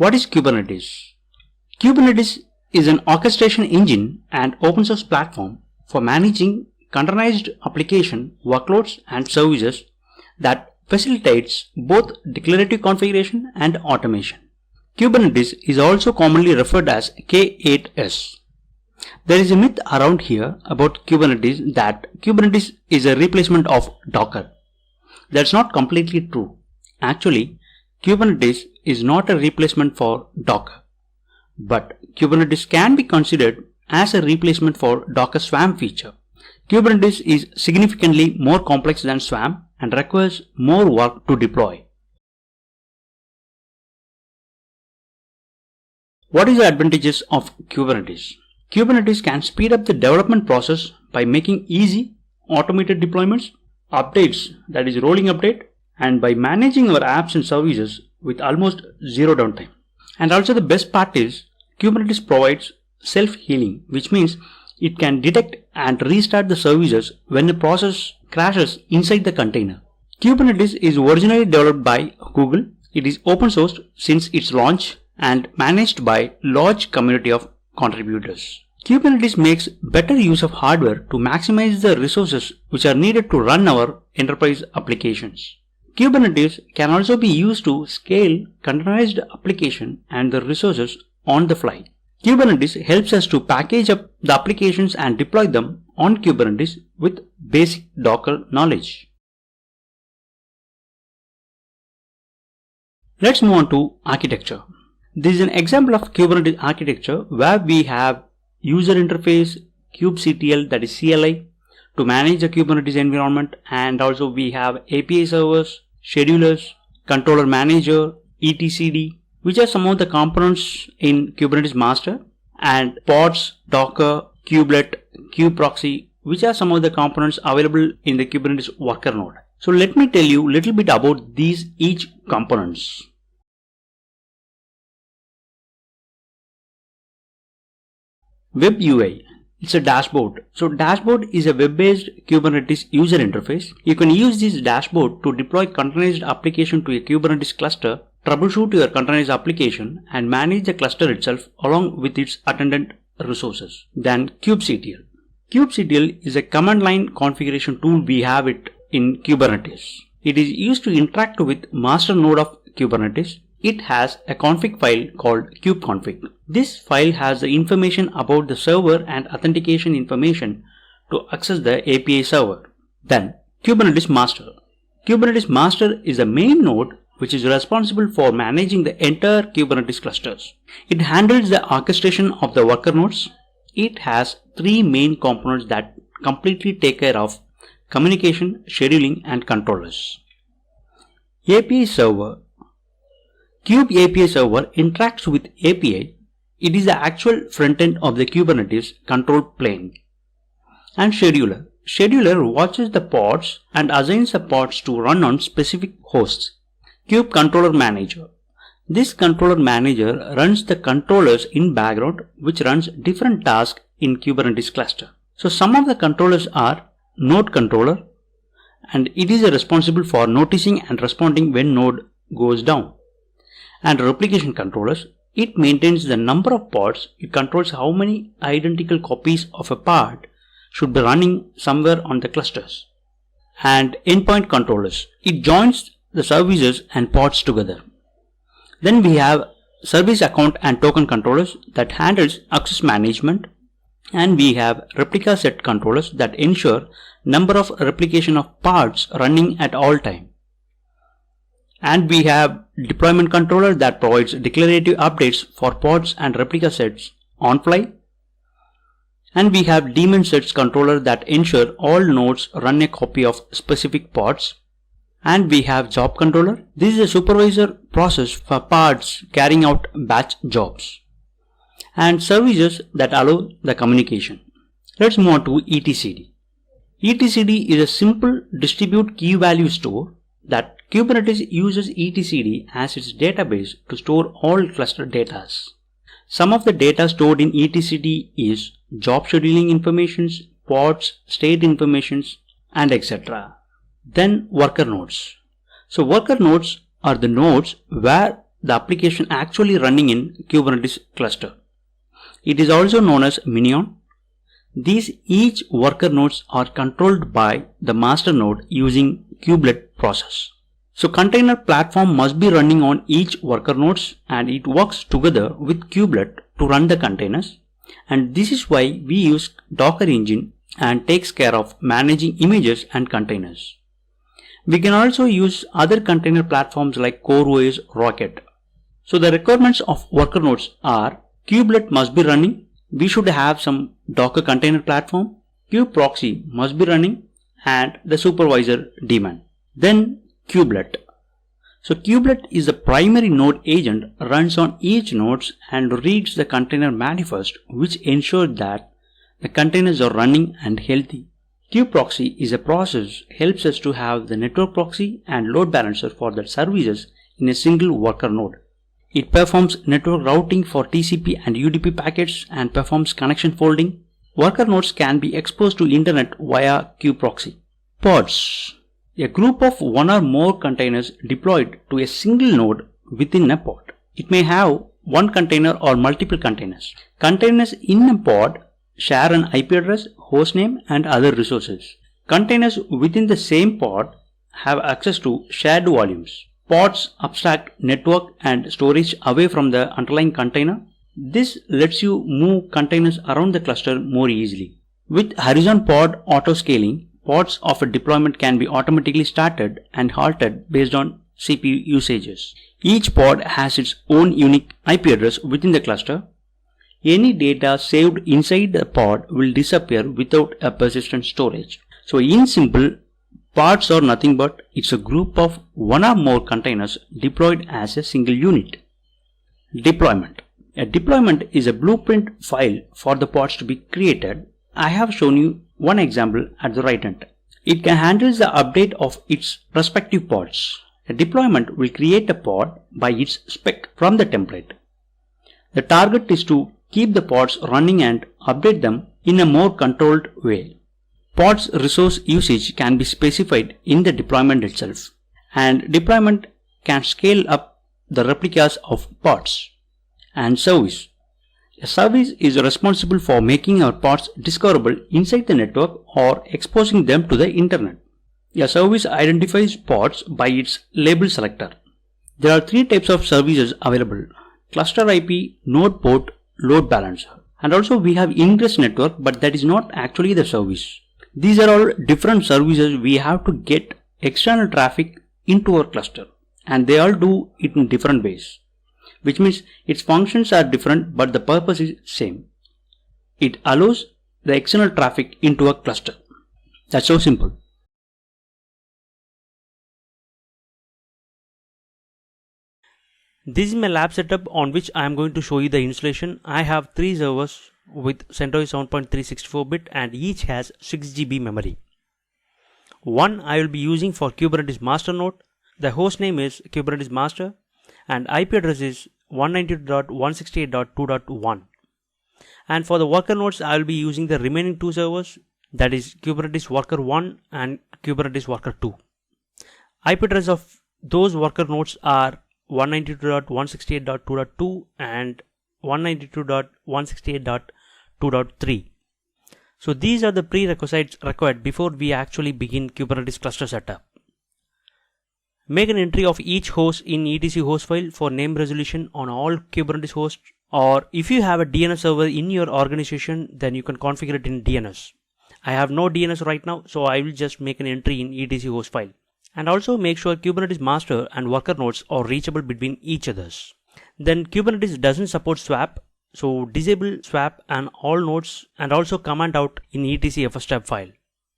What is Kubernetes? Kubernetes is an orchestration engine and open source platform for managing containerized application workloads and services that facilitates both declarative configuration and automation. Kubernetes is also commonly referred as K8s. There is a myth around here about Kubernetes that Kubernetes is a replacement of Docker. That's not completely true. Actually, Kubernetes is not a replacement for Docker, but Kubernetes can be considered as a replacement for Docker Swarm feature. Kubernetes is significantly more complex than Swarm and requires more work to deploy. What is the advantages of Kubernetes? Kubernetes can speed up the development process by making easy automated deployments, updates, that is rolling update, and by managing our apps and services with almost zero downtime. And also the best part is Kubernetes provides self-healing, which means it can detect and restart the services when the process crashes inside the container. Kubernetes is originally developed by Google. It is open sourced since its launch and managed by large community of contributors. Kubernetes makes better use of hardware to maximize the resources which are needed to run our enterprise applications. Kubernetes can also be used to scale containerized application and the resources on the fly. Kubernetes helps us to package up the applications and deploy them on Kubernetes with basic Docker knowledge. Let's move on to architecture. This is an example of Kubernetes architecture where we have user interface, kubectl, that is CLI, to manage the Kubernetes environment, and also we have API servers, schedulers, controller manager, etcd, which are some of the components in Kubernetes master, and pods, Docker, kubelet, kubeproxy, which are some of the components available in the Kubernetes worker node. So let me tell you a little bit about these each components. Web UI. It's a dashboard. So dashboard is a web-based Kubernetes user interface. You can use this dashboard to deploy containerized application to a Kubernetes cluster, troubleshoot your containerized application, and manage the cluster itself along with its attendant resources. Then kubectl. Kubectl is a command line configuration tool. We have it in Kubernetes. It is used to interact with master node of Kubernetes. It has a config file called kubeconfig. This file has the information about the server and authentication information to access the API server. Then Kubernetes master. Kubernetes master is the main node which is responsible for managing the entire Kubernetes clusters. It handles the orchestration of the worker nodes. It has three main components that completely take care of communication, scheduling, and controllers. API server. Kube API server interacts with API. It is the actual front end of the Kubernetes control plane. And scheduler. Scheduler watches the pods and assigns the pods to run on specific hosts. Kube controller manager. This controller manager runs the controllers in background, which runs different tasks in Kubernetes cluster. So some of the controllers are node controller, and it is responsible for noticing and responding when node goes down. And replication controllers, it maintains the number of pods. It controls how many identical copies of a pod should be running somewhere on the clusters. And endpoint controllers, it joins the services and pods together. Then we have service account and token controllers that handles access management, and we have replica set controllers that ensure number of replication of pods running at all time. And we have deployment controller that provides declarative updates for pods and replica sets on fly. And we have daemon sets controller that ensure all nodes run a copy of specific pods. And we have job controller. This is a supervisor process for pods carrying out batch jobs. And services that allow the communication. Let's move on to etcd. etcd is a simple distribute key value store that Kubernetes uses etcd as its database to store all cluster data. Some of the data stored in etcd is job scheduling informations, pods, state informations, and etc. Then worker nodes. So worker nodes are the nodes where the application actually running in Kubernetes cluster. It is also known as Minion. These each worker nodes are controlled by the master node using kubelet process. So container platform must be running on each worker nodes and it works together with kubelet to run the containers, and this is why we use Docker engine and takes care of managing images and containers. We can also use other container platforms like CoreOS, Rocket. So the requirements of worker nodes are kubelet must be running, we should have some Docker container platform, kubeproxy must be running, and the supervisor daemon. Then kubelet. So kubelet is the primary node agent, runs on each node and reads the container manifest, which ensures that the containers are running and healthy. kubeproxy is a process helps us to have the network proxy and load balancer for the services in a single worker node. It performs network routing for TCP and UDP packets and performs connection folding. Worker nodes can be exposed to internet via kubeproxy. Pods. A group of one or more containers deployed to a single node within a pod. It may have one container or multiple containers. Containers in a pod share an IP address, hostname, and other resources. Containers within the same pod have access to shared volumes. Pods abstract network and storage away from the underlying container. This lets you move containers around the cluster more easily. With horizon pod auto scaling, pods of a deployment can be automatically started and halted based on CPU usages. Each pod has its own unique IP address within the cluster. Any data saved inside the pod will disappear without a persistent storage. So in simple, pods are nothing but it's a group of one or more containers deployed as a single unit. Deployment. A deployment is a blueprint file for the pods to be created. I have shown you one example at the right hand. It can handle the update of its respective pods. A deployment will create a pod by its spec from the template. The target is to keep the pods running and update them in a more controlled way. Pods resource usage can be specified in the deployment itself, and deployment can scale up the replicas of pods. And service. A service is responsible for making our pods discoverable inside the network or exposing them to the internet. A service identifies pods by its label selector. There are three types of services available: cluster IP, node port, load balancer. And also we have ingress network, but that is not actually the service. These are all different services. We have to get external traffic into our cluster, and they all do it in different ways, which means its functions are different but the purpose is same. It allows the external traffic into a cluster. That's so simple. This is my lab setup on which I am going to show you the installation. I have 3 servers with CentOS 7.364-bit and each has 6 GB memory. One I will be using for Kubernetes master node. The host name is Kubernetes master and IP address is 192.168.2.1. And for the worker nodes I will be using the remaining 2 servers, that is Kubernetes worker 1 and Kubernetes worker 2. IP address of those worker nodes are 192.168.2.2 and 192.168.2.3. So these are the prerequisites required before we actually begin Kubernetes cluster setup. Make an entry of each host in etc host file for name resolution on all Kubernetes hosts, or if you have a DNS server in your organization, then you can configure it in DNS. I have no DNS right now, so I will just make an entry in etc host file. And also make sure Kubernetes master and worker nodes are reachable between each others. Then Kubernetes doesn't support swap, so disable swap and all nodes and also command out in etc fstab file.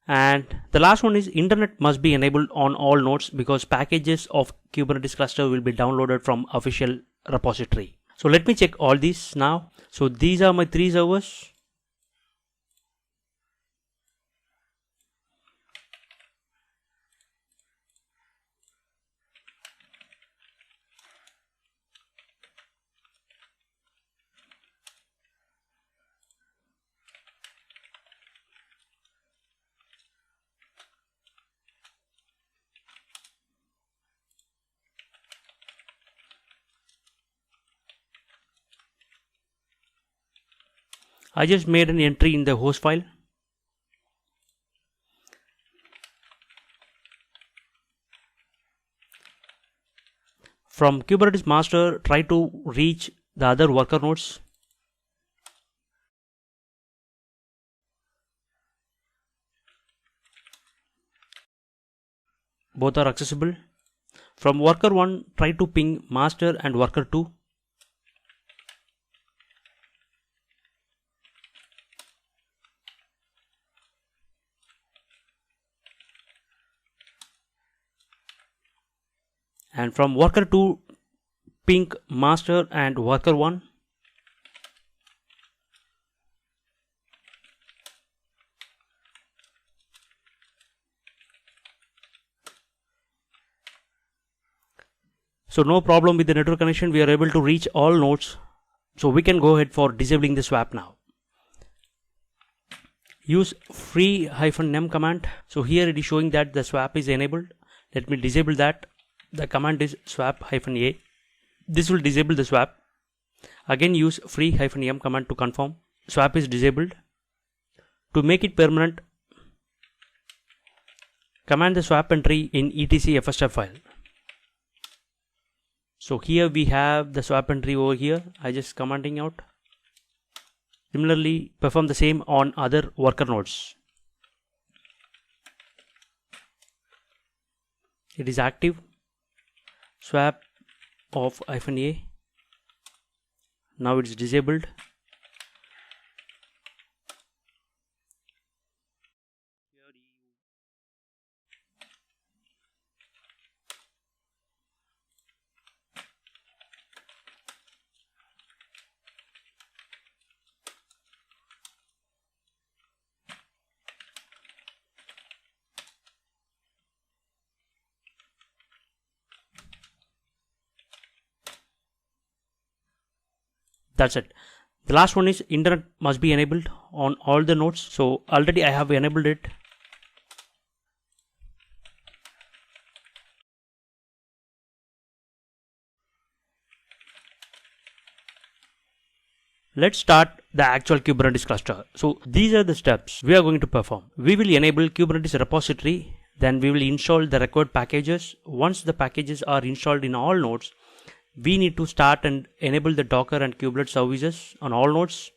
And the last one is internet must be enabled on all nodes because packages of Kubernetes cluster will be downloaded from official repository. So let me check all these now. So these are my 3 servers. I just made an entry in the host file. From Kubernetes master, try to reach the other worker nodes. Both are accessible. From worker 1, try to ping master and worker 2. And from worker 2, ping master and worker 1. So no problem with the network connection, we are able to reach all nodes. So we can go ahead for disabling the swap now. Use free-nem command. So here it is showing that the swap is enabled. Let me disable that. The command is swap-a. This will disable the swap. Again use free-m command to confirm. Swap is disabled. To make it permanent, command the swap entry in etc fstep file. So here we have the swap entry over here. I just commanding out. Similarly, perform the same on other worker nodes. It is active. Swap of -a. Now it's disabled. That's it. The last one is internet must be enabled on all the nodes. So already I have enabled it. Let's start the actual Kubernetes cluster. So these are the steps we are going to perform. We will enable Kubernetes repository. Then we will install the required packages. Once the packages are installed in all nodes, we need to start and enable the Docker and Kubelet services on all nodes.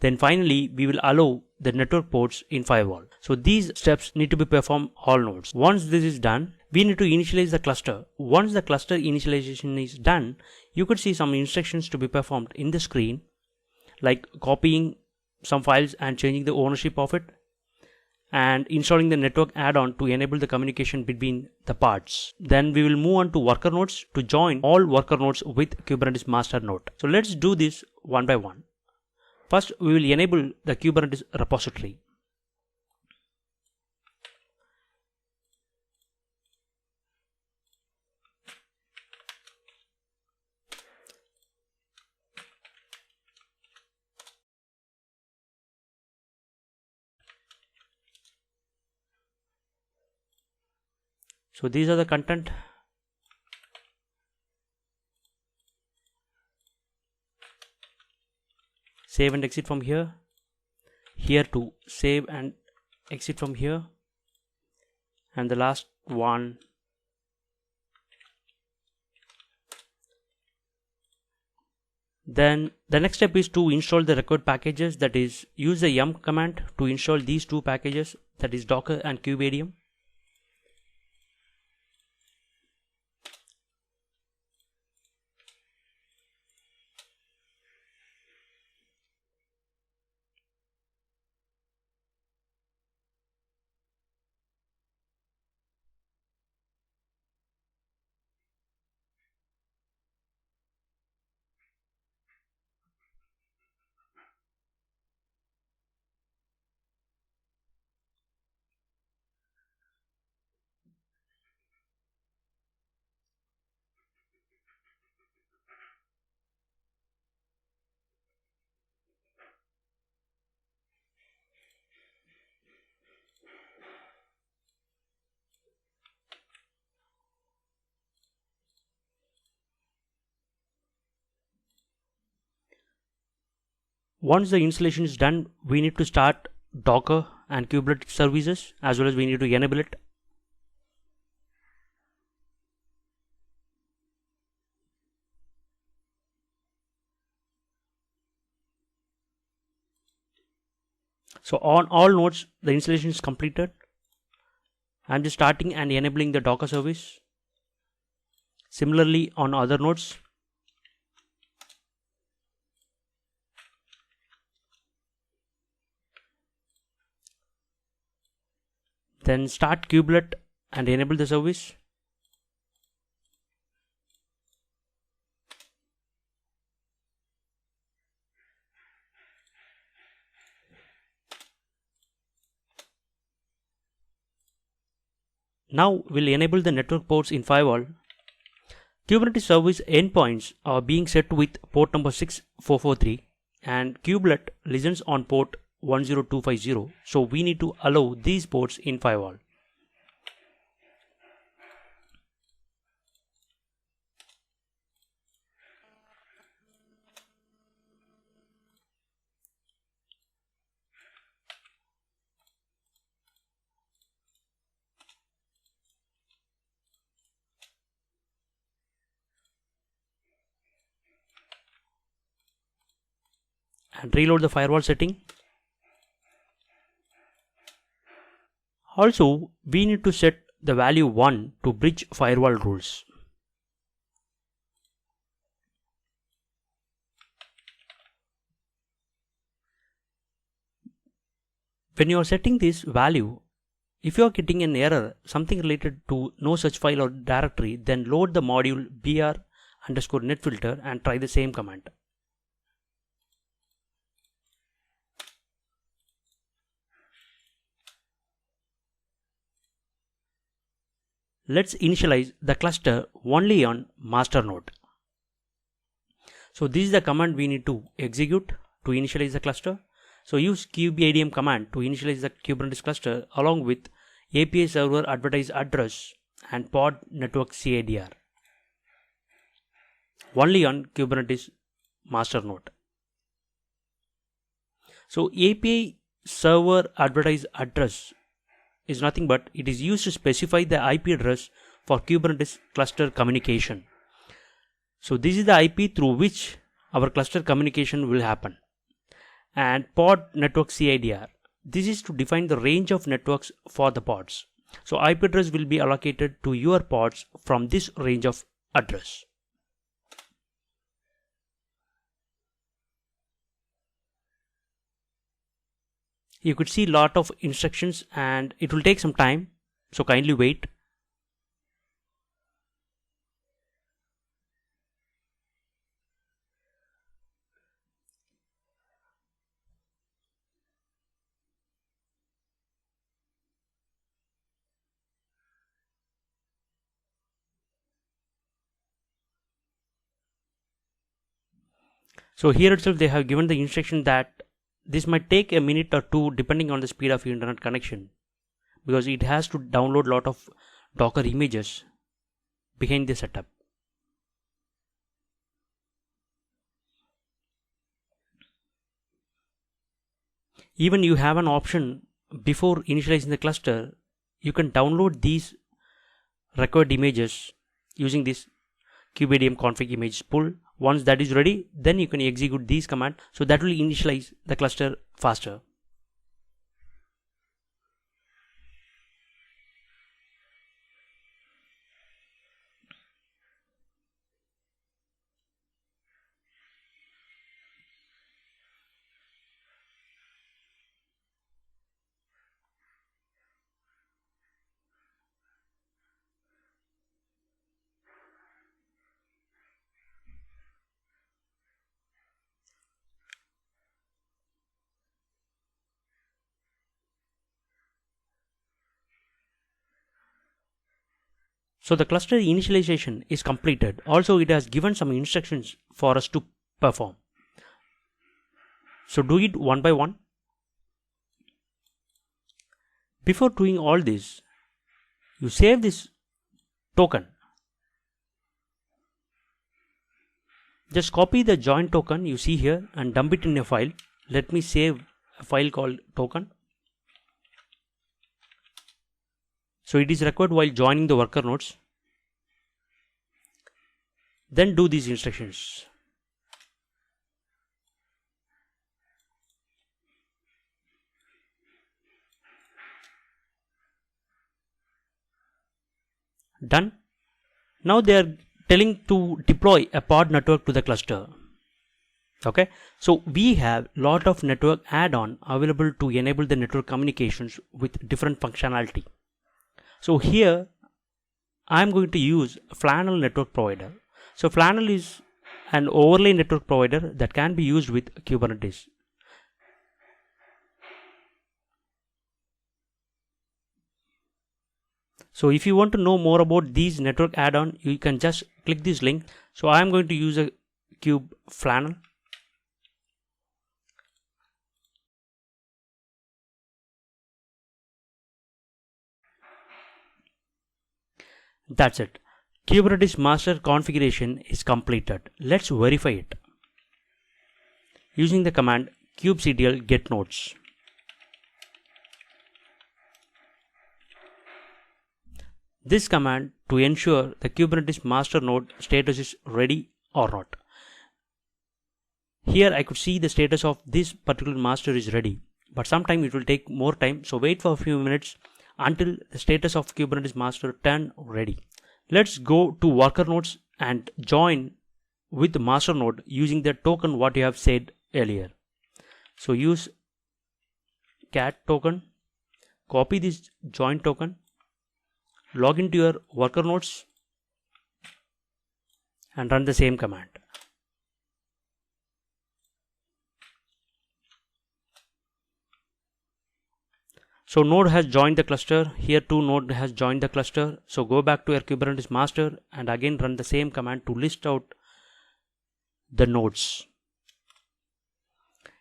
Then finally, we will allow the network ports in firewall. So these steps need to be performed all nodes. Once this is done, we need to initialize the cluster. Once the cluster initialization is done, you could see some instructions to be performed in the screen, like copying some files and changing the ownership of it, and installing the network add-on to enable the communication between the parts. Then we will move on to worker nodes to join all worker nodes with Kubernetes master node. So let's do this one by one. First, we will enable the Kubernetes repository. So these are the content. Save and exit from here. Here to save and exit from here. And the last one. Then the next step is to install the required packages, that is use the yum command to install these two packages, that is Docker and Kubedium. Once the installation is done, we need to start Docker and Kubernetes services, as well as we need to enable it. So on all nodes, the installation is completed. I'm just starting and enabling the Docker service. Similarly on other nodes. Then start Kubelet and enable the service. Now we'll enable the network ports in firewall. Kubernetes service endpoints are being set with port number 6443 and Kubelet listens on port 10250. So we need to allow these ports in firewall. And reload the firewall setting. Also, we need to set the value 1 to bridge firewall rules. When you are setting this value, if you are getting an error, something related to no such file or directory, then load the module br_netfilter and try the same command. Let's initialize the cluster only on master node. So this is the command we need to execute to initialize the cluster. So use kubeadm command to initialize the Kubernetes cluster along with API server advertise address and pod network CADR only on Kubernetes master node. So API server advertise address is nothing but it is used to specify the IP address for Kubernetes cluster communication. So this is the IP through which our cluster communication will happen. And pod network CIDR, this is to define the range of networks for the pods. So IP address will be allocated to your pods from this range of address. You could see a lot of instructions and it will take some time, so kindly wait. So here itself they have given the instruction that this might take a minute or two depending on the speed of your internet connection, because it has to download a lot of Docker images behind the setup. Even you have an option before initializing the cluster, you can download these required images using this kubeadm config image pull. Once that is ready, then you can execute these commands, so that will initialize the cluster faster. So the cluster initialization is completed. Also, it has given some instructions for us to perform. So do it one by one. Before doing all this, you save this token. Just copy the join token you see here and dump it in a file let me save a file called token. So it is required while joining the worker nodes. Then do these instructions. Done. Now they are telling to deploy a pod network to the cluster. Okay, so we have lot of network add-on available to enable the network communications with different functionality. So here I am going to use Flannel network provider. So Flannel is an overlay network provider that can be used with Kubernetes. So if you want to know more about these network add-on, you can just click this link. So I am going to use a Kube Flannel. That's it. Kubernetes master configuration is completed. Let's verify it using the command kubectl get nodes. This command to ensure the Kubernetes master node status is ready or not. Here I could see the status of this particular master is ready, but sometime it will take more time, so wait for a few minutes until the status of Kubernetes master turn ready. Let's go to worker nodes and join with the master node using the token what you have said earlier. So use cat token, copy this join token, log into your worker nodes and run the same command. So node has joined the cluster. Here too node has joined the cluster. So go back to your Kubernetes master and again run the same command to list out the nodes.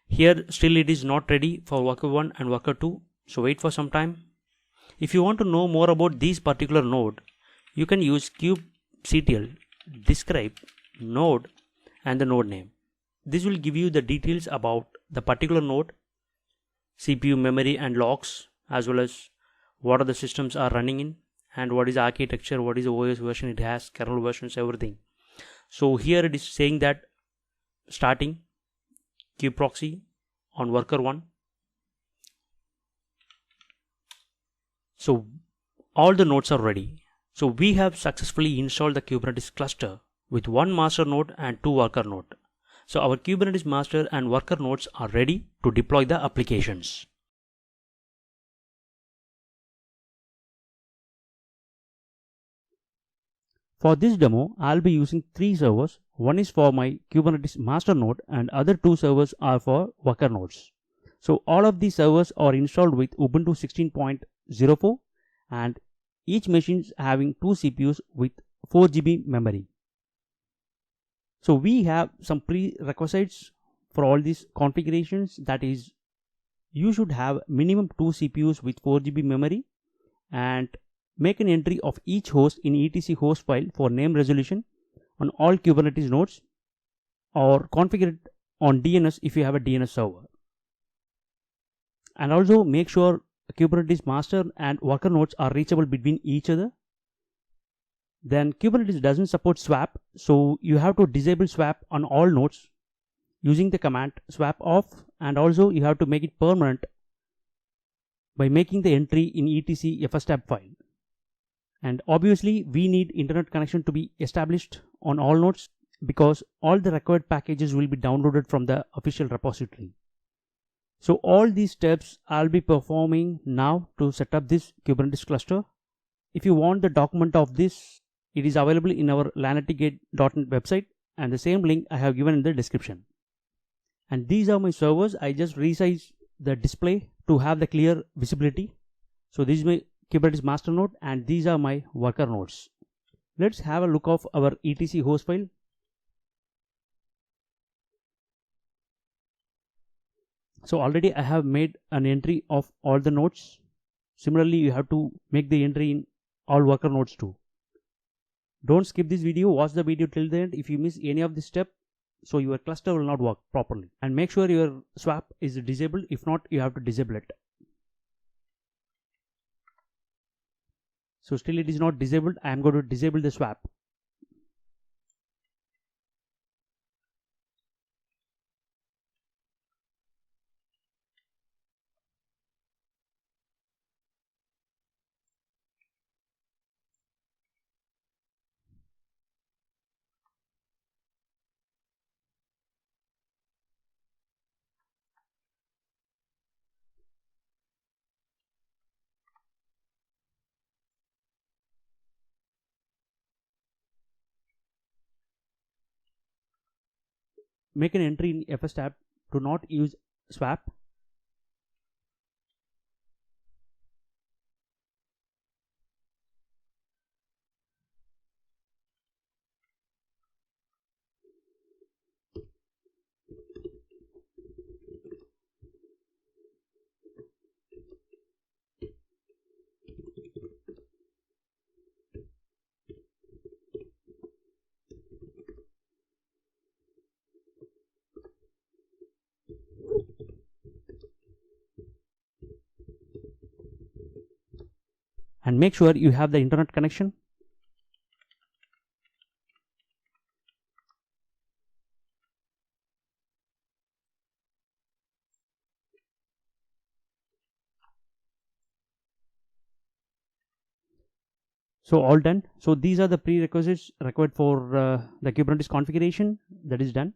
Here still it is not ready for worker 1 and worker 2. So wait for some time. If you want to know more about this particular node, you can use kubectl describe node and the node name. This will give you the details about the particular node, CPU, memory and logs, as well as what are the systems are running in and what is the architecture, what is the OS version it has, kernel versions, everything. So here it is saying that starting kubeproxy on worker 1. So all the nodes are ready. So we have successfully installed the Kubernetes cluster with one master node and two worker node. So our Kubernetes master and worker nodes are ready to deploy the applications. For this demo, I'll be using 3 servers. One is for my Kubernetes master node and other 2 servers are for worker nodes. So all of these servers are installed with Ubuntu 16.04 and each machine is having 2 CPUs with 4 GB memory. So we have some prerequisites for all these configurations, that is you should have minimum 2 CPUs with 4 GB memory and make an entry of each host in etc host file for name resolution on all Kubernetes nodes or configure it on DNS if you have a DNS server. And also make sure Kubernetes master and worker nodes are reachable between each other. Then Kubernetes doesn't support swap, so you have to disable swap on all nodes using the command swap off, and also you have to make it permanent by making the entry in etc fstab file. And obviously we need internet connection to be established on all nodes because all the required packages will be downloaded from the official repository. So all these steps I'll be performing now to set up this Kubernetes cluster. If you want the document of this, it is available in our lanaticgate.net website and the same link I have given in the description. And these are my servers. I just resize the display to have the clear visibility. So this is my Kubernetes master node and these are my worker nodes. Let's have a look of our etc host file. So already I have made an entry of all the nodes. Similarly, you have to make the entry in all worker nodes too. Don't skip this video, watch the video till the end. If you miss any of this step, so your cluster will not work properly. And make sure your swap is disabled. If not, you have to disable it. So still it is not disabled. I am going to disable the swap. Make an entry in FS tab to not use swap. And make sure you have the internet connection. So all done. So these are the prerequisites required for the Kubernetes configuration. That is done.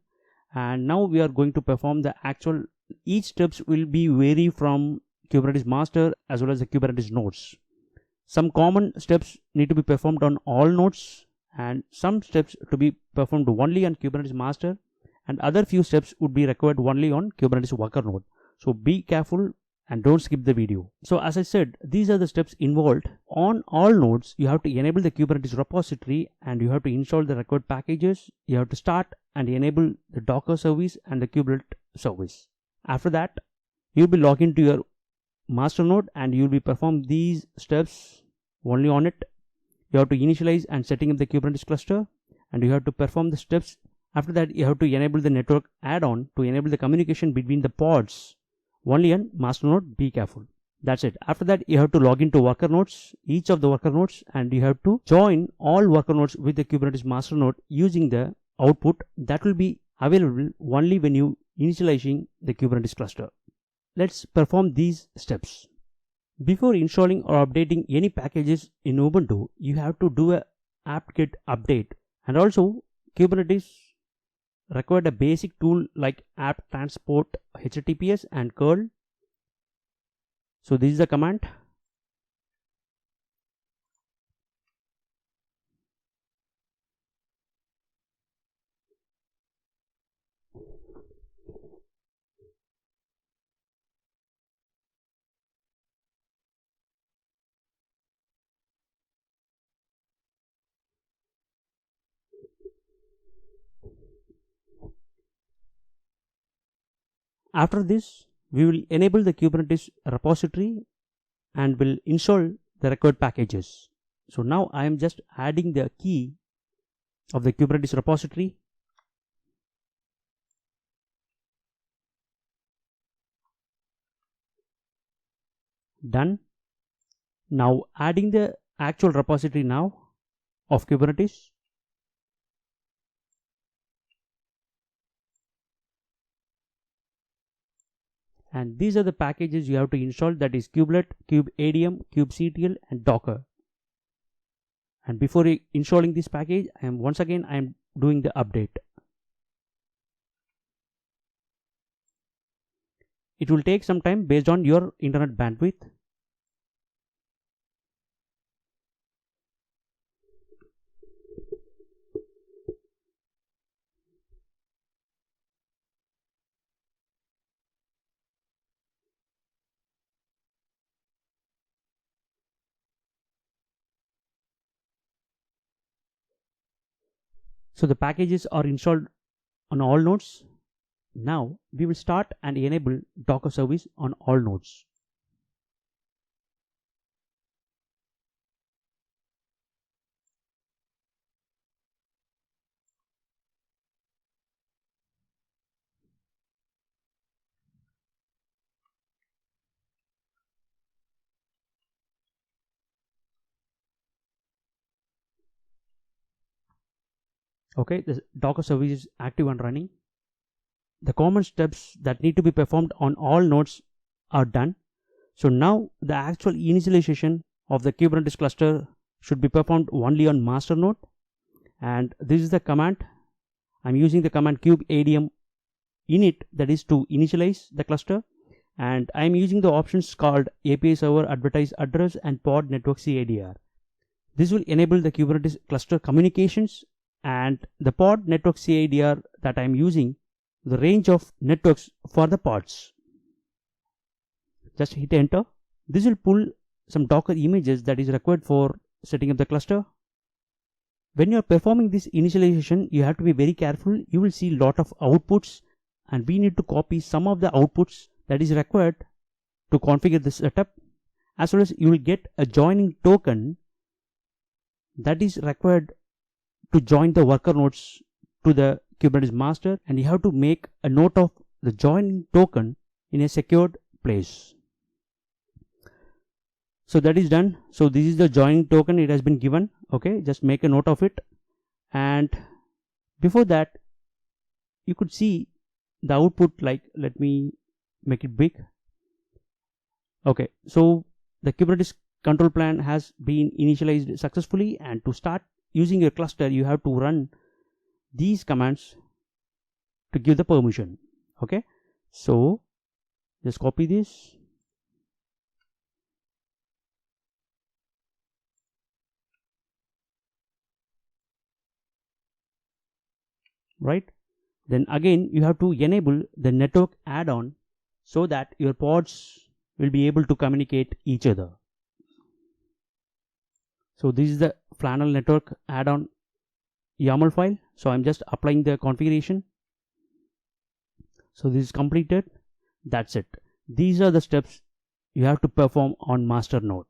And now we are going to perform the actual, each steps will be vary from Kubernetes master as well as the Kubernetes nodes. Some common steps need to be performed on all nodes, and some steps to be performed only on Kubernetes master, and other few steps would be required only on Kubernetes worker node. So be careful and don't skip the video. So as I said, these are the steps involved. On all nodes, you have to enable the Kubernetes repository and you have to install the required packages. You have to start and enable the Docker service and the kubelet service. After that, you'll be logged into your master node and you'll be perform these steps only on it. You have to initialize and setting up the Kubernetes cluster, and you have to perform the steps. After that, you have to enable the network add-on to enable the communication between the pods only on master node. Be careful. That's it. After that, you have to log into worker nodes, each of the worker nodes, and you have to join all worker nodes with the Kubernetes master node using the output that will be available only when you initializing the Kubernetes cluster. Let's perform these steps. Before installing or updating any packages in Ubuntu, you have to do a apt-get update, and also Kubernetes required a basic tool like apt transport HTTPS and curl. So this is the command. After this, we will enable the Kubernetes repository and will install the required packages. So now I am just adding the key of the Kubernetes repository. Done. Now adding the actual repository now of Kubernetes. And these are the packages you have to install, that is kubelet, kubeadm, kubectl and docker. And before installing this package, I am doing the update. It will take some time based on your internet bandwidth. So the packages are installed on all nodes. Now we will start and enable Docker service on all nodes. Okay, the Docker service is active and running. The common steps that need to be performed on all nodes are done. So now the actual initialization of the Kubernetes cluster should be performed only on master node, and this is the command. I'm using the command kubeadm init, that is to initialize the cluster, and I'm using the options called API server advertise address and pod network CADR. This will enable the Kubernetes cluster communications, and the pod network CADR that I'm using the range of networks for the pods. Just hit enter. This will pull some Docker images that is required for setting up the cluster. When you are performing this initialization, you have to be very careful. You will see a lot of outputs, and we need to copy some of the outputs that is required to configure this setup, as well as you will get a joining token that is required to join the worker nodes to the Kubernetes master, and you have to make a note of the joining token in a secured place. So that is done. So this is the joining token, it has been given. Okay, just make a note of it. And before that, you could see the output, like, let me make it big. Okay, so the Kubernetes control plan has been initialized successfully, and to start using your cluster, you have to run these commands to give the permission. Okay, so just copy this. Right, then again you have to enable the network add-on so that your pods will be able to communicate each other. So this is the Flannel network add-on YAML file. So I'm just applying the configuration. So this is completed. That's it. These are the steps you have to perform on master node.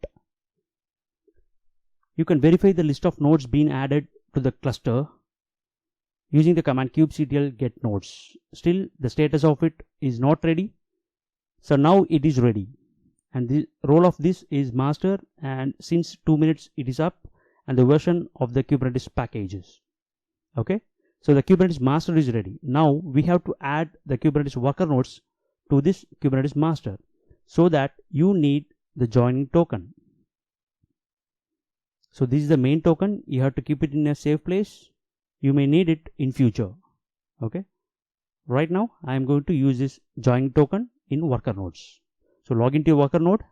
You can verify the list of nodes being added to the cluster using the command kubectl get nodes. Still the status of it is not ready. So now it is ready, and the role of this is master, and since 2 minutes it is up, and the version of the Kubernetes packages. Okay, so the Kubernetes master is ready. Now we have to add the Kubernetes worker nodes to this Kubernetes master, so that you need the joining token. So this is the main token. You have to keep it in a safe place. You may need it in future. Okay, right now I am going to use this joining token in worker nodes. So log into your worker node.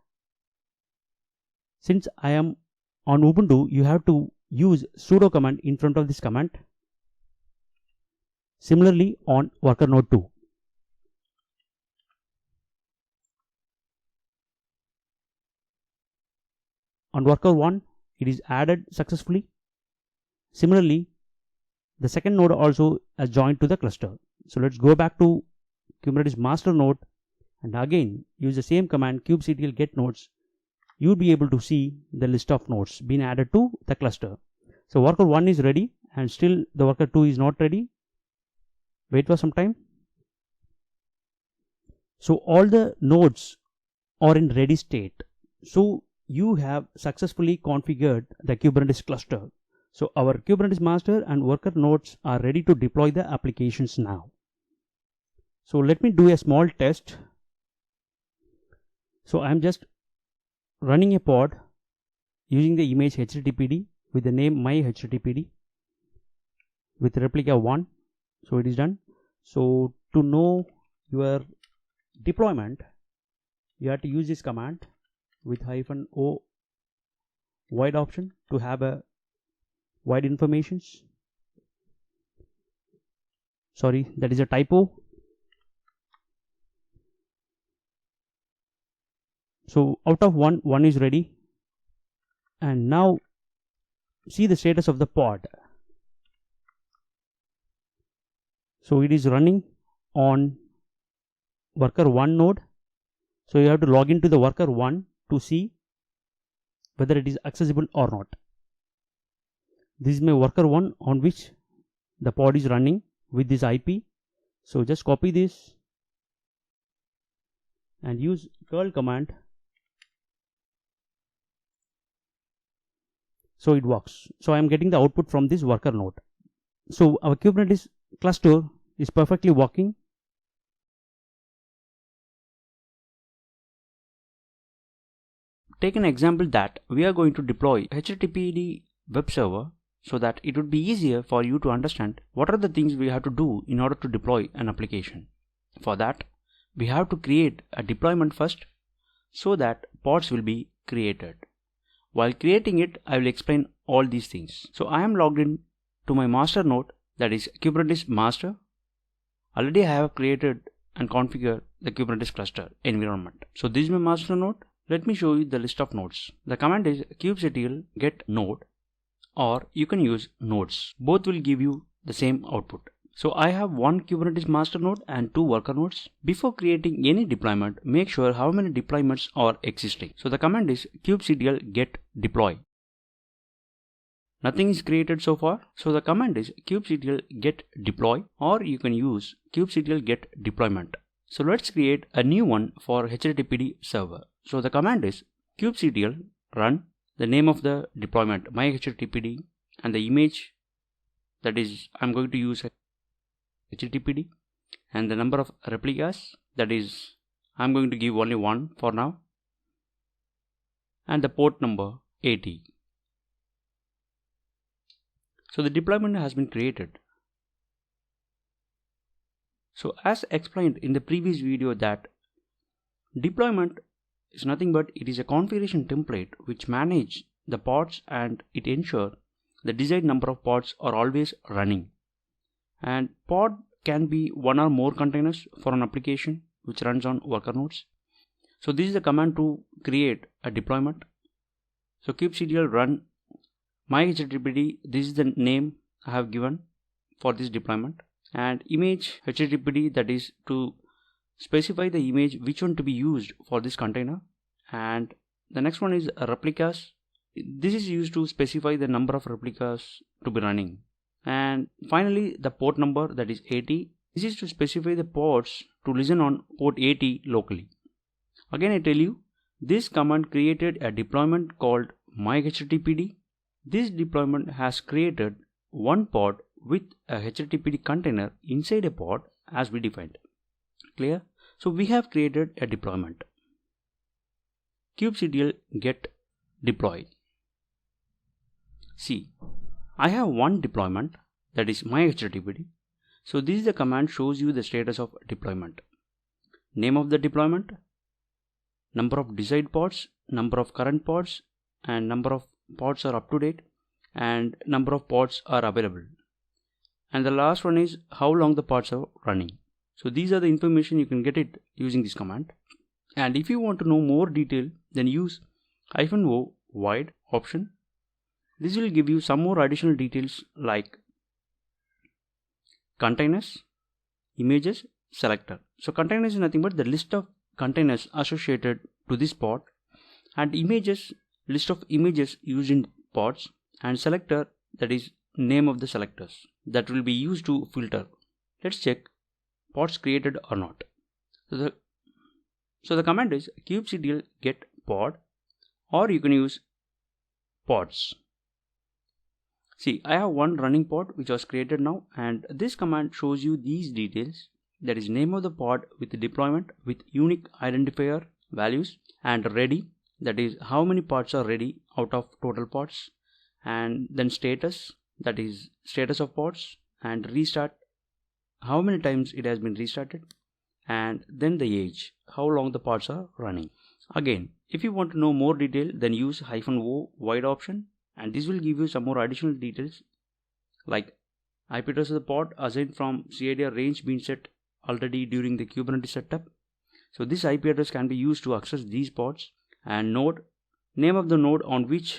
Since I am on Ubuntu, you have to use sudo command in front of this command. Similarly on worker node 2. On worker 1, it is added successfully. Similarly, the second node also has joined to the cluster. So let's go back to Kubernetes master node, and again use the same command kubectl get nodes. You'll be able to see the list of nodes being added to the cluster. So worker 1 is ready, and still the worker 2 is not ready. Wait for some time. So all the nodes are in ready state. So you have successfully configured the Kubernetes cluster. So our Kubernetes master and worker nodes are ready to deploy the applications now. So let me do a small test. So I'm just running a pod using the image HTTPD with the name my HTTPD with replica 1. So it is done. So to know your deployment, you have to use this command with -o void option to have a void informations. Sorry, that is a typo. So out of 1, 1 is ready. And now see the status of the pod. So it is running on worker 1 node. So you have to log into the worker 1 to see whether it is accessible or not. This is my worker 1 on which the pod is running with this IP. So just copy this and use curl command. So it works. So I am getting the output from this worker node. So our Kubernetes cluster is perfectly working. Take an example that we are going to deploy HTTPD web server so that it would be easier for you to understand what are the things we have to do in order to deploy an application. For that, we have to create a deployment first so that pods will be created. While creating it, I will explain all these things. So I am logged in to my master node, that is Kubernetes master. Already I have created and configured the Kubernetes cluster environment. So this is my master node. Let me show you the list of nodes. The command is kubectl get node, or you can use nodes. Both will give you the same output. So I have one Kubernetes master node and two worker nodes. Before creating any deployment, make sure how many deployments are existing. So the command is kubectl get deploy. Nothing is created so far. So the command is kubectl get deploy, or you can use kubectl get deployment. So let's create a new one for HTTPD server. So the command is kubectl run, the name of the deployment my HTTPD, and the image, that is I'm going to use HTTPD, and the number of replicas, that is I'm going to give only one for now, and the port number 80. So the deployment has been created. So as explained in the previous video that deployment is nothing but it is a configuration template which manages the pods, and it ensures the desired number of pods are always running. And pod can be one or more containers for an application which runs on worker nodes. So this is the command to create a deployment. So kubectl run my HTTPD, this is the name I have given for this deployment, and image HTTPD, that is to specify the image which one to be used for this container, and the next one is replicas. This is used to specify the number of replicas to be running, and finally the port number, that is 80. This is to specify the ports to listen on port 80 locally. Again I tell you, this command created a deployment called my HTTPD. This deployment has created one pod with a HTTPD container inside a pod as we defined. Clear? So we have created a deployment. Kubectl get deploy. See, I have one deployment, that is my HTTPD. So this is the command shows you the status of deployment. Name of the deployment, number of desired pods, number of current pods, and number of pods are up to date, and number of pods are available. And the last one is how long the pods are running. So these are the information you can get it using this command. And if you want to know more detail, then use -o void option. This will give you some more additional details like containers, images, selector. So containers is nothing but the list of containers associated to this pod, and images, list of images used in pods, and selector, that is name of the selectors that will be used to filter. Let's check pods created or not. So the command is kubectl get pod, or you can use pods. See, I have one running pod which was created now, and this command shows you these details, that is name of the pod with the deployment with unique identifier values, and ready, that is how many pods are ready out of total pods, and then status, that is status of pods, and restart, how many times it has been restarted, and then the age, how long the pods are running. Again, if you want to know more detail, then use -o void option, and this will give you some more additional details like IP address of the pod assigned from CIDR range being set already during the Kubernetes setup. So this IP address can be used to access these pods, and node, name of the node on which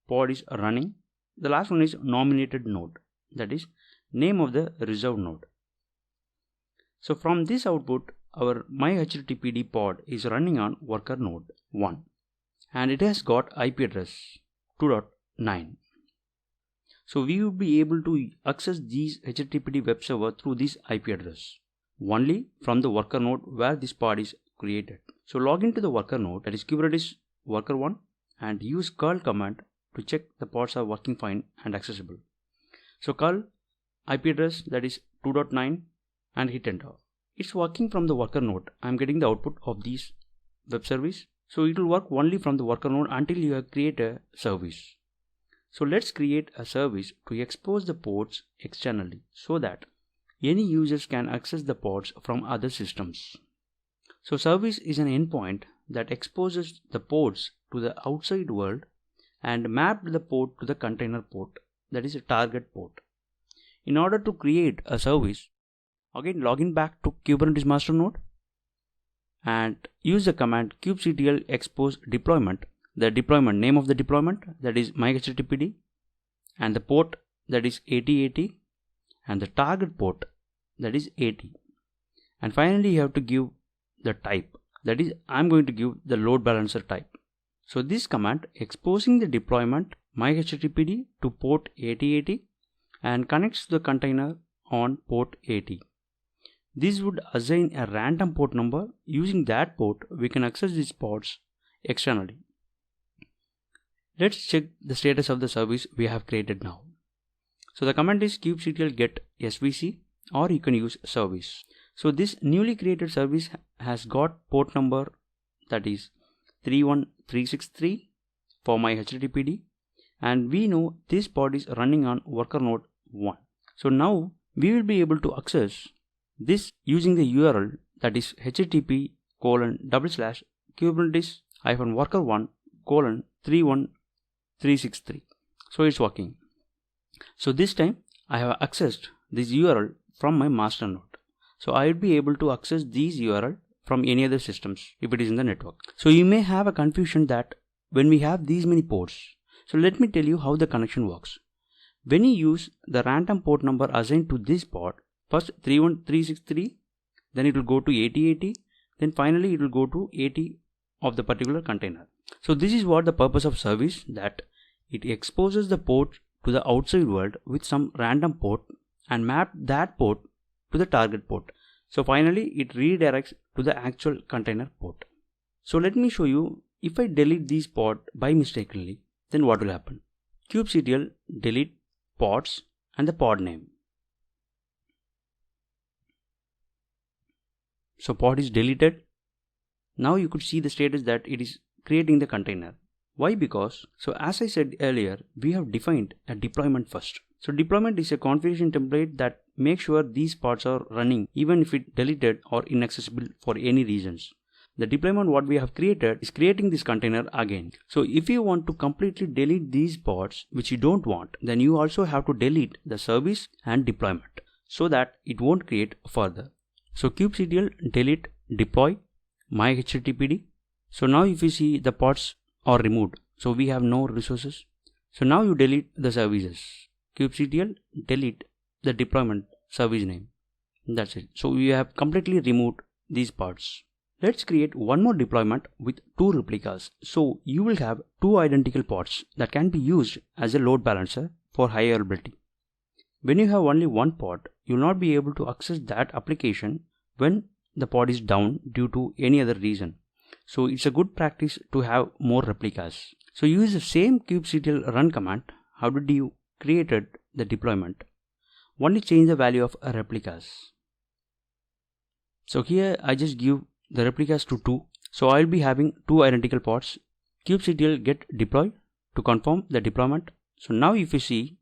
pod is running. The last one is nominated node, that is name of the reserved node. So from this output, our my HTTPD pod is running on worker node 1, and it has got IP address 2.9. So we will be able to access these HTTPD web server through this IP address only from the worker node where this pod is created. So log into the worker node, that is Kubernetes worker 1, and use curl command to check the pods are working fine and accessible. So curl IP address that is 2.9 and hit enter. It's working from the worker node. I'm getting the output of this web service. So it will work only from the worker node until you have created a service. So let's create a service to expose the ports externally so that any users can access the ports from other systems. So service is an endpoint that exposes the ports to the outside world and mapped the port to the container port, that is a target port. In order to create a service, again login back to Kubernetes master node and use the command kubectl expose deployment, the deployment name of the deployment that is myhttpd, and the port that is 8080 and the target port that is 80. And finally you have to give the type, that is I'm going to give the load balancer type. So this command exposing the deployment myhttpd to port 8080 and connects to the container on port 80. This would assign a random port number. Using that port we can access these ports externally. Let's check the status of the service we have created now. So the command is kubectl get svc, or you can use service. So this newly created service has got port number that is 31363 for my HTTPD, and we know this pod is running on worker node 1. So now we will be able to access this using the URL that is http://kubernetes-worker1:31363. So it's working. So this time I have accessed this URL from my master node. So I will be able to access these URL from any other systems if it is in the network. So you may have a confusion that when we have these many ports. So let me tell you how the connection works. When you use the random port number assigned to this port, first 31363, then it will go to 8080, then finally it will go to 80 of the particular container. So this is what the purpose of service, that it exposes the port to the outside world with some random port and map that port to the target port. So finally it redirects to the actual container port. So let me show you, if I delete this port by mistakenly, then what will happen? kubectl delete pods and the pod name. So pod is deleted. Now you could see the status that it is creating the container. Why? Because, so as I said earlier, we have defined a deployment first. So deployment is a configuration template that makes sure these pods are running even if it deleted or inaccessible for any reasons. The deployment what we have created is creating this container again. So if you want to completely delete these pods which you don't want, then you also have to delete the service and deployment so that it won't create further. So kubectl delete deploy my HTTPD. So now if you see the pods are removed, so we have no resources. So now you delete the services. kubectl delete the deployment service name. That's it. So we have completely removed these pods. Let's create one more deployment with 2 replicas. So you will have 2 identical pods that can be used as a load balancer for high availability. When you have only one pod, you will not be able to access that application when the pod is down due to any other reason. So it's a good practice to have more replicas. So use the same kubectl run command. How did you created the deployment? Only change the value of replicas. So here I just give the replicas to 2. So I will be having 2 identical pods. kubectl get deploy to confirm the deployment. So now if you see,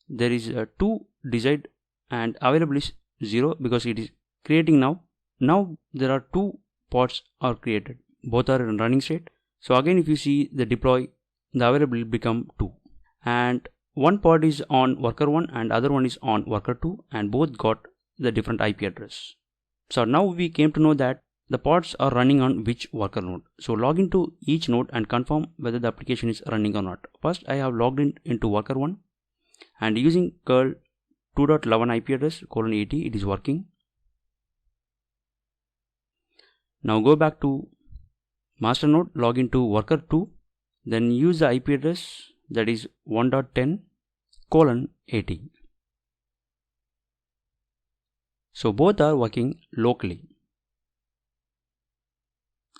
there is a 2 desired and available is 0 because it is creating now. Now there are 2 pods are created. Both are in running state. So again if you see the deploy, the available will become 2. And one pod is on worker 1 and other one is on worker 2, and both got the different IP address. So now we came to know that the pods are running on which worker node. So log into each node and confirm whether the application is running or not. First I have logged into worker 1 and using curl 2.11 IP address :80 it is working. Now go back to master node, log into worker 2, then use the IP address that is 1.10:80. So both are working locally.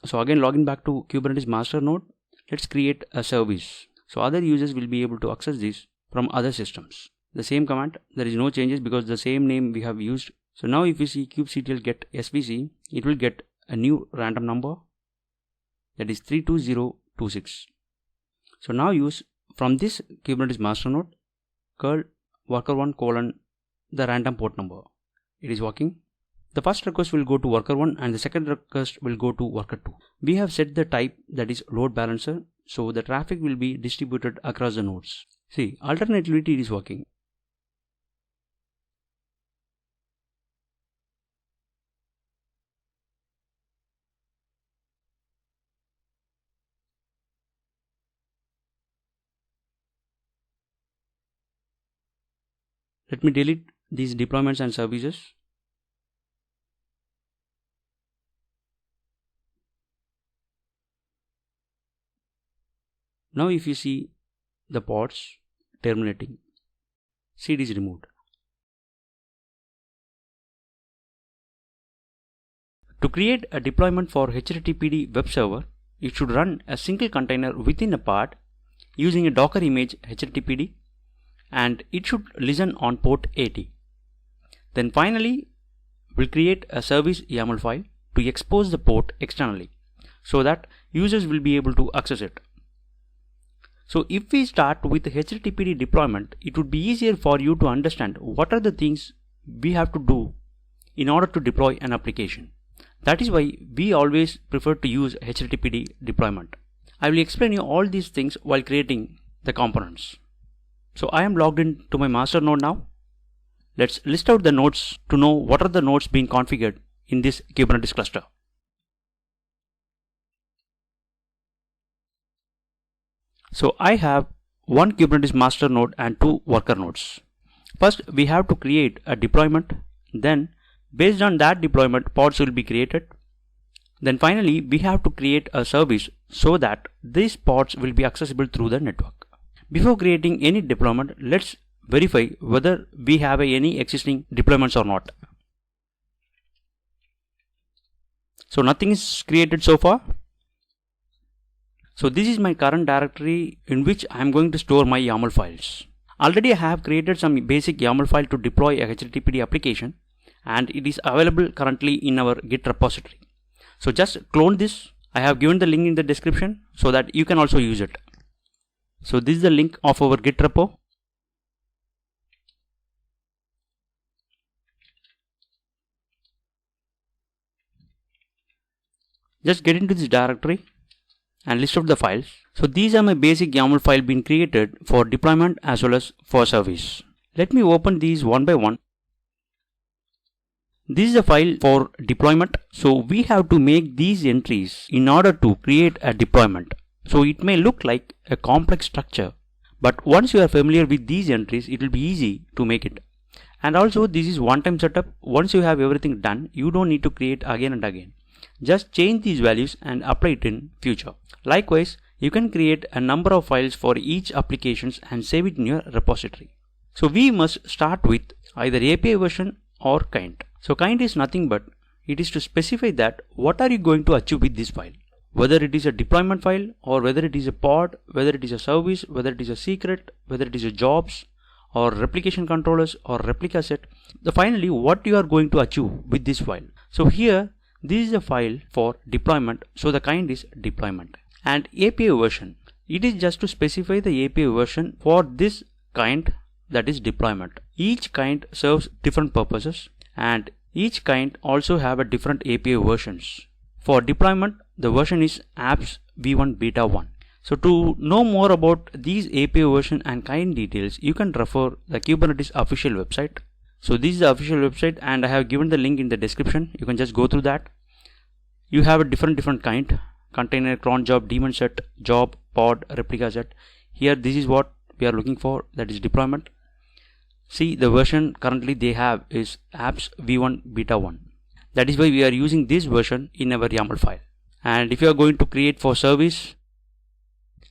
So again login back to Kubernetes master node. Let's create a service. So other users will be able to access this from other systems. the same command. There is no changes because the same name we have used. So now if you see kubectl get svc, it will get a new random number, that is 32026. So now use from this Kubernetes master node curl worker1 colon the random port number. It is working. The first request will go to worker1 and the second request will go to worker2. We have set the type, that is load balancer, so the traffic will be distributed across the nodes. See, alternativity is working. Let me delete these deployments and services. Now if you see the pods terminating, see it is removed. To create a deployment for HTTPD web server, it should run a single container within a pod using a Docker image HTTPD, and it should listen on port 80. Then finally, we'll create a service YAML file to expose the port externally so that users will be able to access it. So if we start with the HTTPD deployment, it would be easier for you to understand what are the things we have to do in order to deploy an application. That is why we always prefer to use HTTPD deployment. I will explain you all these things while creating the components. So I am logged in to my master node now. Let's list out the nodes to know what are the nodes being configured in this Kubernetes cluster. So I have one Kubernetes master node and two worker nodes. First, we have to create a deployment. Then based on that deployment, pods will be created. Then finally, we have to create a service so that these pods will be accessible through the network. Before creating any deployment, let's verify whether we have any existing deployments or not. So nothing is created so far. So this is my current directory in which I am going to store my YAML files. Already I have created some basic YAML file to deploy a HTTPD application, and it is available currently in our Git repository. So just clone this. I have given the link in the description so that you can also use it. So this is the link of our Git repo. Just get into this directory and list out the files. So these are my basic YAML file being created for deployment as well as for service. Let me open these one by one. This is a file for deployment. So we have to make these entries in order to create a deployment. So it may look like a complex structure, but once you are familiar with these entries, it will be easy to make it. And also this is one-time setup. Once you have everything done, you don't need to create again and again. Just change these values and apply it in future. Likewise, you can create a number of files for each applications and save it in your repository. So we must start with either API version or kind. So kind is nothing but it is to specify that what are you going to achieve with this file. Whether it is a deployment file or whether it is a pod, whether it is a service, whether it is a secret, whether it is a jobs or replication controllers or replica set. Finally, what you are going to achieve with this file. So here, this is a file for deployment. So the kind is deployment. And API version. It is just to specify the API version for this kind, that is deployment. Each kind serves different purposes and each kind also have a different API versions. For deployment, the version is apps v1 beta 1. So to know more about these API version and kind details, you can refer the Kubernetes official website. So this is the official website and I have given the link in the description. You can just go through that. You have a different kind: container, cron job, daemon set, job, pod, replica set. Here this is what we are looking for, that is deployment. See, the version currently they have is apps v1 beta 1. That is why we are using this version in our YAML file. And if you are going to create for service,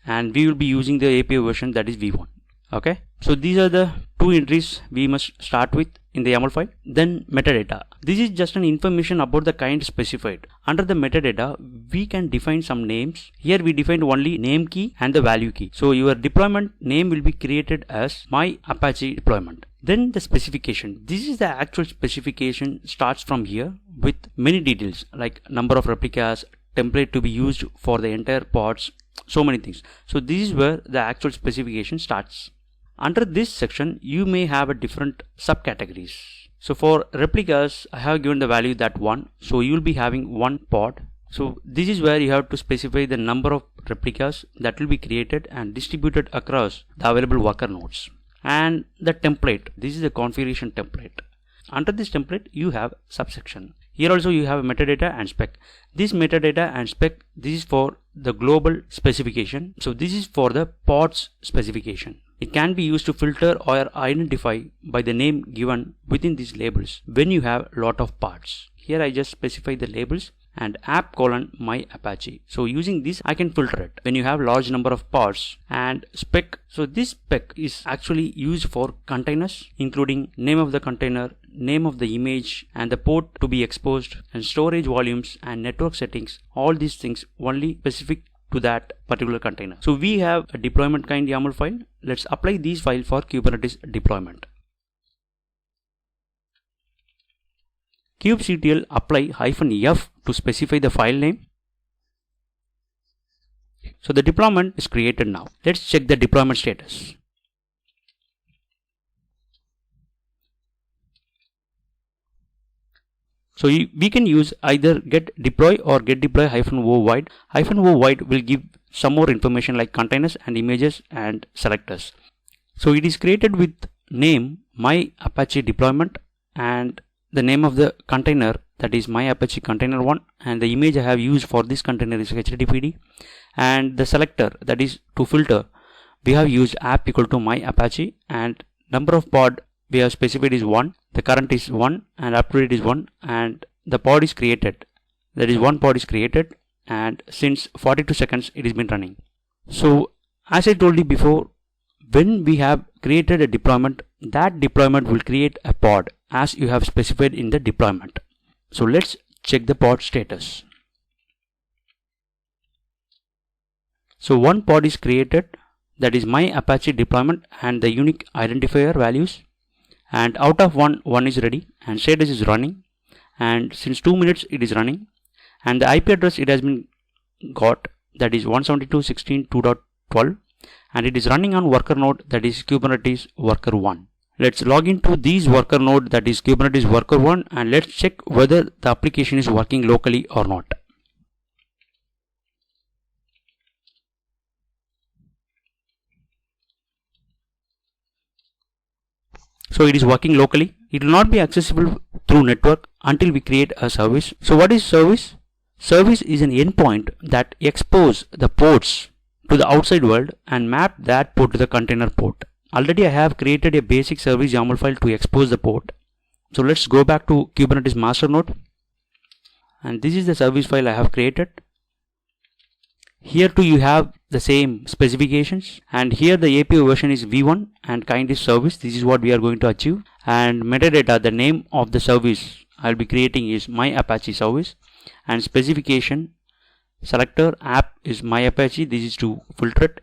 and we will be using the API version, that is v1. Okay, so these are the two entries we must start with in the YAML file. Then metadata. This is just an information about the kind specified. Under the metadata, we can define some names. Here we defined only name key and the value key. So your deployment name will be created as my Apache deployment. Then the specification. This is the actual specification, starts from here with many details like number of replicas, template to be used for the entire pods, so many things. So this is where the actual specification starts. Under this section, you may have a different subcategories. So for replicas, I have given the value that 1. So you will be having one pod. So this is where you have to specify the number of replicas that will be created and distributed across the available worker nodes. And the template. This is the configuration template. Under this template, you have subsection. Here also you have metadata and spec. This metadata and spec, this is for the global specification. So this is for the pods specification. It can be used to filter or identify by the name given within these labels when you have lot of parts. Here I just specify the labels and app : my Apache. So using this I can filter it when you have large number of pods. And spec. So this spec is actually used for containers, including name of the container, name of the image and the port to be exposed, and storage volumes and network settings. All these things only specific to that particular container. So we have a deployment kind YAML file. Let's apply these files for Kubernetes deployment. kubectl apply -f to specify the file name. So the deployment is created now. Let's check the deployment status. So we can use either get deploy or get deploy -o void. -o void will give some more information like containers and images and selectors. So it is created with name my Apache deployment and the name of the container, that is my Apache container 1, and the image I have used for this container is HTTPD, and the selector, that is to filter, we have used app = my Apache, and number of pod we have specified is 1, the current is 1 and up to date is 1, and the pod is created, that is one pod is created, and since 42 seconds it has been running. So as I told you before, when we have created a deployment, that deployment will create a pod as you have specified in the deployment. So let's check the pod status. So one pod is created, that is my Apache deployment and the unique identifier values, and out of one is ready and status is running, and since 2 minutes it is running, and the IP address it has been got, that is 172.16.2.12, and it is running on worker node, that is Kubernetes worker 1. Let's log into these worker node, that is Kubernetes worker 1, and let's check whether the application is working locally or not. So it is working locally. It will not be accessible through network until we create a service. So what is service? Service is an endpoint that exposes the ports to the outside world and map that port to the container port. Already I have created a basic service YAML file to expose the port. So let's go back to Kubernetes master node, and this is the service file I have created. Here too you have the same specifications, and here the API version is v1 and kind is service. This is what we are going to achieve, and metadata, the name of the service I'll be creating is my Apache service, and specification selector app is my Apache, this is to filter it,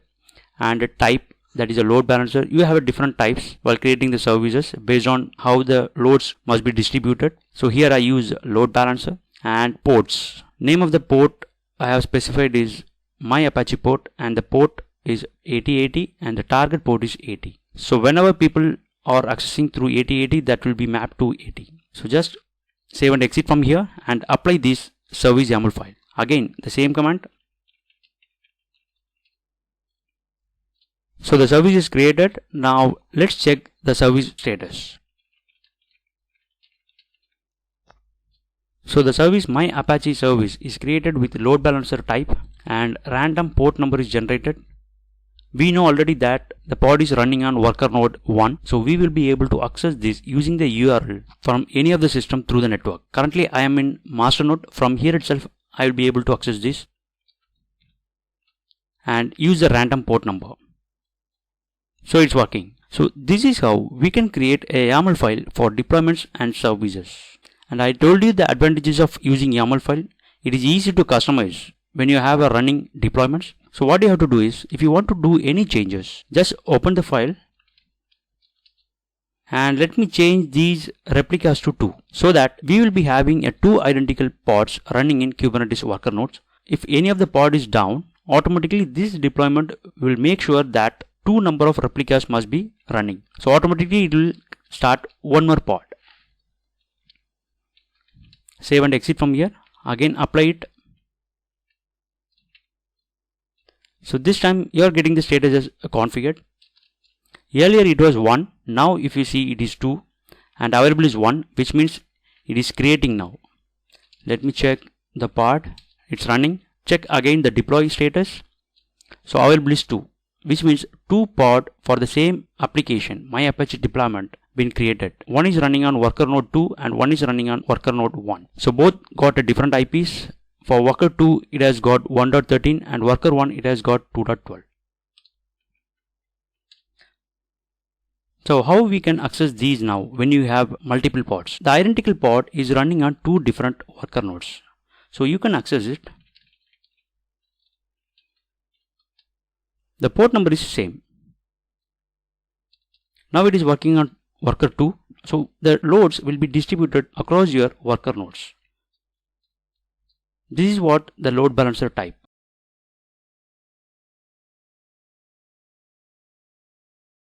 and a type, that is a load balancer. You have a different types while creating the services based on how the loads must be distributed. So here I use load balancer, and ports. Name of the port I have specified is my Apache port, and the port is 8080 and the target port is 80. So whenever people are accessing through 8080, that will be mapped to 80. So just save and exit from here and apply this service YAML file. Again the same command. So the service is created. Now let's check the service status. So the service my Apache service is created with load balancer type, and random port number is generated. We know already that the pod is running on worker node 1, so we will be able to access this using the URL from any of the system through the network. Currently I am in master node. From here itself I will be able to access this and use the random port number. So it's working. So this is how we can create a YAML file for deployments and services. And I told you the advantages of using YAML file. It is easy to customize when you have a running deployments. So what you have to do is, if you want to do any changes, just open the file and let me change these replicas to 2, so that we will be having a 2 identical pods running in Kubernetes worker nodes. If any of the pod is down, automatically this deployment will make sure that 2 number of replicas must be running. So automatically it will start one more pod. Save and exit from here. Again apply it. So this time you are getting the status as configured. Earlier it was 1. Now if you see it is 2 and available is 1, which means it is creating now. Let me check the pod. It's running. Check again the deploy status. So available is 2, which means 2 pod for the same application, my Apache deployment, been created. One is running on worker node 2 and one is running on worker node 1. So both got a different IPs. For worker 2 it has got 1.13 and worker 1 it has got 2.12. So how we can access these now when you have multiple pods? The identical pod is running on 2 different worker nodes. So you can access it. The port number is same. Now it is working on worker 2. So the loads will be distributed across your worker nodes. This is what the load balancer type.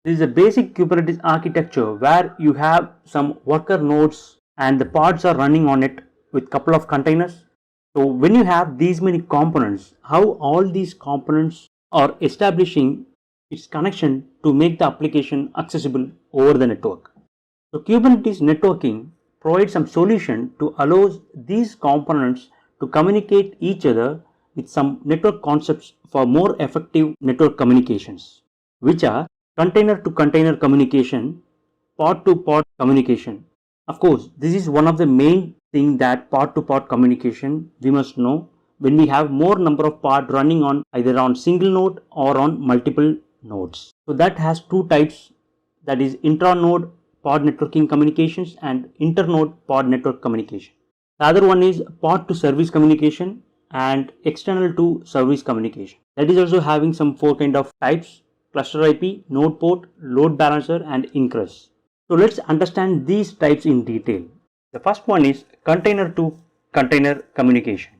This is a basic Kubernetes architecture where you have some worker nodes and the pods are running on it with couple of containers. So when you have these many components, how all these components are establishing its connection to make the application accessible over the network. So Kubernetes networking provides some solution to allow these components to communicate each other with some network concepts for more effective network communications, which are container to container communication, pod to pod communication. Of course, this is one of the main thing that pod to pod communication we must know when we have more number of pod running on either on single node or on multiple nodes. So that has 2 types, that is intra-node pod networking communications and inter-node pod network communication. The other one is pod to service communication and external to service communication. That is also having some 4 kind of types: cluster IP, node port, load balancer and ingress. So let's understand these types in detail. The first one is container to container communication.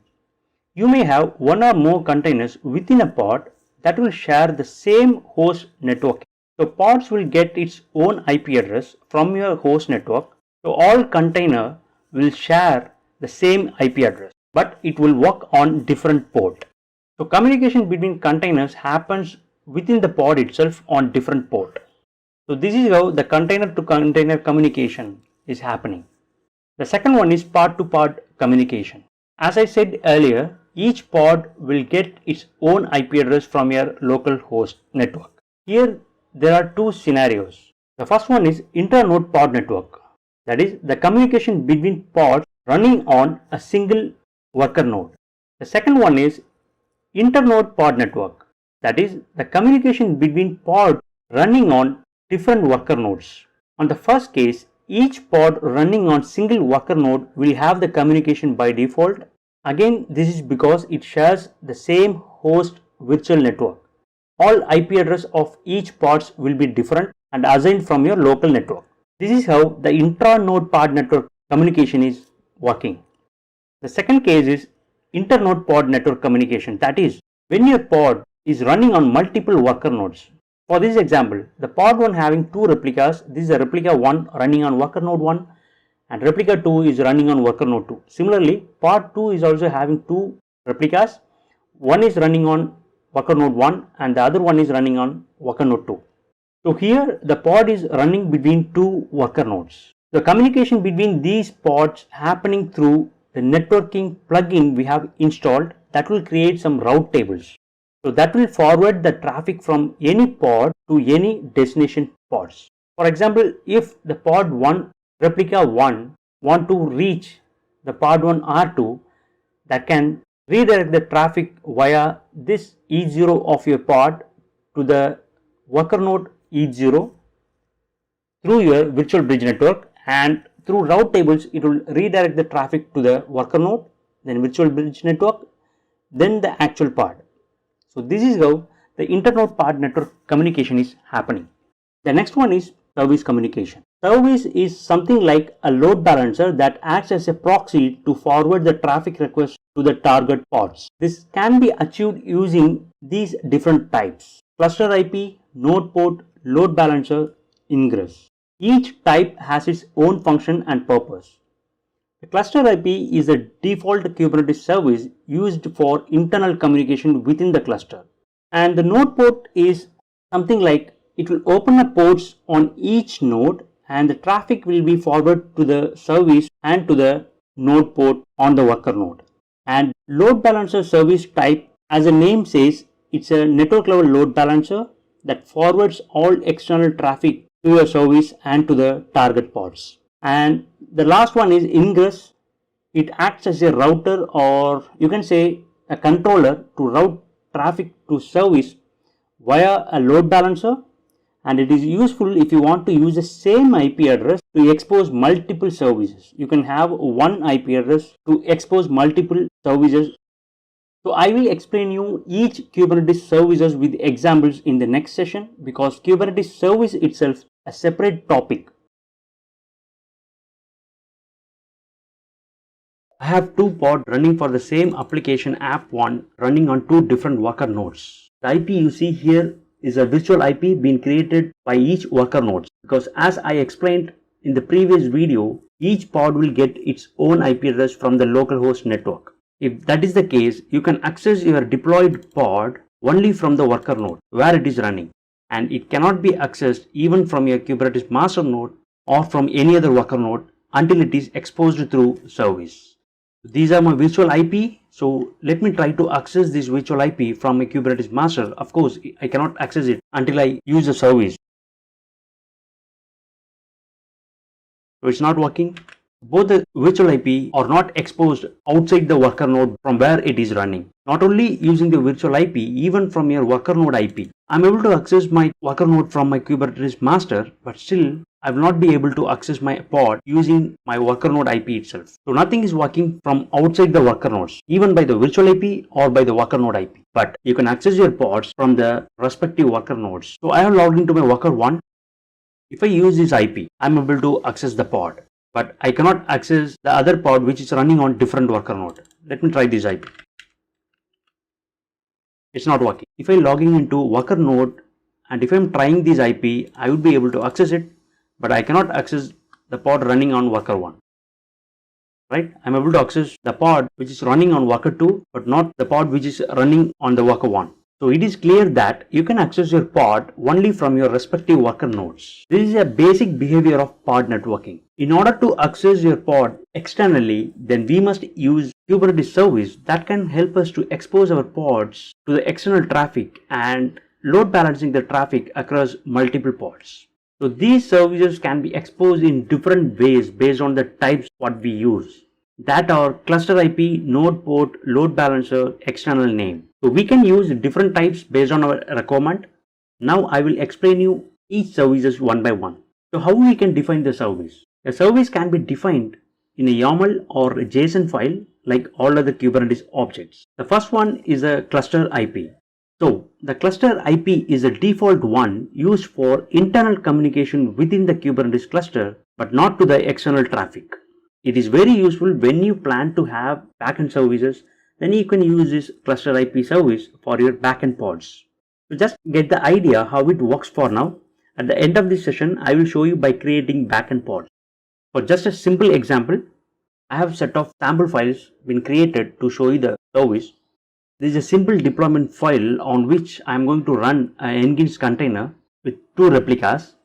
You may have one or more containers within a pod that will share the same host network. So pods will get its own IP address from your host network. So all container will share the same IP address, but it will work on different port. So communication between containers happens within the pod itself on different port. So this is how the container to container communication is happening. The second one is pod to pod communication. As I said earlier, each pod will get its own IP address from your local host network. Here there are 2 scenarios. The first one is inter-node pod network. That is the communication between pods running on a single worker node. The second one is inter-node pod network. That is the communication between pods running on different worker nodes. On the first case, each pod running on single worker node will have the communication by default. Again, this is because it shares the same host virtual network. All IP address of each pods will be different and assigned from your local network. This is how the intra-node pod network communication is working. The second case is inter-node pod network communication. That is when your pod is running on multiple worker nodes. For this example, the pod 1 having 2 replicas. This is a replica 1 running on worker node 1 and replica 2 is running on worker node 2. Similarly, pod 2 is also having 2 replicas. One is running on worker node 1 and the other one is running on worker node 2. So here the pod is running between 2 worker nodes. The communication between these pods happening through the networking plugin we have installed that will create some route tables. So that will forward the traffic from any pod to any destination pods. For example, if the pod 1 replica 1 want to reach the pod 1 R2, that can redirect the traffic via this E0 of your pod to the worker node E0 through your virtual bridge network, and through route tables it will redirect the traffic to the worker node, then virtual bridge network, then the actual pod. So this is how the internode pod network communication is happening. The next one is service communication. Service is something like a load balancer that acts as a proxy to forward the traffic request to the target pods. This can be achieved using these different types: cluster IP, node port, load balancer, ingress. Each type has its own function and purpose. The cluster IP is a default Kubernetes service used for internal communication within the cluster. And the node port is something like it will open up ports on each node and the traffic will be forwarded to the service and to the node port on the worker node. And load balancer service type, as the name says, it's a network level load balancer that forwards all external traffic to your service and to the target pods. And the last one is ingress. It acts as a router, or you can say a controller, to route traffic to service via a load balancer, and it is useful if you want to use the same IP address to expose multiple services. You can have one IP address to expose multiple services. So I will explain you each Kubernetes services with examples in the next session, because Kubernetes service itself a separate topic. I have two pods running for the same application app1 running on two different worker nodes. The IP you see here is a virtual IP being created by each worker node, because as I explained in the previous video, each pod will get its own IP address from the localhost network. If that is the case, you can access your deployed pod only from the worker node where it is running, and it cannot be accessed even from your Kubernetes master node or from any other worker node until it is exposed through service. These are my virtual IP. So let me try to access this virtual IP from a Kubernetes master. Of course, I cannot access it until I use the service. So it's not working. Both the virtual IP are not exposed outside the worker node from where it is running. Not only using the virtual IP, even from your worker node IP, I'm able to access my worker node from my Kubernetes master, but still I will not be able to access my pod using my worker node IP itself. So nothing is working from outside the worker nodes, even by the virtual IP or by the worker node IP. But you can access your pods from the respective worker nodes. So I have logged into my worker 1. If I use this IP, I'm able to access the pod, but I cannot access the other pod which is running on different worker node. Let me try this IP. It's not working. If I logging into worker node and if I'm trying this IP, I would be able to access it, but I cannot access the pod running on worker 1. Right? I'm able to access the pod which is running on worker 2, but not the pod which is running on the worker 1. So it is clear that you can access your pod only from your respective worker nodes. This is a basic behavior of pod networking. In order to access your pod externally, then we must use Kubernetes service that can help us to expose our pods to the external traffic and load balancing the traffic across multiple pods. So these services can be exposed in different ways based on the types what we use. That are cluster IP, node port, load balancer, external name. So we can use different types based on our requirement. Now I will explain you each services one by one. So how we can define the service? A service can be defined in a YAML or a JSON file like all other Kubernetes objects. The first one is a cluster IP. So the cluster IP is a default one used for internal communication within the Kubernetes cluster, but not to the external traffic. It is very useful when you plan to have backend services. Then you can use this cluster IP service for your backend pods. So just get the idea how it works for now. At the end of this session, I will show you by creating backend pods. For just a simple example, I have a set of sample files been created to show you the service. This is a simple deployment file on which I am going to run an Nginx container with 2 replicas.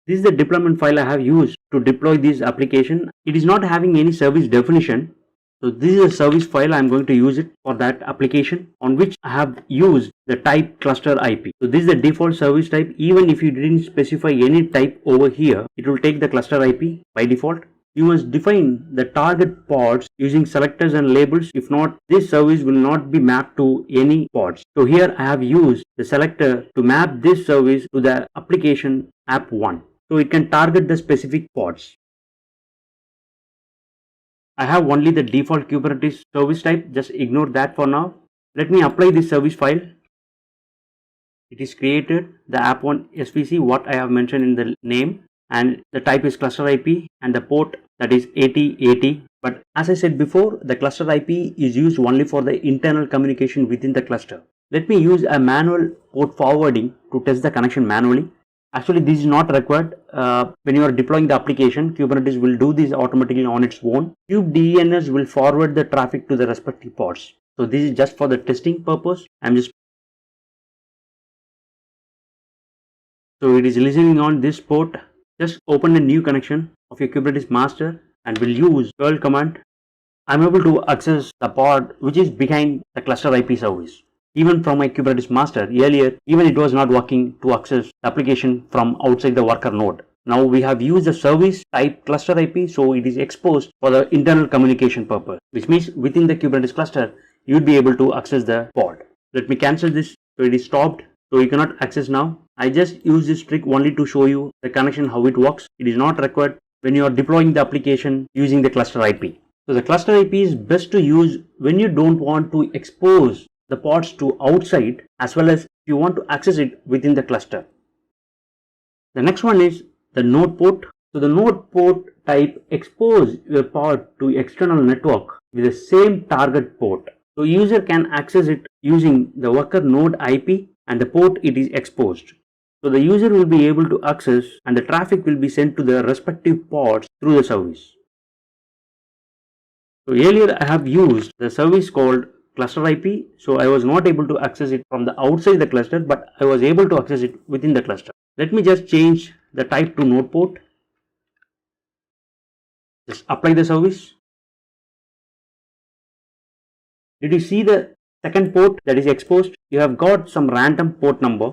This is the deployment file I have used to deploy this application. It is not having any service definition. So this is a service file. I am going to use it for that application on which I have used the type cluster IP. So this is the default service type. Even if you didn't specify any type over here, it will take the cluster IP by default. You must define the target pods using selectors and labels. If not, this service will not be mapped to any pods. So here I have used the selector to map this service to the application app1. so it can target the specific pods. I have only the default Kubernetes service type, just ignore that for now. Let me apply this service file. It is created, the app1 SVC, what I have mentioned in the name, and the type is cluster IP and the port, that is 8080. But as I said before, the cluster IP is used only for the internal communication within the cluster. Let me use a manual port forwarding to test the connection manually. Actually, this is not required. When you are deploying the application, Kubernetes will do this automatically on its own. kubedns will forward the traffic to the respective pods. So this is just for the testing purpose. So it is listening on this port. Just open a new connection of your Kubernetes master and will use curl command. I'm able to access the pod which is behind the cluster IP service. Even from my Kubernetes master, earlier even it was not working to access the application from outside the worker node. Now we have used the service type cluster IP, so it is exposed for the internal communication purpose, which means within the Kubernetes cluster you would be able to access the pod. Let me cancel this. So it is stopped, so you cannot access now. I just use this trick only to show you the connection, how it works. It is not required when you are deploying the application using the cluster IP. So the cluster IP is best to use when you don't want to expose the pods to outside, as well as you want to access it within the cluster. The next one is the node port. So the node port type expose your pod to external network with the same target port. So user can access it using the worker node IP and the port it is exposed. So the user will be able to access and the traffic will be sent to the respective pods through the service. So earlier I have used the service called cluster IP, so I was not able to access it from the outside the cluster, but I was able to access it within the cluster. Let me just change the type to node port. Just apply the service. Did you see the second port that is exposed? You have got some random port number.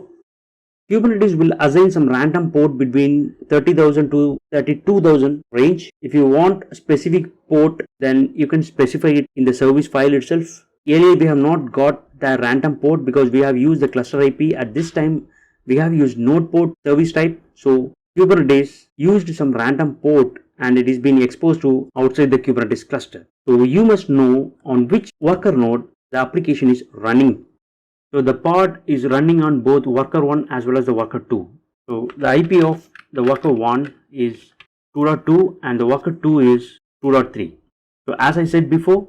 Kubernetes will assign some random port between 30,000 to 32,000 range. If you want a specific port, then you can specify it in the service file itself. Earlier we have not got the random port because we have used the cluster IP. At this time we have used node port service type. So Kubernetes used some random port and it is being exposed to outside the Kubernetes cluster. So you must know on which worker node the application is running. So the pod is running on both worker 1 as well as the worker 2. So the IP of the worker 1 is 2.2 and the worker 2 is 2.3. So as I said before,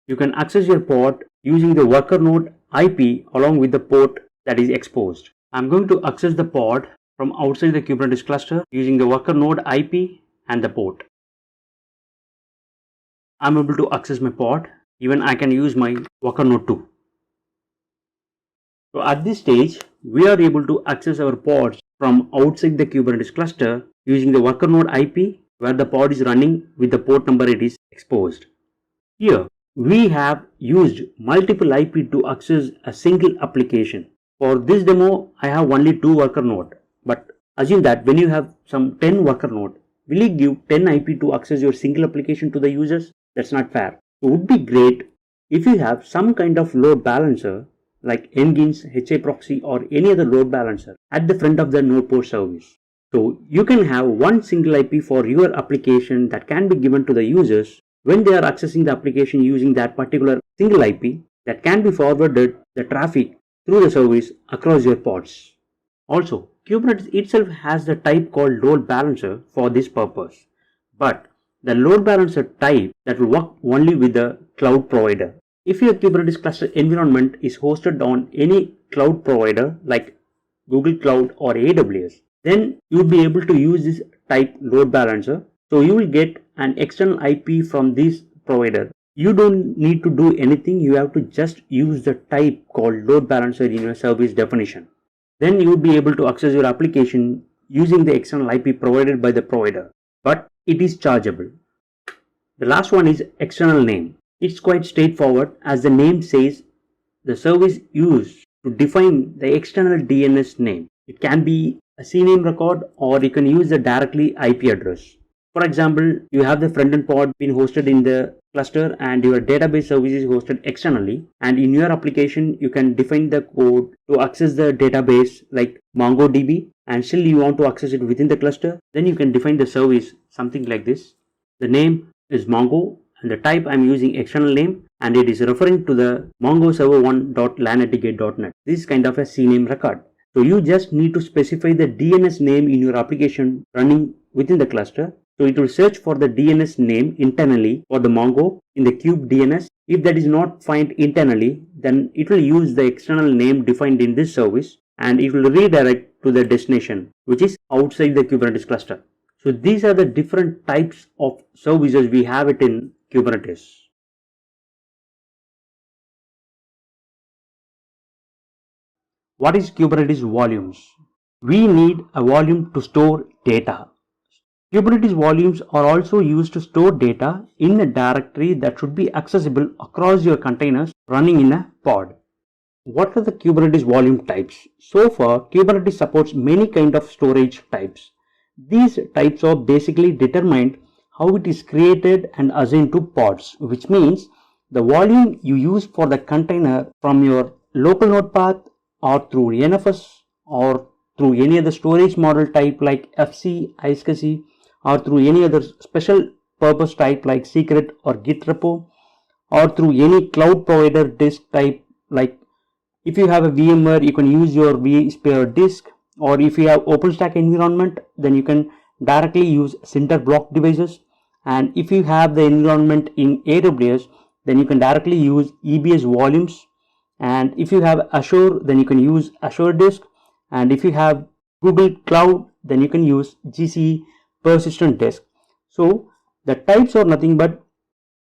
you can access your pod using the worker node IP along with the port that is exposed. I'm going to access the pod from outside the Kubernetes cluster using the worker node IP and the port. I'm able to access my pod. Even I can use my worker node 2. So at this stage, we are able to access our pods from outside the Kubernetes cluster using the worker node IP where the pod is running with the port number it is exposed. Here, we have used multiple IP to access a single application. For this demo, I have only 2 worker node. But assume that when you have some 10 worker node, will you give 10 IP to access your single application to the users? That's not fair. It would be great if you have some kind of load balancer like Nginx, HA proxy or any other load balancer at the front of the node port service. So you can have one single IP for your application that can be given to the users when they are accessing the application using that particular single IP that can be forwarded the traffic through the service across your pods. Also, Kubernetes itself has the type called load balancer for this purpose. But the load balancer type that will work only with the cloud provider. If your Kubernetes cluster environment is hosted on any cloud provider like Google Cloud or AWS, then you will be able to use this type load balancer. So you will get an external IP from this provider. You don't need to do anything. You have to just use the type called load balancer in your service definition. Then you will be able to access your application using the external IP provided by the provider. But it is chargeable. The last one is external name. It's quite straightforward. As the name says, the service used to define the external DNS name. It can be a CNAME record or you can use the directly IP address. For example, you have the front-end pod being hosted in the cluster and your database service is hosted externally, and in your application you can define the code to access the database like MongoDB, and still you want to access it within the cluster. Then you can define the service something like this. The name is Mongo and the type I'm using external name, and it is referring to the Mongo server1.lanetgate.net. This is kind of a CNAME record. So you just need to specify the DNS name in your application running within the cluster. So it will search for the DNS name internally for the Mongo in the kube DNS. If that is not found internally, then it will use the external name defined in this service and it will redirect to the destination, which is outside the Kubernetes cluster. So these are the different types of services we have it in Kubernetes. What is Kubernetes volumes? We need a volume to store data. Kubernetes volumes are also used to store data in a directory that should be accessible across your containers running in a pod. What are the Kubernetes volume types? So far, Kubernetes supports many kinds of storage types. These types are basically determined how it is created and assigned to pods, which means the volume you use for the container from your local node path or through NFS or through any other storage model type like FC, iSCSI, or through any other special purpose type like secret or Git repo, or through any cloud provider disk type, like if you have a VMware you can use your vSphere disk, or if you have OpenStack environment then you can directly use Cinder block devices, and if you have the environment in AWS then you can directly use EBS volumes, and if you have Azure then you can use Azure disk, and if you have Google Cloud then you can use GCE persistent disk. So the types are nothing but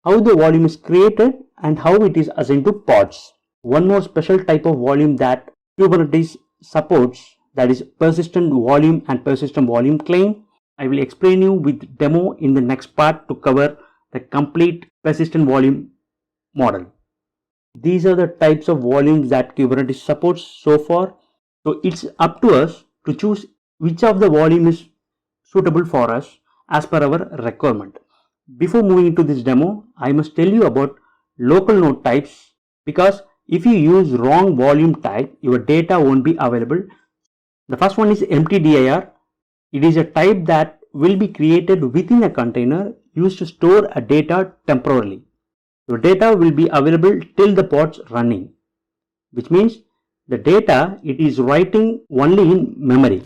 how the volume is created and how it is assigned to pods. One more special type of volume that Kubernetes supports, that is persistent volume and persistent volume claim. I will explain you with demo in the next part to cover the complete persistent volume model. These are the types of volumes that Kubernetes supports so far. So it's up to us to choose which of the volume is suitable for us as per our requirement. Before moving into this demo, I must tell you about local node types, because if you use wrong volume type, your data won't be available. The first one is empty-dir. It is a type that will be created within a container used to store a data temporarily. Your data will be available till the pod's running, which means the data it is writing only in memory.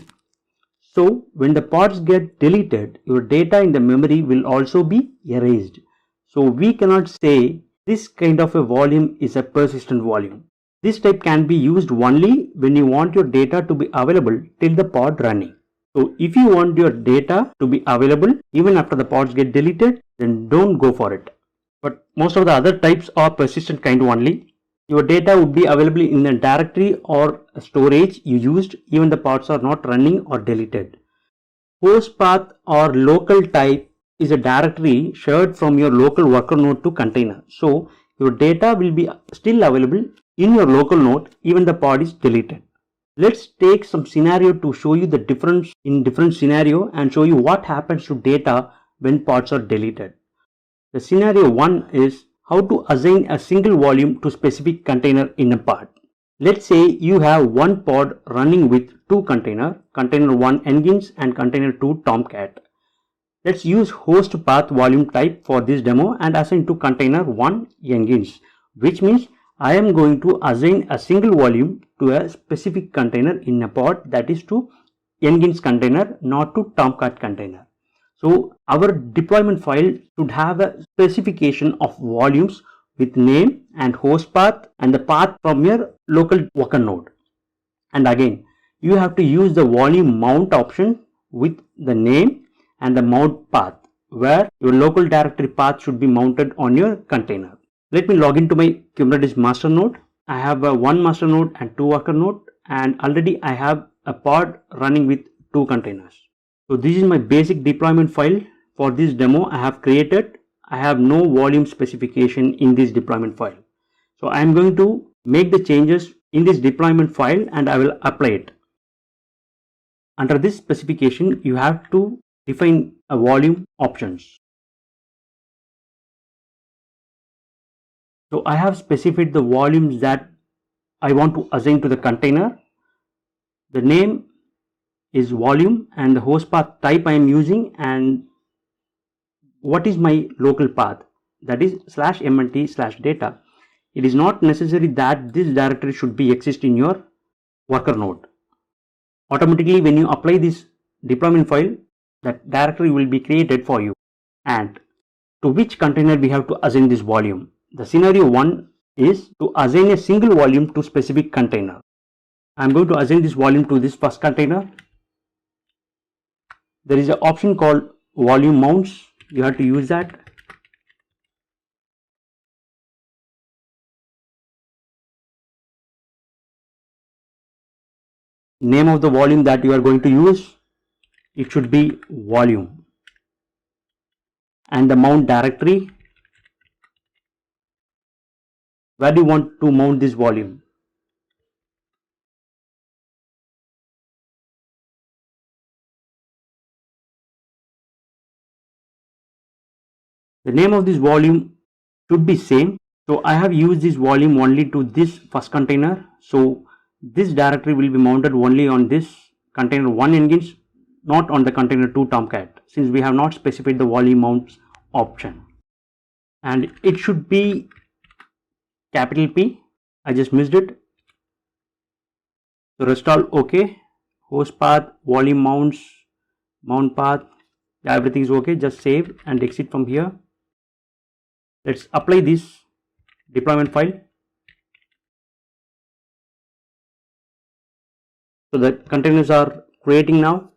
So when the pods get deleted, your data in the memory will also be erased. So we cannot say this kind of a volume is a persistent volume. This type can be used only when you want your data to be available till the pod running. So if you want your data to be available even after the pods get deleted, then don't go for it. But most of the other types are persistent kind only. Your data would be available in a directory or a storage you used even the pods are not running or deleted. Host path or local type is a directory shared from your local worker node to container. So your data will be still available in your local node even the pod is deleted. Let's take some scenario to show you the difference in different scenario and show you what happens to data when pods are deleted. The scenario 1 is how to assign a single volume to specific container in a pod. Let's say you have one pod running with two container 1 Nginx and container 2 Tomcat. Let's use host path volume type for this demo and assign to container 1 Nginx, which means I am going to assign a single volume to a specific container in a pod, that is to Nginx container, not to Tomcat container. So our deployment file should have a specification of volumes with name and host path and the path from your local worker node. And again, you have to use the volume mount option with the name and the mount path, where your local directory path should be mounted on your container. Let me log into my Kubernetes master node. I have a one master node and two worker node, and already I have a pod running with two containers. So this is my basic deployment file for this demo I have created. I have no volume specification in this deployment file. So I am going to make the changes in this deployment file and I will apply it. Under this specification, you have to define a volume options. So I have specified the volumes that I want to assign to the container. The name is volume and the host path type I am using, and what is my local path, that is /mnt/data. It is not necessary that this directory should be exist in your worker node. Automatically when you apply this deployment file, that directory will be created for you. And to which container we have to assign this volume? The scenario 1 is to assign a single volume to specific container. I am going to assign this volume to this first container. There is an option called volume mounts. You have to use that. Name of the volume that you are going to use, it should be volume. And the mount directory, where do you want to mount this volume? The name of this volume should be same. So I have used this volume only to this first container. So this directory will be mounted only on this container 1 Nginx, not on the container 2 Tomcat, since we have not specified the volume mounts option. And it should be capital P. I just missed it. So rest all okay. Host path, volume mounts, mount path, everything is okay. Just save and exit from here. Let's apply this deployment file. So the containers are creating now.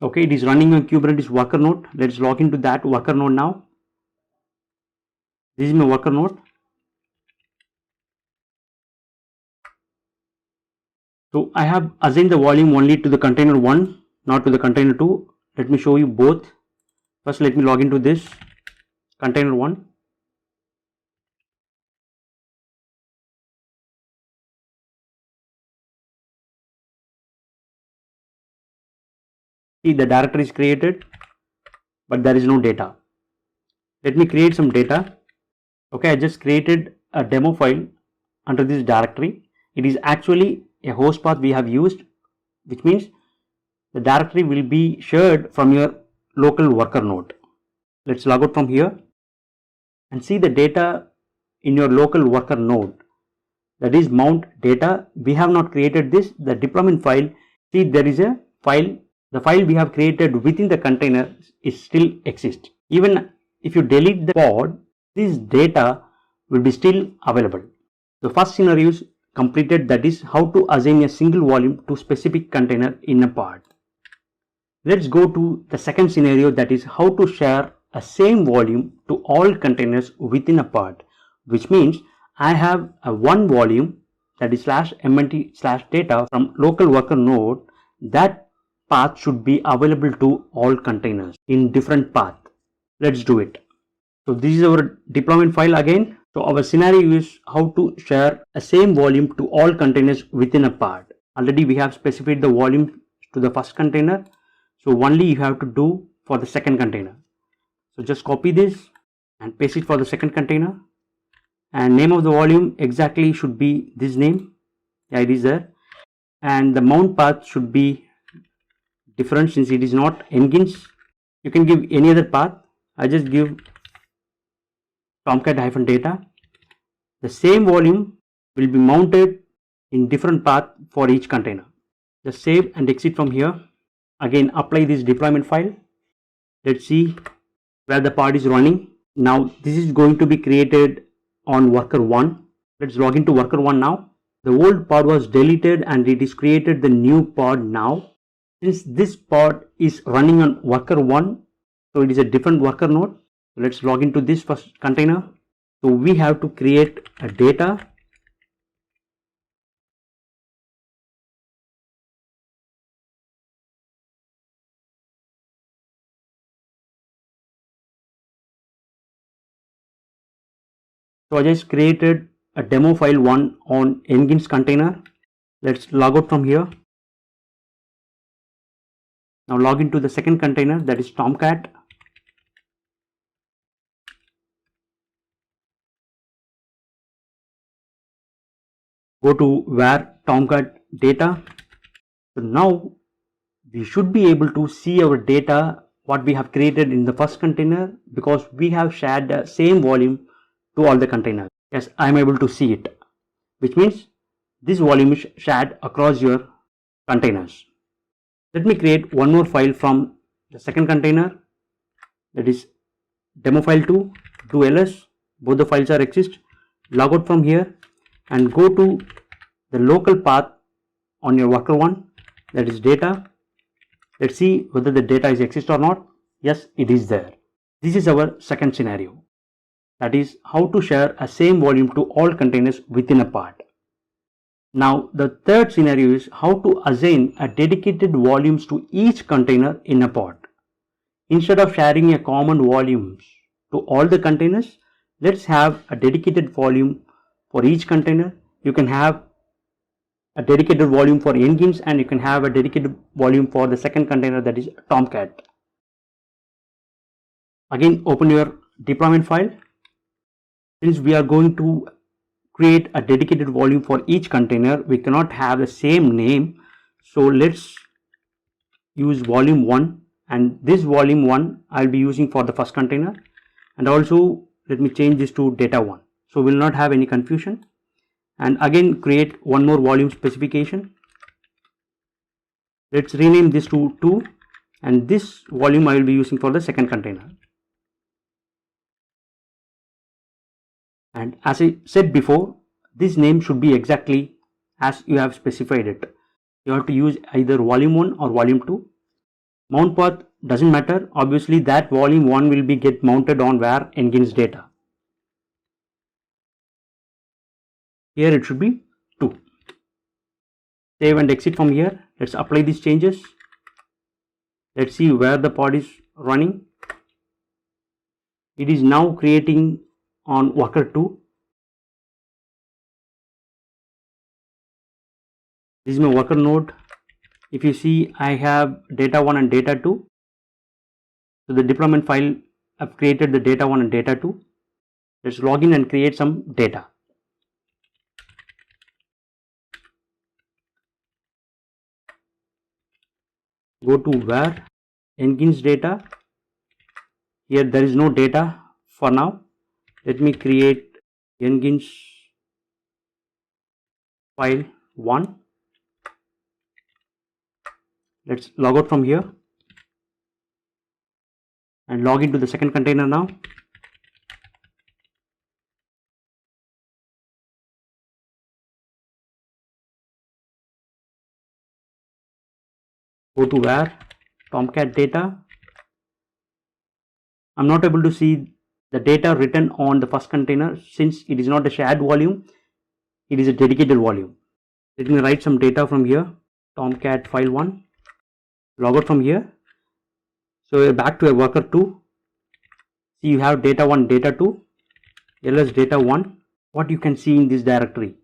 Okay, it is running on Kubernetes worker node. Let's log into that worker node now. This is my worker node. So I have assigned the volume only to the container 1, not to the container 2. Let me show you both. First, let me log into this container 1. See, the directory is created, but there is no data. Let me create some data. Okay, I just created a demo file under this directory. It is actually a host path we have used, which means the directory will be shared from your local worker node. Let's log out from here and see the data in your local worker node. That is mount data. We have not created this. The deployment file, see there is a file. The file we have created within the container is still exists. Even if you delete the pod, this data will be still available. The first scenario is completed, that is how to assign a single volume to specific container in a pod. Let's go to the second scenario, that is how to share a same volume to all containers within a pod, which means I have a one volume, that is /mnt/data from local worker node. That path should be available to all containers in different path. Let's do it. So this is our deployment file again. So our scenario is how to share a same volume to all containers within a pod. Already we have specified the volume to the first container. So only you have to do for the second container. So just copy this and paste it for the second container. And name of the volume exactly should be this name. Yeah, it is there. And the mount path should be different since it is not Nginx. You can give any other path. I just give Tomcat-data. The same volume will be mounted in different path for each container. Just save and exit from here. Again apply this deployment file. Let's see where the pod is running. Now this is going to be created on worker 1. Let's log into worker 1 now. The old pod was deleted and it is created the new pod now. Since this pod is running on worker 1, so it is a different worker node. Let's log into this first container. So we have to create a data. So I just created a demo file 1 on Nginx container. Let's log out from here. Now log into the second container, that is Tomcat. Go to where Tomcat data. So now we should be able to see our data what we have created in the first container, because we have shared the same volume to all the containers. Yes, I am able to see it, which means this volume is shared across your containers. Let me create one more file from the second container, that is demo file2 to ls. Both the files are exist. Log out from here and go to the local path on your worker 1, that is data. Let's see whether the data is exist or not. Yes, it is there. This is our second scenario, that is how to share a same volume to all containers within a pod. Now the third scenario is how to assign a dedicated volumes to each container in a pod. Instead of sharing a common volumes to all the containers, let's have a dedicated volume for each container. You can have a dedicated volume for Engines, and you can have a dedicated volume for the second container, that is Tomcat. Again, open your deployment file. Since we are going to create a dedicated volume for each container, we cannot have the same name. So let's use volume 1, and this volume 1 I'll be using for the first container, and also let me change this to data 1, so we'll not have any confusion. And again, create one more volume specification. Let's rename this to 2, and this volume I will be using for the second container. And as I said before, this name should be exactly as you have specified it. You have to use either volume 1 or volume 2. Mount path doesn't matter. Obviously that volume 1 will be get mounted on where Engines data. Here it should be 2. Save and exit from here. Let's apply these changes. Let's see where the pod is running. It is now creating on worker 2. This is my worker node. If you see, I have data 1 and data 2. So the deployment file, I've created the data 1 and data 2. Let's log in and create some data. Go to where Engines data. Here there is no data for now. Let me create Engines file 1. Let's log out from here and log into the second container now. Go to where Tomcat data. I'm not able to see the data written on the first container since it is not a shared volume, it is a dedicated volume. Let me write some data from here. Tomcat file 1. Log out from here. So we're back to a worker 2. See, you have data 1, data 2, ls data 1. What you can see in this directory.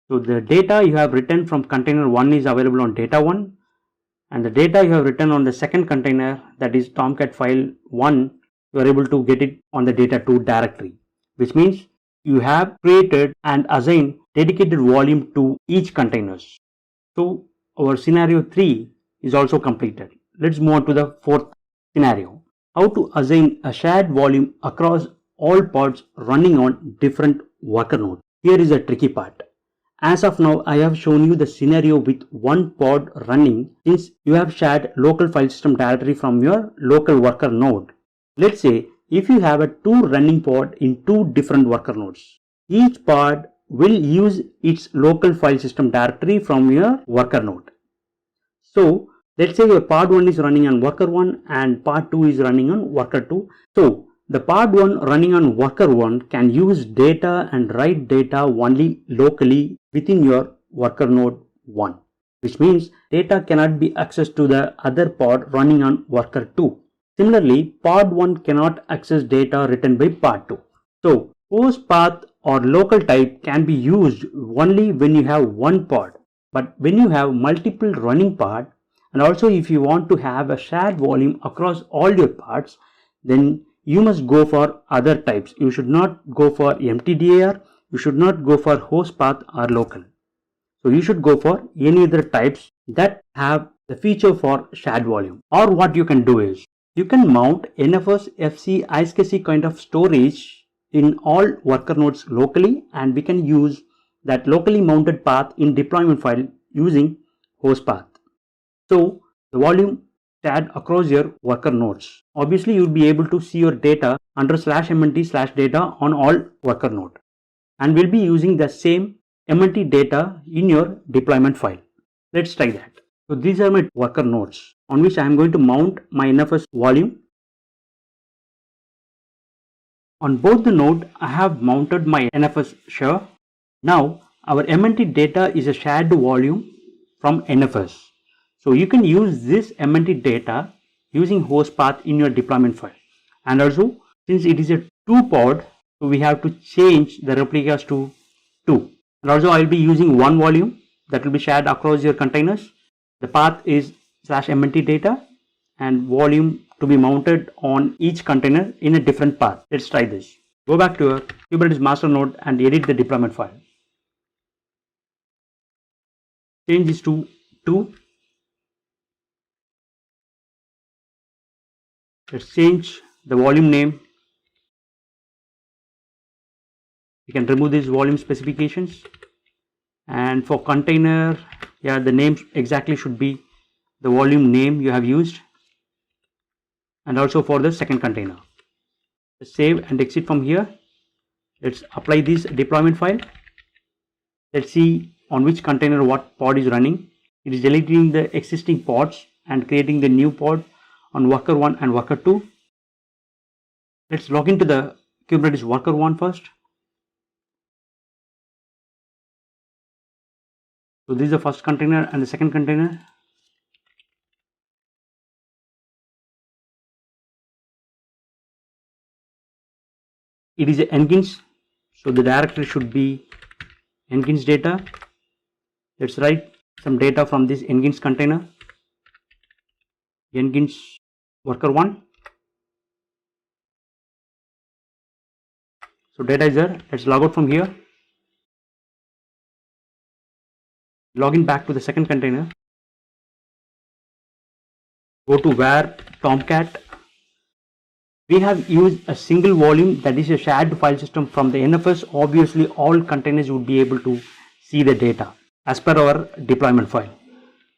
So the data you have written from container 1 is available on data 1, and the data you have written on the second container, that is Tomcat file 1, you are able to get it on the data 2 directory, which means you have created and assigned dedicated volume to each containers. So our scenario 3 is also completed. Let's move on to the fourth scenario. How to assign a shared volume across all pods running on different worker nodes. Here is the tricky part. As of now, I have shown you the scenario with one pod running since you have shared local file system directory from your local worker node. Let's say if you have a 2 running pod in 2 different worker nodes. Each pod will use its local file system directory from your worker node. So let's say your pod 1 is running on worker 1 and pod 2 is running on worker 2. So the pod 1 running on worker 1 can use data and write data only locally within your worker node 1, which means data cannot be accessed to the other pod running on worker 2. Similarly, pod 1 cannot access data written by pod 2. So host path or local type can be used only when you have one pod. But when you have multiple running pod, And also, if you want to have a shared volume across all your parts, then you must go for other types. You should not go for MTDAR, you should not go for host path or local. So you should go for any other types that have the feature for shared volume. Or what you can do is, you can mount NFS, FC, iSCSI kind of storage in all worker nodes locally, and we can use that locally mounted path in deployment file using host path. So the volume shared across your worker nodes. Obviously, you'll be able to see your data under /mnt/data on all worker node, and we'll be using the same MNT data in your deployment file. Let's try that. So these are my worker nodes on which I am going to mount my NFS volume. On both the node, I have mounted my NFS share. Now our MNT data is a shared volume from NFS. So you can use this MNT data using host path in your deployment file. And also, since it is a 2-pod, so we have to change the replicas to 2. And also, I will be using one volume that will be shared across your containers. The path is /mnt data and volume to be mounted on each container in a different path. Let's try this. Go back to your Kubernetes master node and edit the deployment file. Change this to 2. Let's change the volume name. You can remove these volume specifications, and for container, the name exactly should be the volume name you have used, and also for the second container. Let's save and exit from here. Let's apply this deployment file. Let's see on which container what pod is running. It is deleting the existing pods and creating the new pod on worker 1 and worker 2. Let's log into the Kubernetes worker 1 first. So this is the first container and the second container. It is a Nginx, so the directory should be Nginx data. Let's write some data from this Nginx container. Nginx worker 1. So data is there. Let's log out from here. Login back to the second container. Go to where Tomcat. We have used a single volume, that is a shared file system from the NFS. Obviously, all containers would be able to see the data as per our deployment file.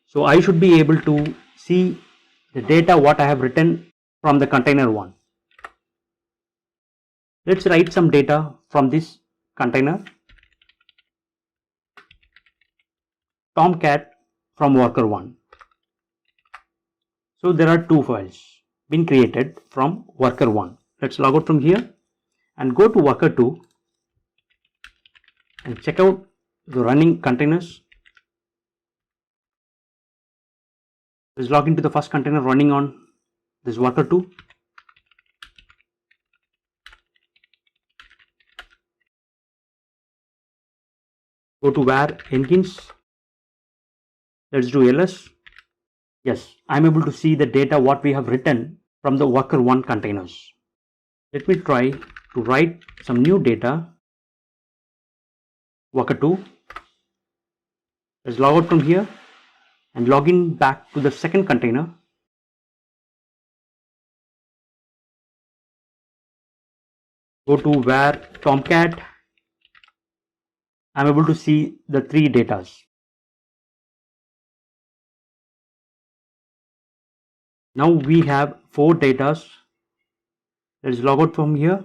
So I should be able to see the data what I have written from the container 1. Let's write some data from this container. Tomcat from worker 1. So there are 2 files been created from worker 1. Let's log out from here and go to worker 2 and check out the running containers. Let's log into the first container running on this worker 2. Go to where Nginx. Let's do ls. Yes, I'm able to see the data what we have written from the worker 1 containers. Let me try to write some new data. Worker 2. Let's log out from here and log in back to the second container. Go to where Tomcat. I'm able to see the 3 datas. Now we have 4 datas. Let's log out from here.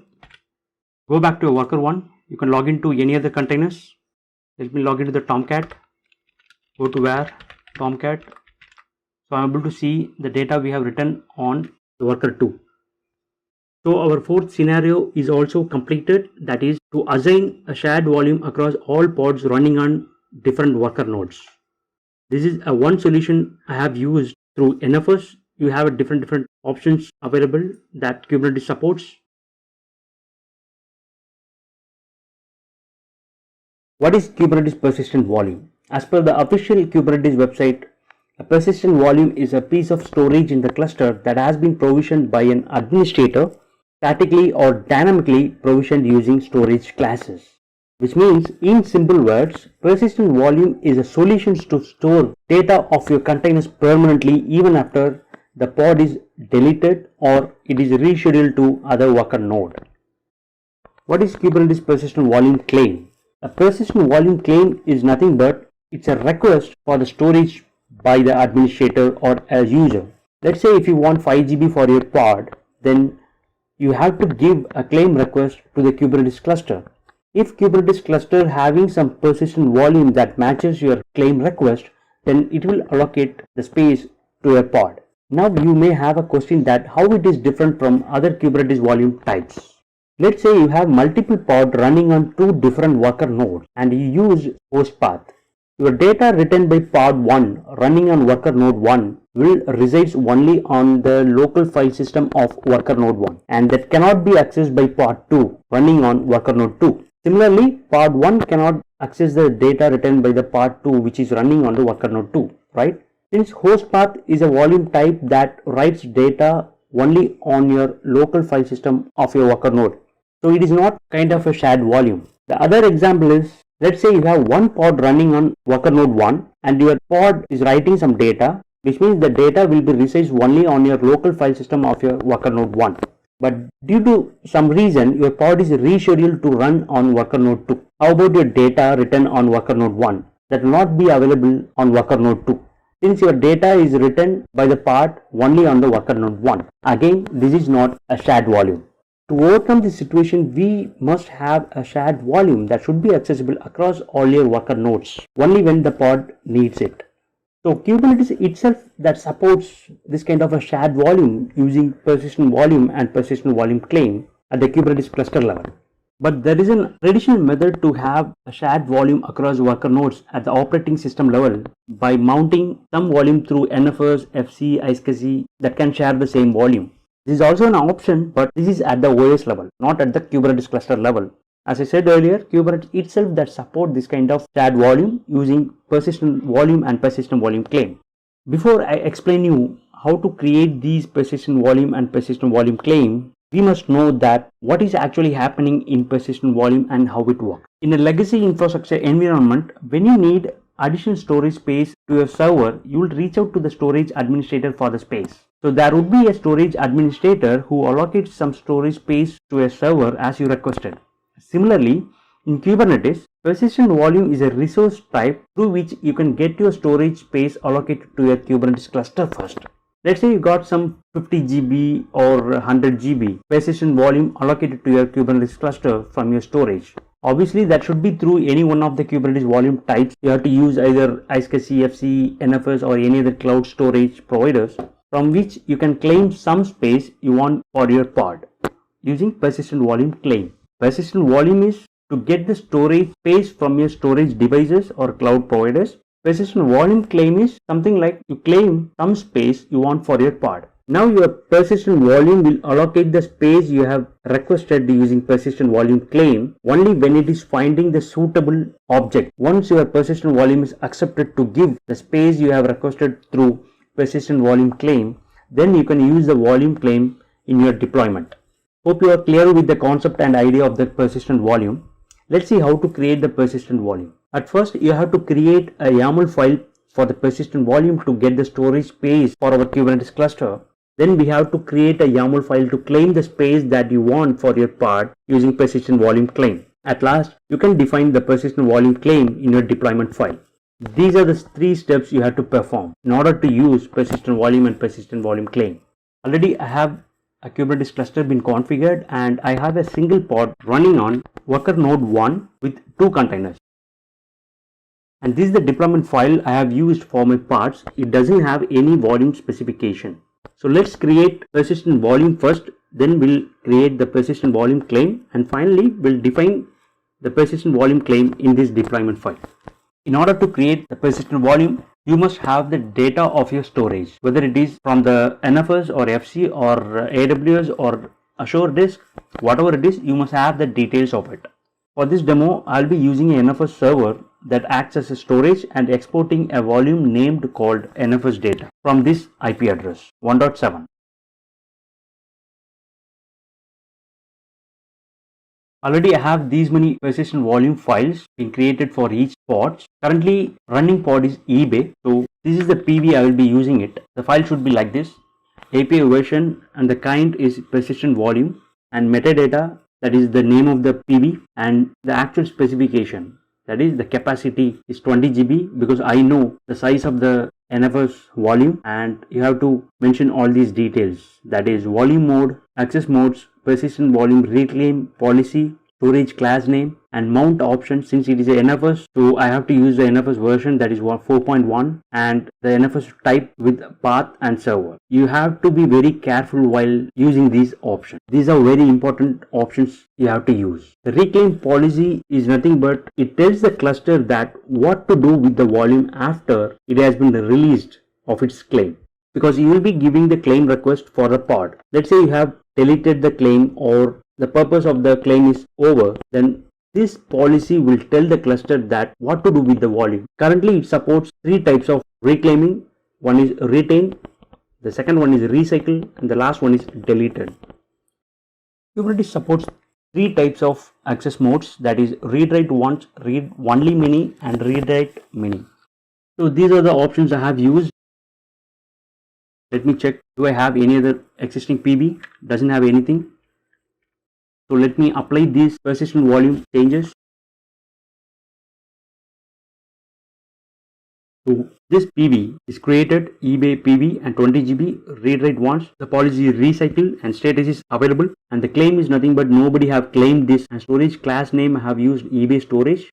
Go back to worker 1. You can log into any other containers. Let me log into the Tomcat. Go to where Tomcat. So I'm able to see the data we have written on the worker 2. So our fourth scenario is also completed, that is to assign a shared volume across all pods running on different worker nodes. This is a one solution I have used through NFS. You have a different options available that Kubernetes supports. What is Kubernetes persistent volume? As per the official Kubernetes website, A persistent volume is a piece of storage in the cluster that has been provisioned by an administrator, statically or dynamically provisioned using storage classes. Which means, in simple words, persistent volume is a solution to store data of your containers permanently even after the pod is deleted or it is rescheduled to other worker node. What is Kubernetes persistent volume claim? A persistent volume claim is nothing but it's a request for the storage by the administrator or a user. Let's say if you want 5 GB for your pod, then you have to give a claim request to the Kubernetes cluster. If Kubernetes cluster having some persistent volume that matches your claim request, then it will allocate the space to your pod. Now you may have a question that how it is different from other Kubernetes volume types. Let's say you have multiple pods running on two different worker nodes and you use host path. Your data written by pod 1 running on worker node 1 will resides only on the local file system of worker node 1 and that cannot be accessed by pod 2 running on worker node 2. Similarly, pod 1 cannot access the data written by the pod 2 which is running on the worker node 2, right? Since host path is a volume type that writes data only on your local file system of your worker node, so it is not kind of a shared volume. The other example is, let's say you have one pod running on worker node 1 and your pod is writing some data, which means the data will be resides only on your local file system of your worker node 1. But due to some reason your pod is rescheduled to run on worker node 2. How about your data written on worker node 1 that will not be available on worker node 2? Since your data is written by the pod only on the worker node 1. Again, this is not a shared volume. To overcome this situation, we must have a shared volume that should be accessible across all your worker nodes only when the pod needs it. So Kubernetes itself that supports this kind of a shared volume using persistent volume and persistent volume claim at the Kubernetes cluster level. But there is an traditional method to have a shared volume across worker nodes at the operating system level by mounting some volume through NFS, FC, iSCSI that can share the same volume. This is also an option, but this is at the OS level, not at the Kubernetes cluster level. As I said earlier, Kubernetes itself that support this kind of shared volume using persistent volume and persistent volume claim. Before I explain you how to create these persistent volume and persistent volume claim, we must know that what is actually happening in persistent volume and how it works. In a legacy infrastructure environment, when you need additional storage space to your server, you will reach out to the storage administrator for the space. So there would be a storage administrator who allocates some storage space to a server as you requested. Similarly, in Kubernetes, persistent volume is a resource type through which you can get your storage space allocated to your Kubernetes cluster first. Let's say you got some 50 GB or 100 GB persistent volume allocated to your Kubernetes cluster from your storage. Obviously, that should be through any one of the Kubernetes volume types. You have to use either iSCSI, FC, NFS or any other cloud storage providers from which you can claim some space you want for your pod using persistent volume claim. Persistent volume is to get the storage space from your storage devices or cloud providers. Persistent volume claim is something like you claim some space you want for your pod. Now your persistent volume will allocate the space you have requested using persistent volume claim only when it is finding the suitable object. Once your persistent volume is accepted to give the space you have requested through persistent volume claim, then you can use the volume claim in your deployment. Hope you are clear with the concept and idea of the persistent volume. Let's see how to create the persistent volume. At first, you have to create a YAML file for the persistent volume to get the storage space for our Kubernetes cluster. Then we have to create a YAML file to claim the space that you want for your pod using persistent volume claim. At last, you can define the persistent volume claim in your deployment file. These are the 3 steps you have to perform in order to use persistent volume and persistent volume claim. Already I have a Kubernetes cluster been configured and I have a single pod running on worker node 1 with 2 containers. And this is the deployment file I have used for my pods. It doesn't have any volume specification. So let's create persistent volume first, then we'll create the persistent volume claim, and finally we'll define the persistent volume claim in this deployment file. In order to create the persistent volume, you must have the data of your storage, whether it is from the NFS or FC or AWS or Azure disk, whatever it is, you must have the details of it. For this demo, I'll be using an NFS server that acts as a storage and exporting a volume named called NFS data from this IP address 1.7. Already I have these many persistent volume files being created for each pod. Currently running pod is eBay. So this is the PV I will be using it. The file should be like this. API version and the kind is persistent volume, and metadata, that is the name of the PV, and the actual specification, that is the capacity is 20 GB, because I know the size of the NFS volume, and you have to mention all these details, that is volume mode, access modes, persistent volume reclaim policy, storage class name, and mount option. Since it is a NFS, so I have to use the NFS version, that is 4.1, and the NFS type with path and server. You have to be very careful while using these options. These are very important options you have to use. The reclaim policy is nothing but it tells the cluster that what to do with the volume after it has been released of its claim, because you will be giving the claim request for the pod. Let's say you have deleted the claim or the purpose of the claim is over, then this policy will tell the cluster that what to do with the volume. Currently it supports three types of reclaiming. One is retain, the second one is recycle, and the last one is deleted. Kubernetes supports three types of access modes, that is read write once, read only mini, and read write mini. So these are the options I have used. Let me check, do I have any other existing PB? Doesn't have anything. So let me apply these persistent volume changes. So this PV is created, eBay PV and 20 GB, read write once, the policy is recycle and status is available, and the claim is nothing but nobody have claimed this, and storage class name I have used eBay storage.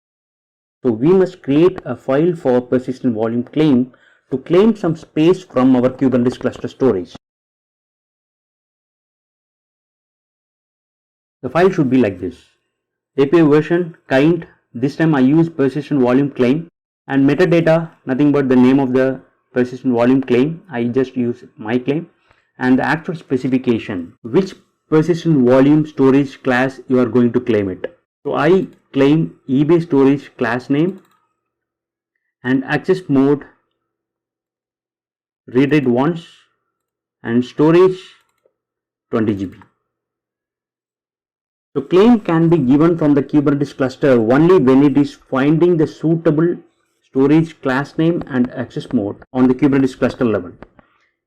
So we must create a file for persistent volume claim to claim some space from our Kubernetes cluster storage. The file should be like this. API version, kind, this time I use persistent volume claim, and metadata, nothing but the name of the persistent volume claim, I just use my claim, and the actual specification, which persistent volume storage class you are going to claim it. So I claim eBay storage class name and access mode, read it once, and storage 20 GB. So claim can be given from the Kubernetes cluster only when it is finding the suitable storage class name and access mode on the Kubernetes cluster level.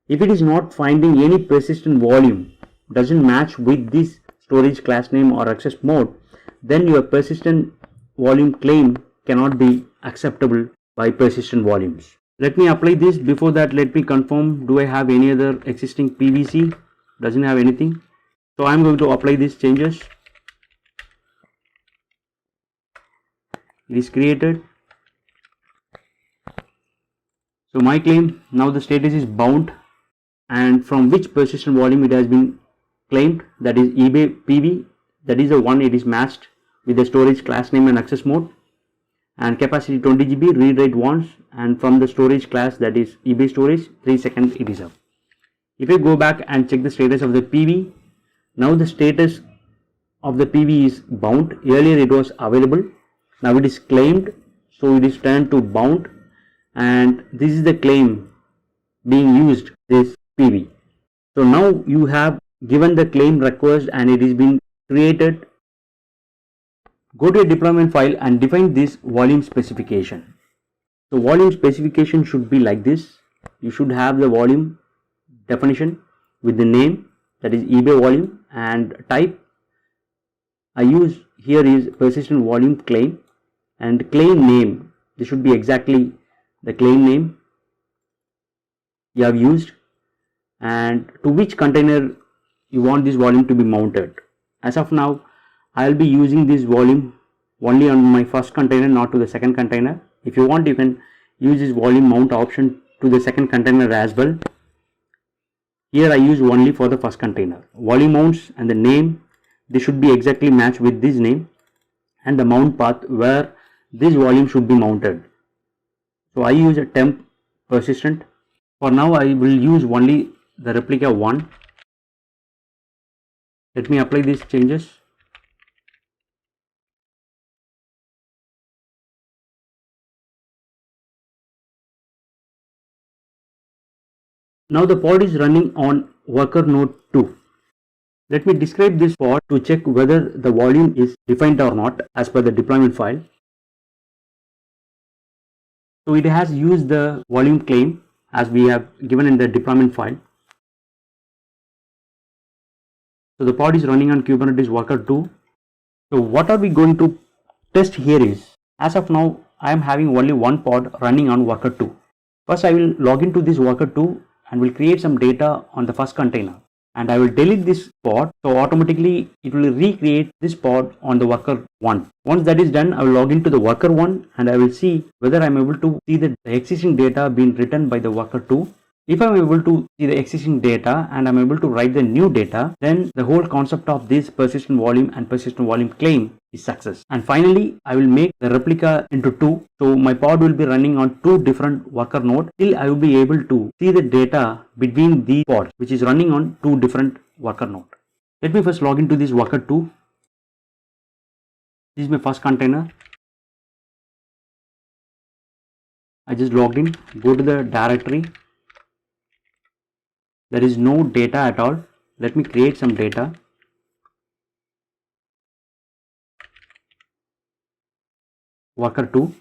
If it is not finding any persistent volume, doesn't match with this storage class name or access mode, then your persistent volume claim cannot be acceptable by persistent volumes. Let me apply this. Before that, let me confirm, do I have any other existing PVC? Doesn't have anything. So I am going to apply these changes. It is created. So my claim, now the status is bound, and from which persistent volume it has been claimed, that is eBay PV, that is the one it is matched with the storage class name and access mode, and capacity 20 GB, read write once, and from the storage class, that is eBay storage, 3 seconds it is up. If I go back and check the status of the PV, now the status of the PV is bound. Earlier it was available, now it is claimed, so it is turned to bound, and this is the claim being used, this PV. So now you have given the claim request and it is been created. Go to a deployment file and define this volume specification. So volume specification should be like this. You should have the volume definition with the name, that is eBay volume, and type I use here is persistent volume claim, and claim name, this should be exactly the claim name you have used, and to which container you want this volume to be mounted. As of now, I will be using this volume only on my first container, not to the second container. If you want, you can use this volume mount option to the second container as well. Here I use only for the first container. Volume mounts and the name, they should be exactly matched with this name, and the mount path where this volume should be mounted. So I use a temp persistent. For now I will use only the replica 1. Let me apply these changes. Now the pod is running on worker node 2. Let me describe this pod to check whether the volume is defined or not as per the deployment file. So it has used the volume claim as we have given in the deployment file. So the pod is running on Kubernetes worker 2. So what are we going to test here is, as of now I am having only one pod running on worker 2. First I will log into this worker 2 and will create some data on the first container. And I will delete this pod, so automatically it will recreate this pod on the worker 1. Once that is done, I will log into the worker 1 and I will see whether I am able to see the existing data being written by the worker 2. If I am able to see the existing data and I am able to write the new data, then the whole concept of this persistent volume and persistent volume claim is success. And finally, I will make the replica into 2. So my pod will be running on 2 different worker nodes. Till I will be able to see the data between the pods, which is running on 2 different worker nodes. Let me first log into this worker 2. This is my first container. I just logged in. Go to the directory. There is no data at all. Let me create some data. Worker 2.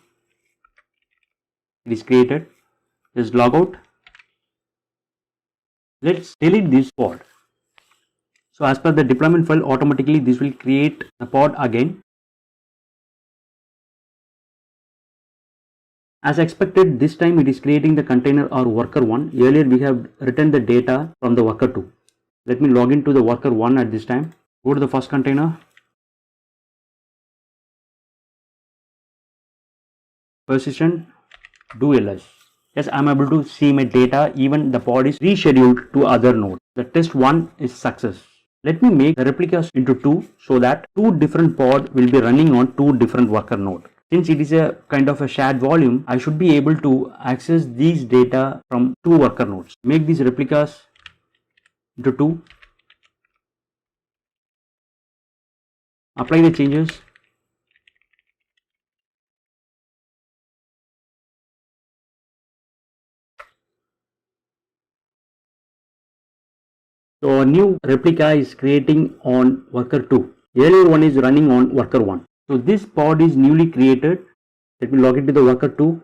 It is created. Just log out. Let's delete this pod. So as per the deployment file, automatically this will create the pod again. As expected, this time it is creating the container or worker 1. Earlier we have written the data from the worker 2. Let me log into the worker 1 at this time. Go to the first container. Persistent, do ls. Yes, I am able to see my data. Even the pod is rescheduled to other node. The test 1 is success. Let me make the replicas into 2 so that 2 different pods will be running on 2 different worker nodes. Since it is a kind of a shared volume, I should be able to access these data from 2 worker nodes. Make these replicas into 2. Apply the changes. So a new replica is creating on worker 2. Earlier one is running on worker 1. So this pod is newly created. Let me log into the worker 2.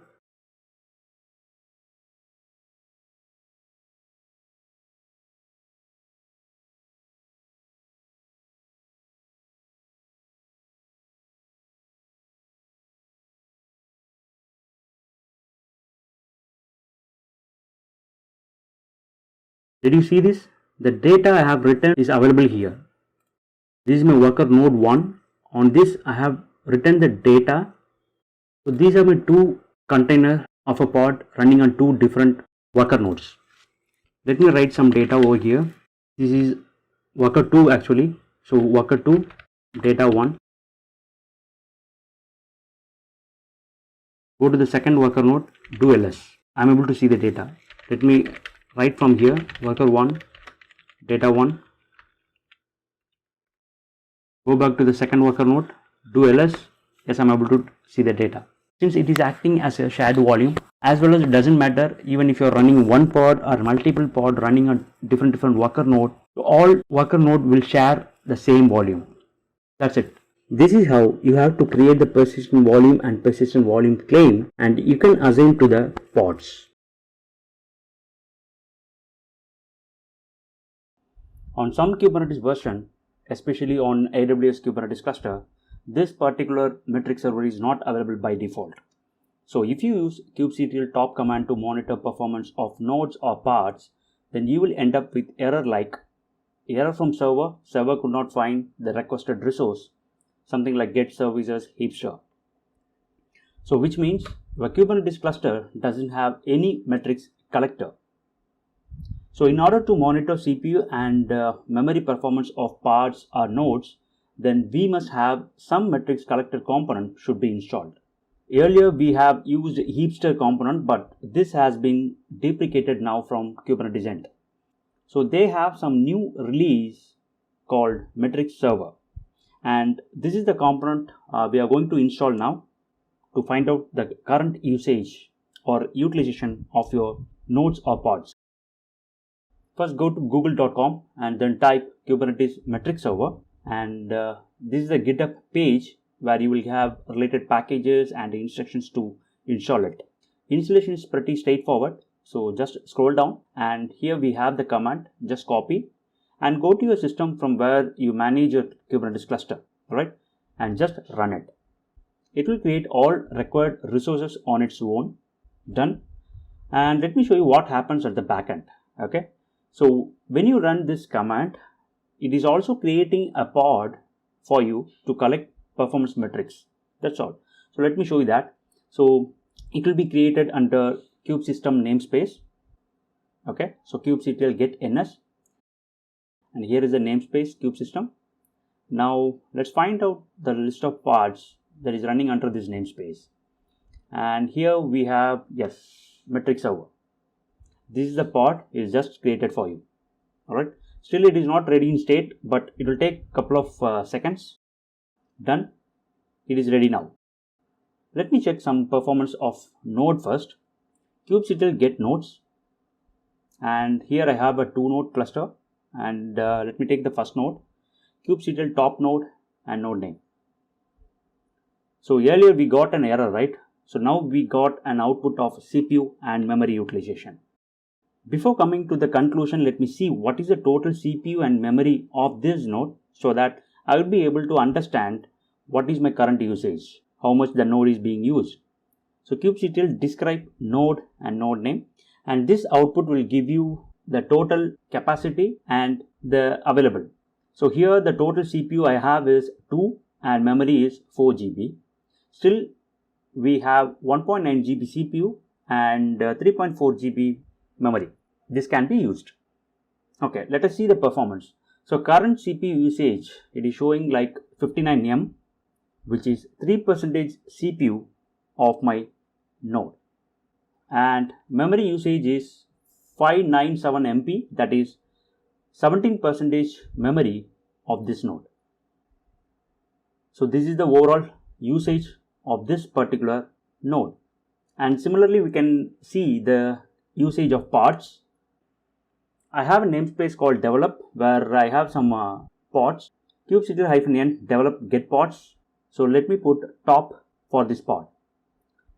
Did you see this? The data I have written is available here. This is my worker node 1. On this I have written the data. So these are my 2 containers of a pod running on 2 different worker nodes. Let me write some data over here. This is worker 2 actually. So worker 2 data 1. Go to the second worker node, do ls. I am able to see the data. Let me write from here worker 1 data 1. Go back to the second worker node, do ls. Yes, I am able to see the data. Since it is acting as a shared volume, as well as it doesn't matter even if you are running one pod or multiple pod running on different worker node, all worker node will share the same volume. That's it. This is how you have to create the persistent volume and persistent volume claim, and you can assign to the pods. On some Kubernetes version, especially on AWS Kubernetes cluster, this particular metric server is not available by default. So if you use kubectl top command to monitor performance of nodes or pods, then you will end up with error like error from server could not find the requested resource, something like get services heapster. So which means your Kubernetes cluster doesn't have any metrics collector. So in order to monitor CPU and memory performance of pods or nodes, then we must have some metrics collector component should be installed. Earlier we have used heapster component, but this has been deprecated now from Kubernetes end. So they have some new release called metrics server, and this is the component we are going to install now to find out the current usage or utilization of your nodes or pods. First go to google.com and then type Kubernetes metric server, and this is a GitHub page where you will have related packages and instructions to install it. Installation is pretty straightforward, so just scroll down and here we have the command. Just copy and go to your system from where you manage your Kubernetes cluster, right? And just run it. It will create all required resources on its own. Done. And let me show you what happens at the backend. Okay. So when you run this command, it is also creating a pod for you to collect performance metrics. That's all. So let me show you that. So it will be created under kubesystem namespace. Okay. So kubectl get ns, and here is the namespace kubesystem. Now let's find out the list of pods that is running under this namespace. And here we have, yes, metric server. This is the pod is just created for you. All right. Still it is not ready in state, but it will take a couple of seconds. Done. It is ready now. Let me check some performance of node first. Kubectl get nodes, and here I have a 2-node cluster, and let me take the first node. Kubectl top node and node name. So earlier we got an error, right? So now we got an output of CPU and memory utilization. Before coming to the conclusion, let me see what is the total CPU and memory of this node so that I will be able to understand what is my current usage, how much the node is being used. So kubectl describe node and node name, and this output will give you the total capacity and the available. So here the total CPU I have is 2 and memory is 4 GB. Still we have 1.9 GB CPU and 3.4 GB memory. This can be used. Okay, let us see the performance. So current CPU usage, it is showing like 59 M, which is 3% CPU of my node, and memory usage is 597 MP, that is 17% memory of this node. So this is the overall usage of this particular node. And similarly we can see the usage of pods. I have a namespace called develop where I have some pods. kubectl-n develop get pods. So let me put top for this pod.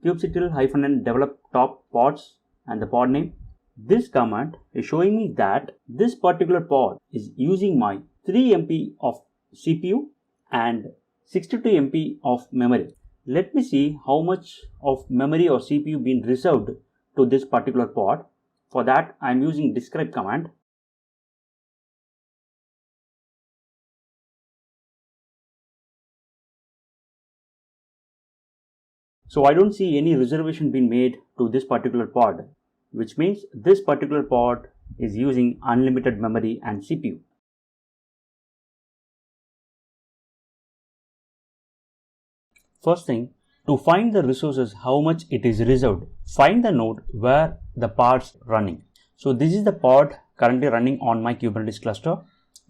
kubectl-n develop top pods and the pod name. This command is showing me that this particular pod is using my 3 MP of CPU and 62 MP of memory. Let me see how much of memory or CPU been reserved to this particular pod. For that I am using describe command. So I don't see any reservation being made to this particular pod, which means this particular pod is using unlimited memory and CPU. First thing, to find the resources, how much it is reserved, find the node where the pod's running. So this is the pod currently running on my Kubernetes cluster,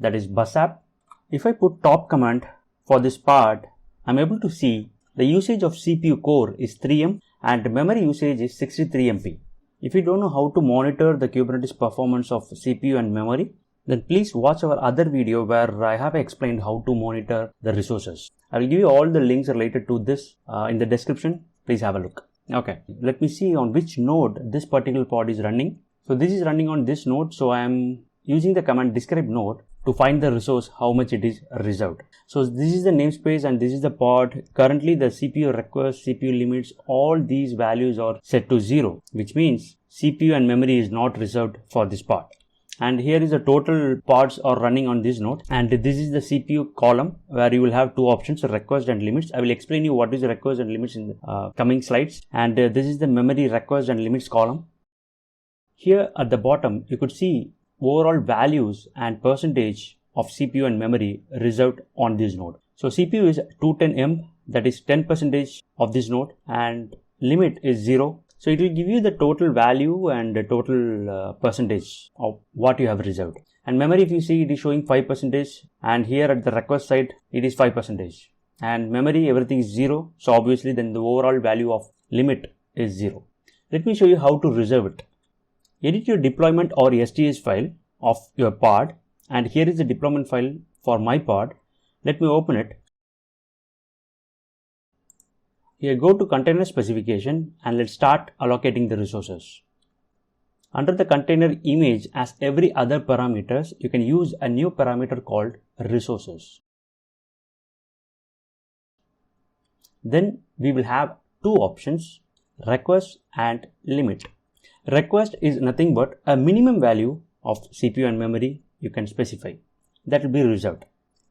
that is bus app. If I put top command for this pod, I'm able to see the usage of CPU core is 3 M and memory usage is 63 MP. If you don't know how to monitor the Kubernetes performance of CPU and memory, then please watch our other video where I have explained how to monitor the resources. I will give you all the links related to this in the description. Please have a look. Okay, let me see on which node this particular pod is running. So this is running on this node. So I am using the command describe node to find the resource, how much it is reserved. So this is the namespace and this is the pod. Currently the CPU request, CPU limits, all these values are set to 0, which means CPU and memory is not reserved for this pod. And here is the total pods are running on this node, and this is the CPU column where you will have two options, request and limits. I will explain you what is request and limits in the coming slides. And this is the memory request and limits column. Here at the bottom you could see overall values and percentage of CPU and memory reserved on this node. So CPU is 210 M, that is 10% of this node, and limit is 0. So it will give you the total value and the total percentage of what you have reserved. And memory, if you see, it is showing 5%, and here at the request side it is 5%, and memory everything is 0. So obviously then the overall value of limit is 0. Let me show you how to reserve it. Edit your deployment or STS file of your pod, and here is the deployment file for my pod. Let me open it. Here go to container specification and let's start allocating the resources. Under the container image, as every other parameters, you can use a new parameter called resources. Then we will have two options, request and limit. Request is nothing but a minimum value of CPU and memory you can specify that will be reserved,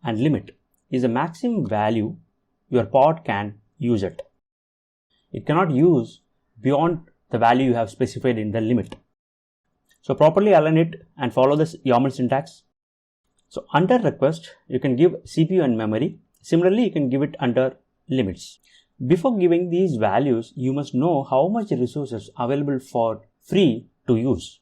and limit is a maximum value your pod can use it. It cannot use beyond the value you have specified in the limit. So properly align it and follow this YAML syntax. So under request, you can give CPU and memory. Similarly, you can give it under limits. Before giving these values, you must know how much resources available for free to use.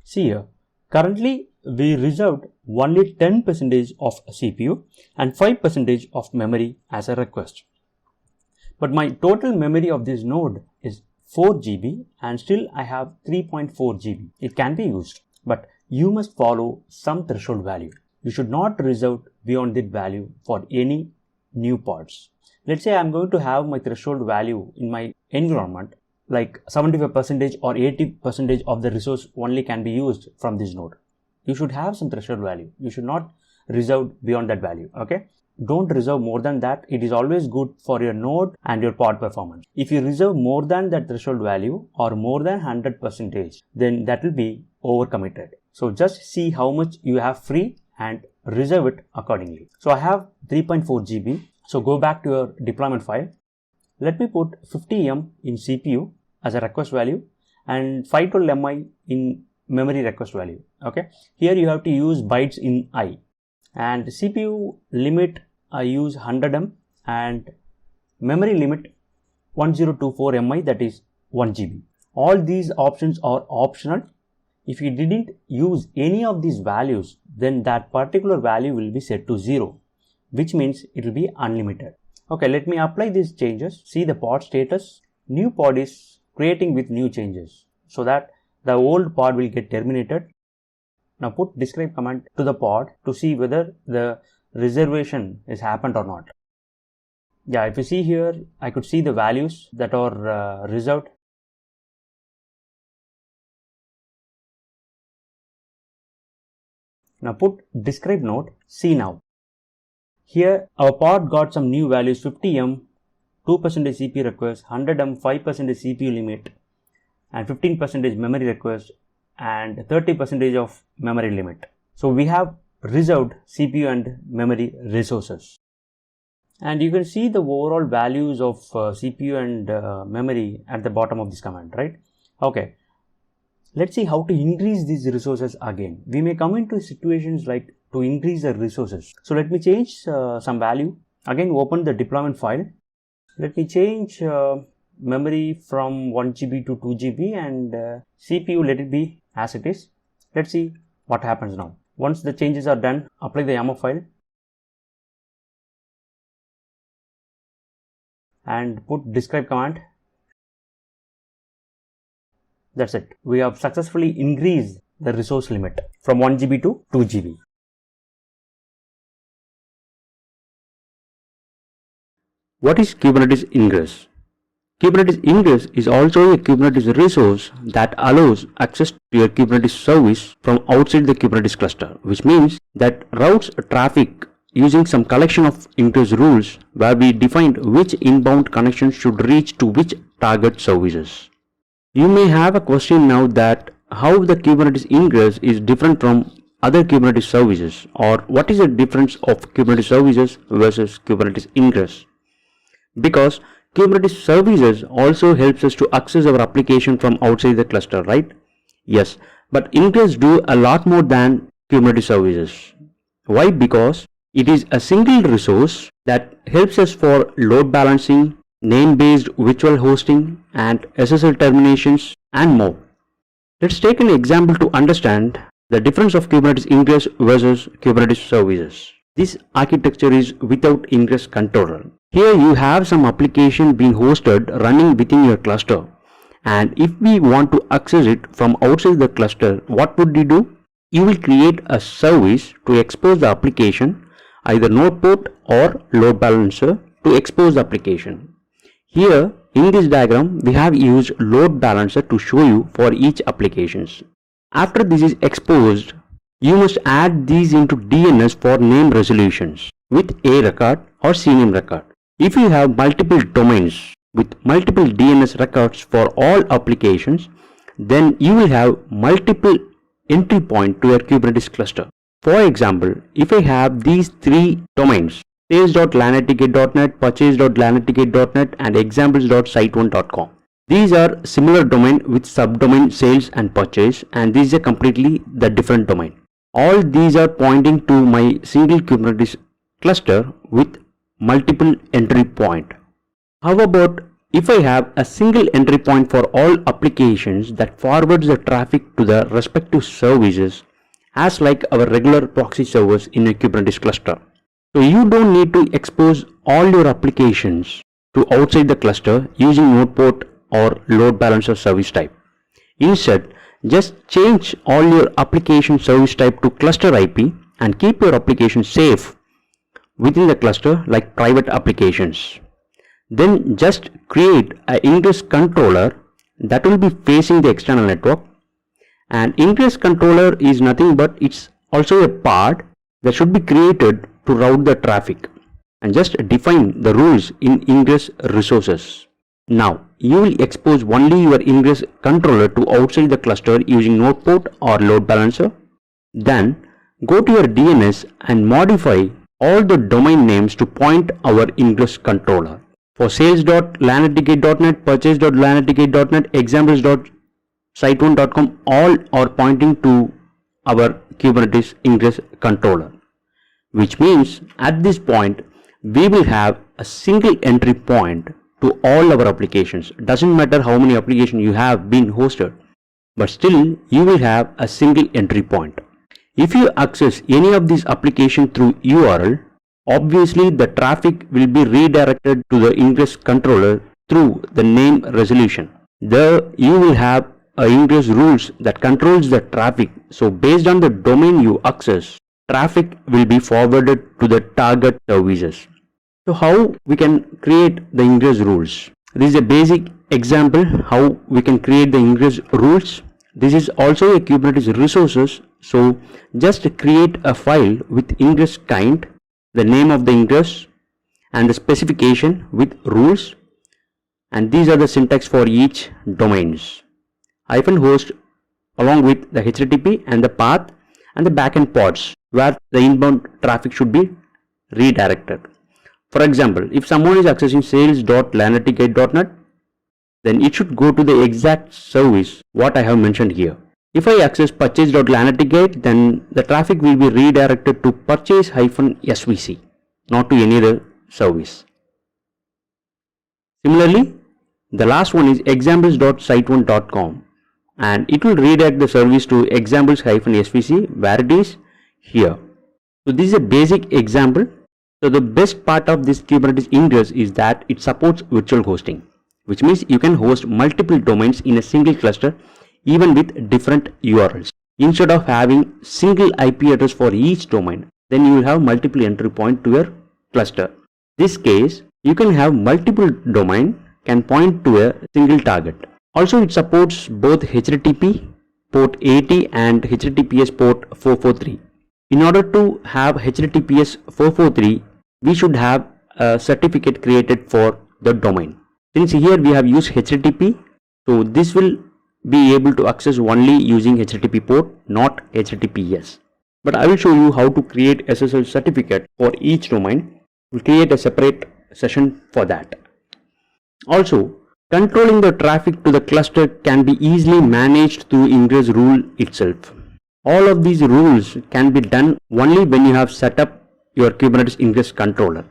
See here, currently we reserved only 10% of CPU and 5% of memory as a request. But my total memory of this node is 4 GB and still I have 3.4 GB. It can be used, but you must follow some threshold value. You should not reserve beyond that value for any new pods. Let's say I'm going to have my threshold value in my environment like 75% or 80% of the resource only can be used from this node. You should have some threshold value. You should not reserve beyond that value. Okay. Don't reserve more than that. It is always good for your node and your pod performance. If you reserve more than that threshold value or more than 100%, then that will be overcommitted. So just see how much you have free and reserve it accordingly. So I have 3.4 GB. So go back to your deployment file. Let me put 50M in CPU as a request value and 512 MI in memory request value. Okay. Here you have to use bytes in I. And CPU limit I use 100M and memory limit 1024 MI, that is 1 GB. All these options are optional. If you didn't use any of these values, then that particular value will be set to 0, which means it will be unlimited. Okay, let me apply these changes. See the pod status. New pod is creating with new changes so that the old pod will get terminated. Now put describe command to the pod to see whether the reservation is happened or not. Yeah, if you see here, I could see the values that are reserved. Now put describe node, see now. Here our pod got some new values, 50M, 2% CPU request, 100M, 5% CPU limit, and 15% memory request, and 30% of memory limit. So we have reserved CPU and memory resources. And you can see the overall values of CPU and memory at the bottom of this command, right? Okay. Let's see how to increase these resources again. We may come into situations like to increase the resources. So let me change some value. Again, open the deployment file. Let me change memory from 1 GB to 2 GB and CPU let it be as it is. Let's see what happens now. Once the changes are done, apply the YAML file and put describe command. That's it. We have successfully increased the resource limit from 1 GB to 2 GB. What is Kubernetes Ingress? Kubernetes Ingress is also a Kubernetes resource that allows access to your Kubernetes service from outside the Kubernetes cluster, which means that routes traffic using some collection of ingress rules where we defined which inbound connection should reach to which target services. You may have a question now that how the Kubernetes Ingress is different from other Kubernetes services, or what is the difference of Kubernetes services versus Kubernetes Ingress? Because Kubernetes services also helps us to access our application from outside the cluster, right? Yes, but Ingress do a lot more than Kubernetes services. Why? Because it is a single resource that helps us for load balancing, name-based virtual hosting, and SSL terminations, and more. Let's take an example to understand the difference of Kubernetes Ingress versus Kubernetes services. This architecture is without Ingress controller. Here you have some application being hosted running within your cluster, And if we want to access it from outside the cluster, what would you do? You will create a service to expose the application, either node port or load balancer to expose the application. Here in this diagram, we have used load balancer to show you for each applications. After this is exposed, you must add these into DNS for name resolutions with A record or CNAME record. If you have multiple domains with multiple DNS records for all applications, then you will have multiple entry point to your Kubernetes cluster. For example, if I have these three domains, sales.lanaticate.net, purchase.lanaticate.net and examples.site1.com. These are similar domain with subdomain sales and purchase, and these are completely the different domain. All these are pointing to my single Kubernetes cluster with multiple entry point. How about if I have a single entry point for all applications that forwards the traffic to the respective services as like our regular proxy servers in a Kubernetes cluster? So you don't need to expose all your applications to outside the cluster using node port or load balancer service type. Instead, just change all your application service type to cluster IP and keep your application safe within the cluster like private applications. Then just create an ingress controller that will be facing the external network. And ingress controller is nothing but it's also a part that should be created to route the traffic, and just define the rules in ingress resources. Now you will expose only your ingress controller to outside the cluster using node port or load balancer. Then go to your DNS and modify all the domain names to point our ingress controller. For sales.lanaticate.net, purchase.lanaticate.net, examples.site1.com, all are pointing to our Kubernetes ingress controller, which means at this point we will have a single entry point to all our applications. Doesn't matter how many applications you have been hosted, but still you will have a single entry point. If you access any of these applications through URL, obviously the traffic will be redirected to the ingress controller through the name resolution. There you will have a ingress rules that controls the traffic. So based on the domain you access, traffic will be forwarded to the target services. So how we can create the ingress rules? This is a basic example how we can create the ingress rules. This is also a Kubernetes resources. So just create a file with ingress kind, the name of the ingress and the specification with rules, and these are the syntax for each domains. -host along with the HTTP and the path and the backend pods where the inbound traffic should be redirected. For example, if someone is accessing sales.lanaticate.net, then it should go to the exact service what I have mentioned here. If I access purchase.lanaticate, then the traffic will be redirected to purchase-svc, not to any other service. Similarly, the last one is examples.site1.com, and it will redirect the service to examples-svc where it is here. So this is a basic example. So the best part of this Kubernetes ingress is that it supports virtual hosting, which means you can host multiple domains in a single cluster even with different URLs. Instead of having single IP address for each domain, then you will have multiple entry point to your cluster. This case, you can have multiple domain can point to a single target. Also, it supports both HTTP port 80 and HTTPS port 443. In order to have HTTPS 443, we should have a certificate created for the domain. Since here we have used HTTP, so this will be able to access only using HTTP port, not HTTPS. But I will show you how to create SSL certificate for each domain. We'll create a separate session for that. Also, controlling the traffic to the cluster can be easily managed through ingress rule itself. All of these rules can be done only when you have set up your Kubernetes ingress controller.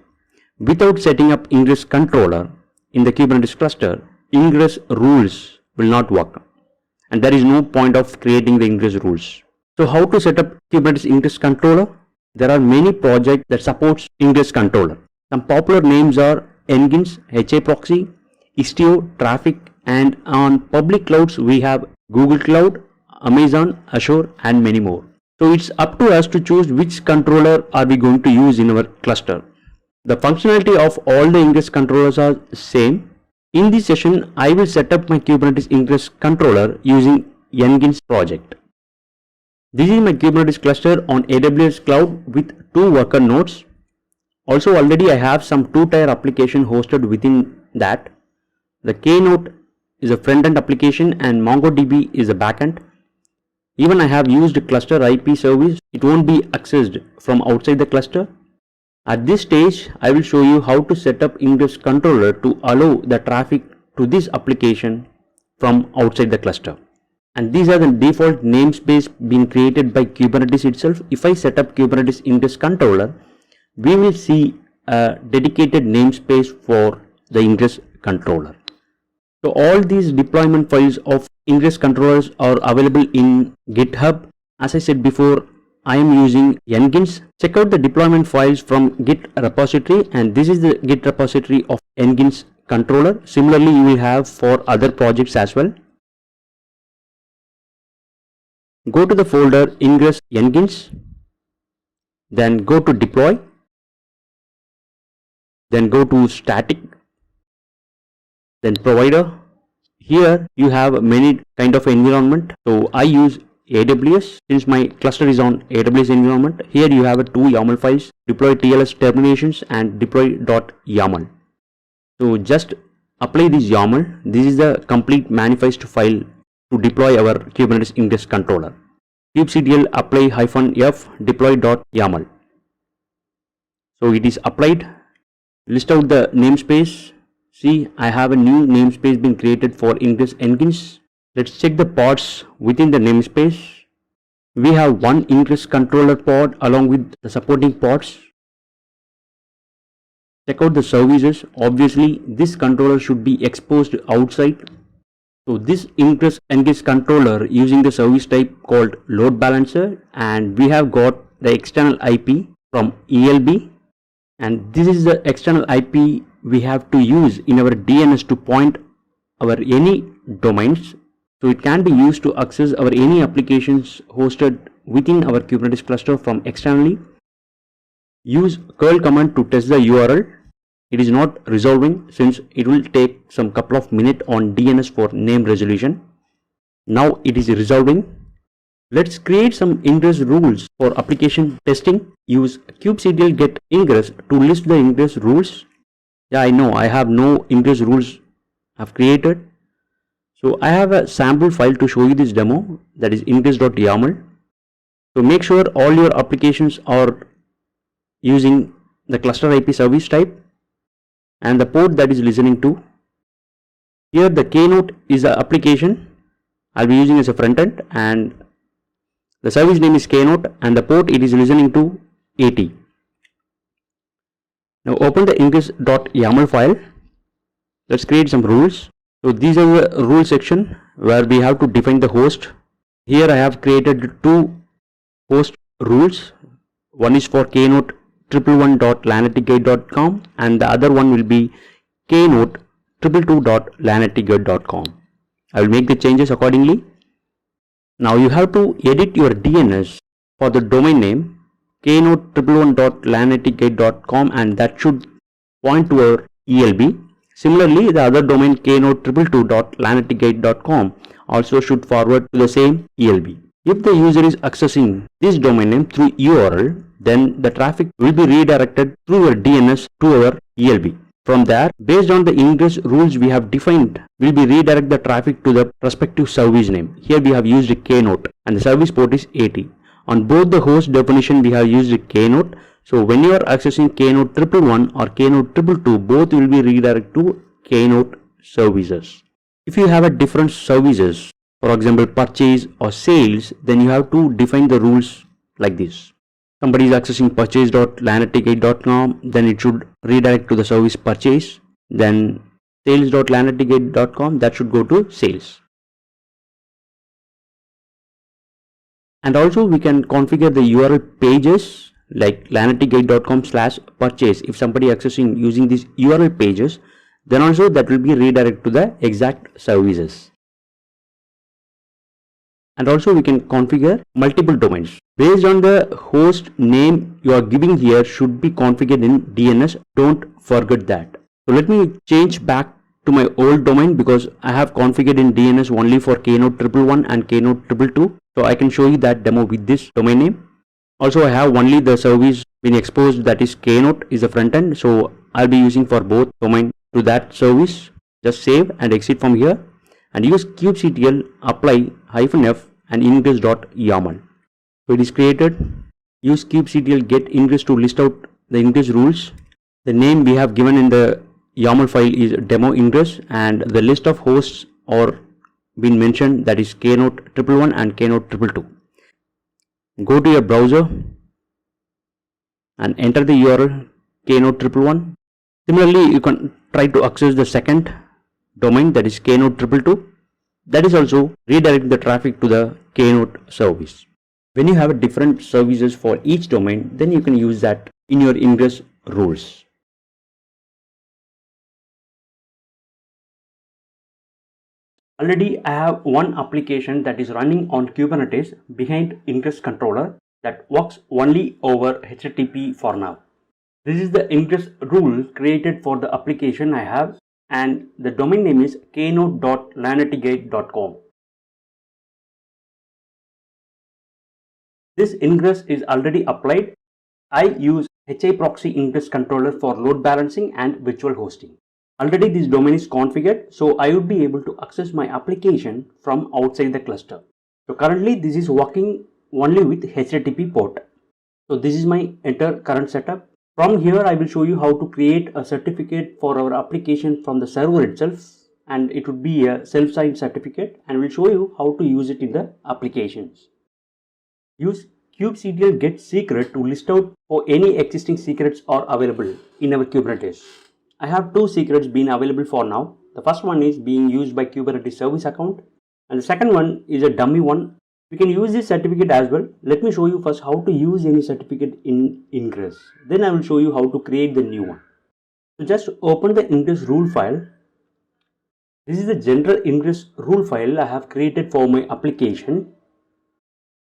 Without setting up ingress controller in the Kubernetes cluster, ingress rules will not work, and there is no point of creating the ingress rules. So how to set up Kubernetes ingress controller? There are many projects that supports ingress controller. Some popular names are Nginx, HAProxy, Istio, Traefik, And on public clouds, we have Google Cloud, Amazon, Azure, and many more. So it's up to us to choose which controller are we going to use in our cluster. The functionality of all the Ingress controllers are same. In this session, I will set up my Kubernetes Ingress controller using Nginx project. This is my Kubernetes cluster on AWS cloud with 2 worker nodes. Also already I have some 2-tier application hosted within that. The K-node is a front-end application and MongoDB is a backend. Even I have used cluster IP service. It won't be accessed from outside the cluster. At this stage, I will show you how to set up Ingress controller to allow the traffic to this application from outside the cluster. And these are the default namespace being created by Kubernetes itself. If I set up Kubernetes Ingress controller, we will see a dedicated namespace for the Ingress controller. So all these deployment files of Ingress controllers are available in GitHub. As I said before, I am using Nginx. Check out the deployment files from Git repository, and this is the Git repository of Nginx controller. Similarly, you will have for other projects as well. Go to the folder Ingress Nginx, then go to deploy, then go to static, then provider. Here you have many kind of environment. So I use AWS since my cluster is on AWS environment. Here you have 2 YAML files, deploy TLS terminations and deploy.yaml. So just apply this YAML. This is the complete manifest file to deploy our Kubernetes Ingress controller. kubectl apply -f deploy.yaml. So it is applied. List out the namespace. See, I have a new namespace being created for Ingress Nginx. Let's check the pods within the namespace. We have one Ingress controller pod along with the supporting pods. Check out the services. Obviously, this controller should be exposed outside. So this Ingress Nginx controller using the service type called load balancer, and we have got the external IP from ELB, and this is the external IP we have to use in our DNS to point our any domains. So it can be used to access our any applications hosted within our Kubernetes cluster from externally. Use curl command to test the URL. It is not resolving since it will take some couple of minutes on DNS for name resolution. Now it is resolving. Let's create some Ingress rules for application testing. Use kubectl get ingress to list the Ingress rules. Yeah, I know I have no Ingress rules I've created. So I have a sample file to show you this demo, that is ingress.yaml. So make sure all your applications are using the cluster IP service type and the port that is listening to. Here the K-node is the application I'll be using as a front end, and the service name is K-node and the port it is listening to 80. Now open the ingress.yaml file. Let's create some rules. So these are the rule section where we have to define the host. Here I have created 2 host rules. One is for K-node 111.lanaticguide.com and the other one will be K-node 222.lanaticguide.com. I will make the changes accordingly. Now you have to edit your DNS for the domain name K-node 111.lanaticguide.com, and that should point to our ELB. Similarly, the other domain K-node 222.lanaticguide.com also should forward to the same ELB. If the user is accessing this domain name through URL, then the traffic will be redirected through your DNS to our ELB. From there, based on the Ingress rules we have defined, will be redirect the traffic to the respective service name. Here we have used a K-node and the service port is 80. On both the host definition we have used a K-node. So when you are accessing K-node 111 or K-node 222, both will be redirected to K-node services. If you have a different services, for example purchase or sales, then you have to define the rules like this. Somebody is accessing purchase.lanaticguide.com, then it should redirect to the service purchase. Then sales.lanaticguide.com, that should go to sales. And also we can configure the URL pages like lanaticguide.com/purchase. If somebody accessing using these URL pages, then also that will be redirected to the exact services. And also we can configure multiple domains. Based on the host name you are giving here should be configured in DNS. Don't forget that. So let me change back to my old domain because I have configured in DNS only for Keynote 111 and Keynote 222. So I can show you that demo with this domain name. Also I have only the service been exposed, that is Keynote is the front end. So I'll be using for both domain to that service. Just save and exit from here and use kubectl apply -f and ingress.yaml. So it is created. Use kubectl get ingress to list out the ingress rules. The name we have given in the YAML file is demo ingress and the list of hosts are been mentioned, that is Keynote 111 and Keynote 222. Go to your browser and enter the URL Keynote 111. Similarly, you can try to access the second domain, that is Keynote 222. That is also redirect the traffic to the Keynote service. When you have different services for each domain, then you can use that in your ingress rules. Already I have one application that is running on Kubernetes behind Ingress controller that works only over HTTP for now. This is the Ingress rule created for the application I have, and the domain name is keynote.lanettigate.com. This ingress is already applied. I use HIProxy ingress controller for load balancing and virtual hosting. Already this domain is configured, so I would be able to access my application from outside the cluster. So currently this is working only with HTTP port. So this is my entire current setup. From here I will show you how to create a certificate for our application from the server itself, and it would be a self-signed certificate, and we'll show you how to use it in the applications. Use kubectl get secret to list out for any existing secrets are available in our Kubernetes. I have two secrets being available for now. The first one is being used by Kubernetes service account, and the second one is a dummy one. You can use this certificate as well. Let me show you first how to use any certificate in Ingress. Then I will show you how to create the new one. So just open the Ingress rule file. This is the general Ingress rule file I have created for my application.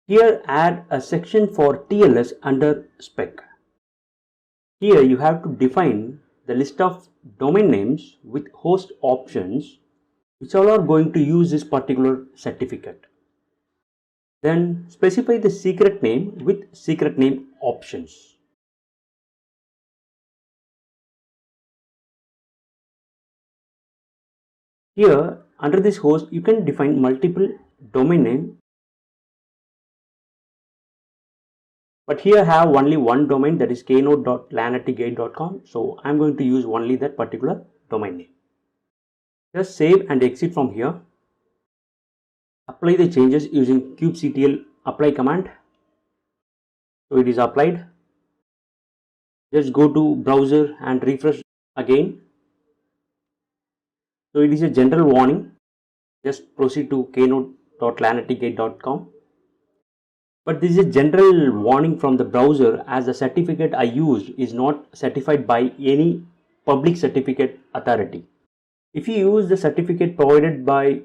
Here add a section for TLS under spec. Here you have to define the list of domain names with host options which all are going to use this particular certificate. Then specify the secret name with secret name options. Here under this host you can define multiple domain name, but here I have only one domain, that is keynote.lanettigate.com. So I am going to use only that particular domain name. Just save and exit from here. Apply the changes using kubectl apply command. So it is applied. Just go to browser and refresh again. So it is a general warning. Just proceed to keynote.lanettigate.com. But this is a general warning from the browser, as the certificate I used is not certified by any public certificate authority. If you use the certificate provided by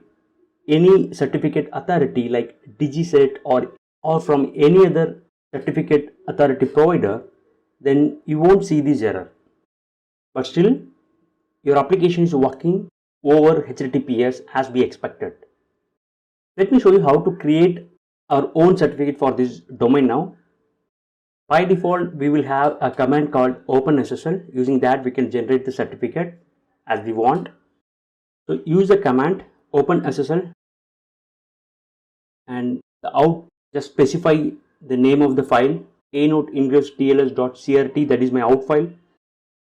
any certificate authority like DigiCert or from any other certificate authority provider, then you won't see this error. But still, your application is working over HTTPS as we expected. Let me show you how to create our own certificate for this domain now. By default, we will have a command called OpenSSL. Using that, we can generate the certificate as we want. So use the command OpenSSL, and the out, just specify the name of the file, keynote ingress tls.crt, that is my out file,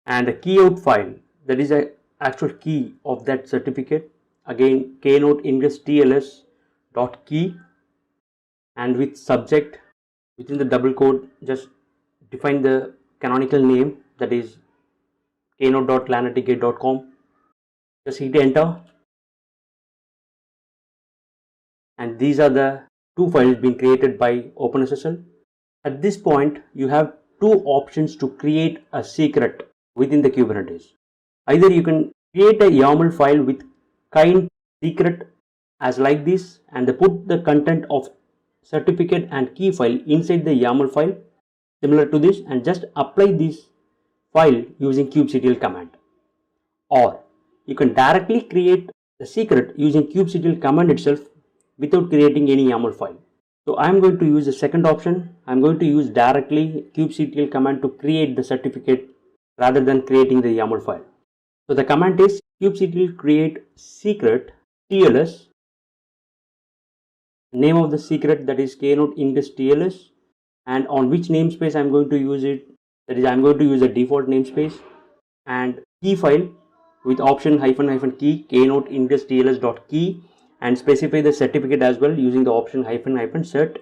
and the key out file, that is the actual key of that certificate. Again, keynote ingress tls.key, and with subject within the double quote just define the canonical name, that is keynote.lanettigate.com. Just hit enter, and these are the two files being created by OpenSSL. At this point, you have two options to create a secret within the Kubernetes. Either you can create a YAML file with kind secret as like this, and they put the content of certificate and key file inside the YAML file similar to this, and just apply this file using kubectl command. Or you can directly create the secret using kubectl command itself without creating any YAML file. So I am going to use the second option. I am going to use directly kubectl command to create the certificate rather than creating the YAML file. So the command is kubectl create secret TLS, name of the secret, that is keynote index TLS, and on which namespace I am going to use it, that is I am going to use the default namespace, and key file with option -- key keynote index TLS.key, and specify the certificate as well using the option -- cert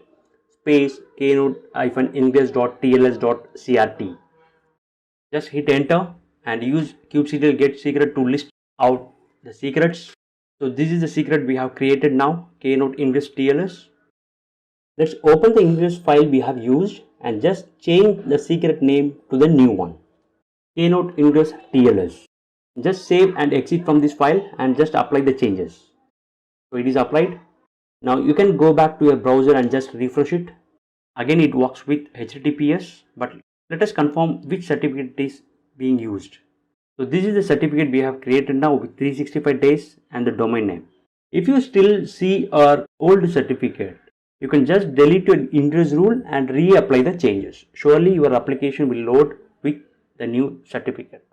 space keynote index.tls.crt. Just hit enter and use kubectl get secret to list out the secrets. So this is the secret we have created now, keynote index TLS. Let's open the index file we have used and just change the secret name to the new one, keynote index TLS. Just save and exit from this file and just apply the changes. So it is applied. Now you can go back to your browser and just refresh it. Again it works with HTTPS, but let us confirm which certificate is being used. So this is the certificate we have created now with 365 days and the domain name. If you still see our old certificate, you can just delete your index rule and reapply the changes. Surely your application will load with the new certificate.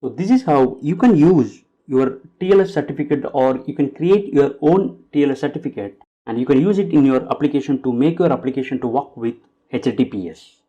So this is how you can use your TLS certificate, or you can create your own TLS certificate and you can use it in your application to make your application to work with HTTPS.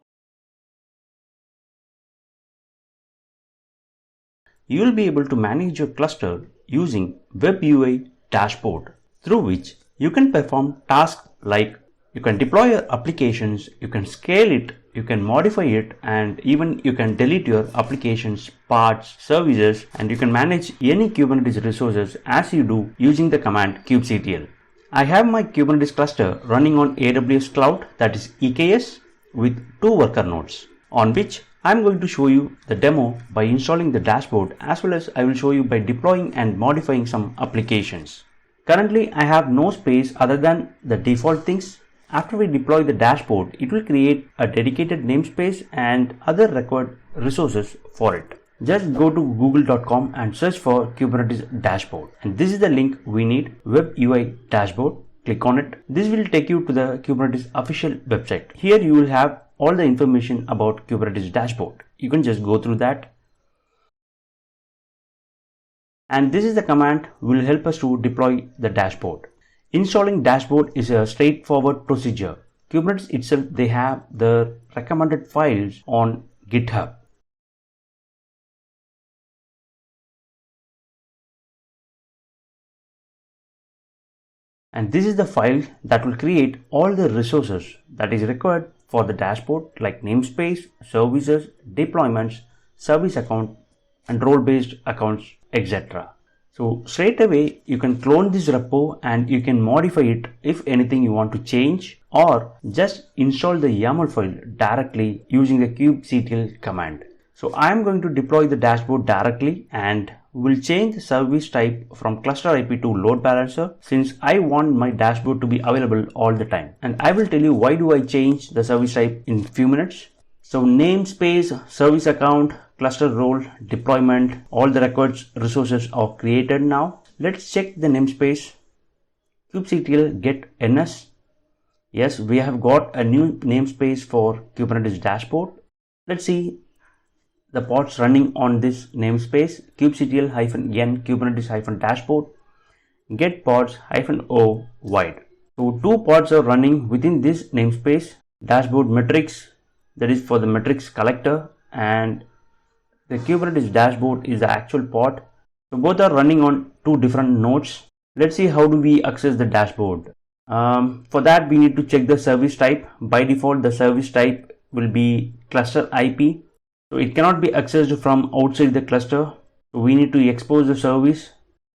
You will be able to manage your cluster using Web UI dashboard, through which you can perform tasks like you can deploy your applications, you can scale it, you can modify it, and even you can delete your applications, parts, services, and you can manage any Kubernetes resources as you do using the command kubectl. I have my Kubernetes cluster running on AWS Cloud, that is EKS, with 2 worker nodes, on which I am going to show you the demo by installing the dashboard, as well as I will show you by deploying and modifying some applications. Currently I have no space other than the default things. After we deploy the dashboard, it will create a dedicated namespace and other required resources for it. Just go to google.com and search for Kubernetes dashboard, and this is the link we need, Web UI dashboard. Click on it. This will take you to the Kubernetes official website. Here you will have all the information about Kubernetes dashboard. You can just go through that. And this is the command will help us to deploy the dashboard. Installing dashboard is a straightforward procedure. Kubernetes itself, they have the recommended files on GitHub. And this is the file that will create all the resources that is required for the dashboard, like namespace, services, deployments, service account, and role-based accounts, etc. So straight away you can clone this repo and you can modify it if anything you want to change, or just install the YAML file directly using the kubectl command. So I am going to deploy the dashboard directly, and will change the service type from cluster IP to load balancer, since I want my dashboard to be available all the time. And I will tell you why do I change the service type in few minutes. So namespace, service account, cluster role, deployment, all the records resources are created now. Let's check the namespace. kubectl get ns. Yes, we have got a new namespace for Kubernetes dashboard. Let's see the pods running on this namespace, kubectl-n kubernetes-dashboard get pods -o wide. So 2 pods are running within this namespace. Dashboard metrics, that is for the metrics collector, and the Kubernetes dashboard is the actual pod. So both are running on 2 different nodes. Let's see how do we access the dashboard. For that we need to check the service type. By default the service type will be cluster IP. So it cannot be accessed from outside the cluster. So we need to expose the service.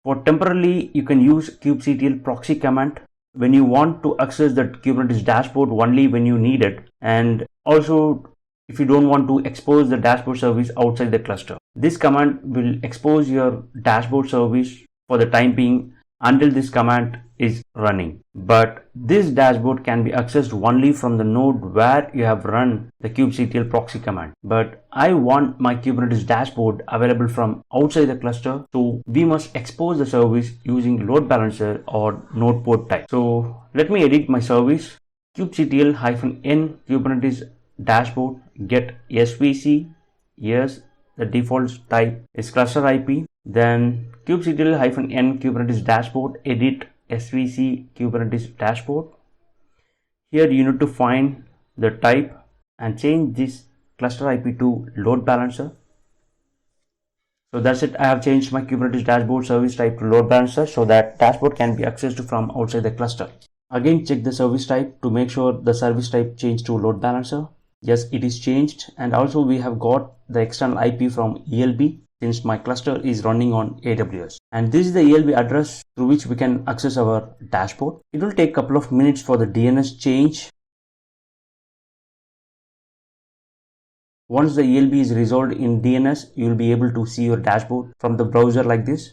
For temporarily, you can use kubectl proxy command when you want to access the Kubernetes dashboard only when you need it. And also if you don't want to expose the dashboard service outside the cluster. This command will expose your dashboard service for the time being until this command is running. But this dashboard can be accessed only from the node where you have run the kubectl proxy command. But I want my Kubernetes dashboard available from outside the cluster, so we must expose the service using load balancer or node port type. So let me edit my service. kubectl-n Kubernetes dashboard get svc. Yes, the default type is cluster IP. Then kubectl-n Kubernetes dashboard edit svc Kubernetes dashboard. Here you need to find the type and change this cluster IP to load balancer. So that's it. I have changed my Kubernetes dashboard service type to load balancer so that dashboard can be accessed from outside the cluster. Again, check the service type to make sure the service type changed to load balancer. Yes, it is changed, and also we have got the external IP from ELB since my cluster is running on AWS. And this is the ELB address through which we can access our dashboard. It will take a couple of minutes for the DNS change. Once the ELB is resolved in DNS, you will be able to see your dashboard from the browser like this.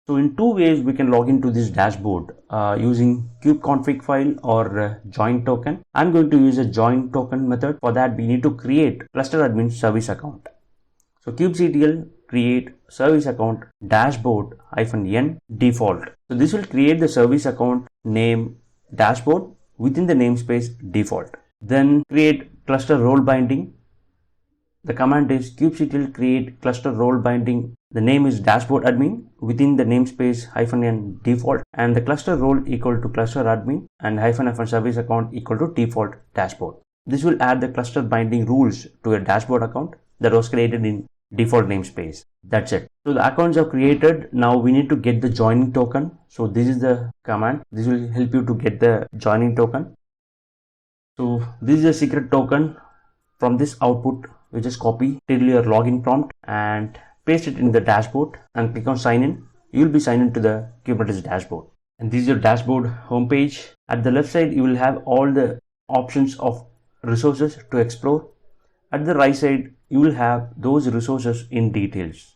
So in two ways we can log into this dashboard using kubeconfig file or join token. I'm going to use a join token method. For that we need to create cluster admin service account. So kubectl create service account dashboard -n default. So this will create the service account name dashboard within the namespace default. Then create cluster role binding. The command is kubectl create cluster role binding. The name is dashboard admin within the namespace -n default, and the cluster role equal to cluster admin and -n service account equal to default dashboard. This will add the cluster binding rules to a dashboard account that was created in default namespace. That's it. So the accounts are created. Now we need to get the joining token. So this is the command. This will help you to get the joining token. So this is a secret token. From this output, we just copy till your login prompt and paste it in the dashboard and click on sign in. You will be signed into the Kubernetes dashboard. And this is your dashboard homepage. At the left side, you will have all the options of resources to explore. At the right side, you will have those resources in details.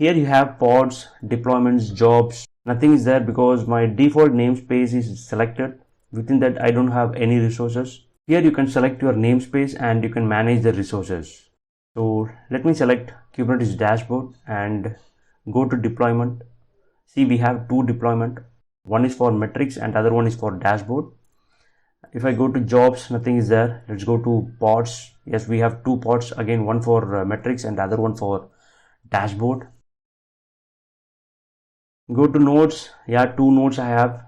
Here you have pods, deployments, jobs. Nothing is there because my default namespace is selected. Within that, I don't have any resources. Here you can select your namespace and you can manage the resources. So let me select Kubernetes dashboard and go to deployment. See, we have two deployment. One is for metrics and other one is for dashboard. If I go to jobs, nothing is there. Let's go to pods. Yes, we have two pods, again one for metrics and other one for dashboard. Go to nodes. Yeah, two nodes I have.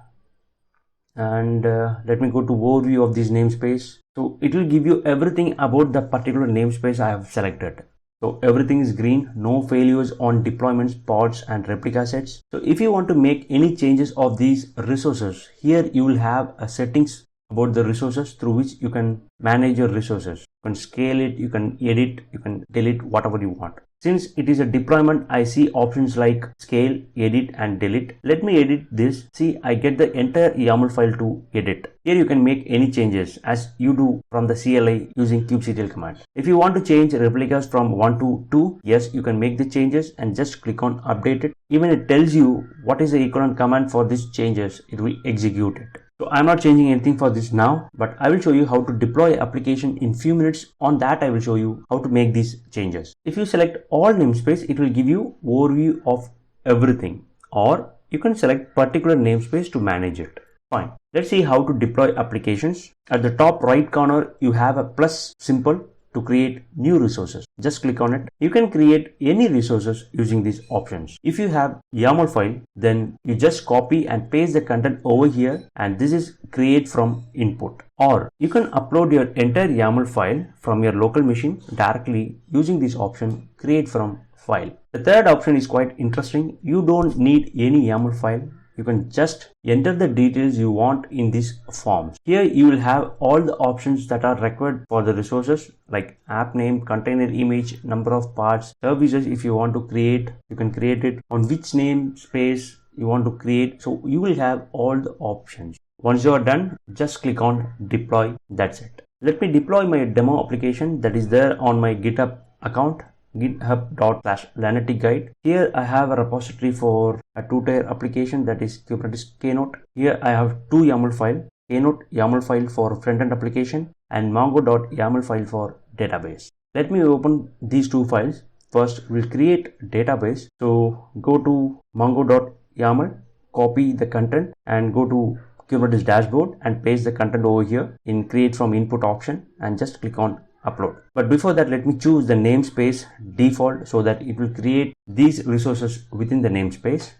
And let me go to overview of this namespace. So it will give you everything about the particular namespace I have selected. So everything is green, no failures on deployments, pods and replica sets. So if you want to make any changes of these resources, here you will have a settings about the resources through which you can manage your resources. You can scale it, you can edit, you can delete, whatever you want. Since it is a deployment, I see options like scale, edit and delete. Let me edit this. See, I get the entire YAML file to edit. Here you can make any changes as you do from the CLI using kubectl command. If you want to change replicas from 1 to 2, yes, you can make the changes and just click on update it. Even it tells you what is the equivalent command for these changes. It will execute it. So I'm not changing anything for this now, but I will show you how to deploy application in few minutes. On that, I will show you how to make these changes. If you select all namespace, it will give you overview of everything, or you can select particular namespace to manage it. Fine. Let's see how to deploy applications. At the top right corner, you have a plus symbol to create new resources. Just click on it. You can create any resources using these options. If you have YAML file, then you just copy and paste the content over here, and this is create from input. Or you can upload your entire YAML file from your local machine directly using this option, create from file. The third option is quite interesting. You don't need any YAML file. You can just enter the details you want in these forms. Here you will have all the options that are required for the resources like app name, container image, number of parts, services. If you want to create, you can create it on which namespace you want to create. So you will have all the options. Once you are done, just click on deploy. That's it. Let me deploy my demo application that is there on my GitHub account, github.com/LaneticGuide. Here I have a repository for a two-tier application, that is Kubernetes Knote. Here I have two YAML files, Knote YAML file for front-end application and mongo.yaml file for database. Let me open these two files. First, we'll create database. So go to mongo.yaml, copy the content and go to Kubernetes dashboard and paste the content over here in create from input option and just click on upload. But before that, let me choose the namespace default so that it will create these resources within the namespace.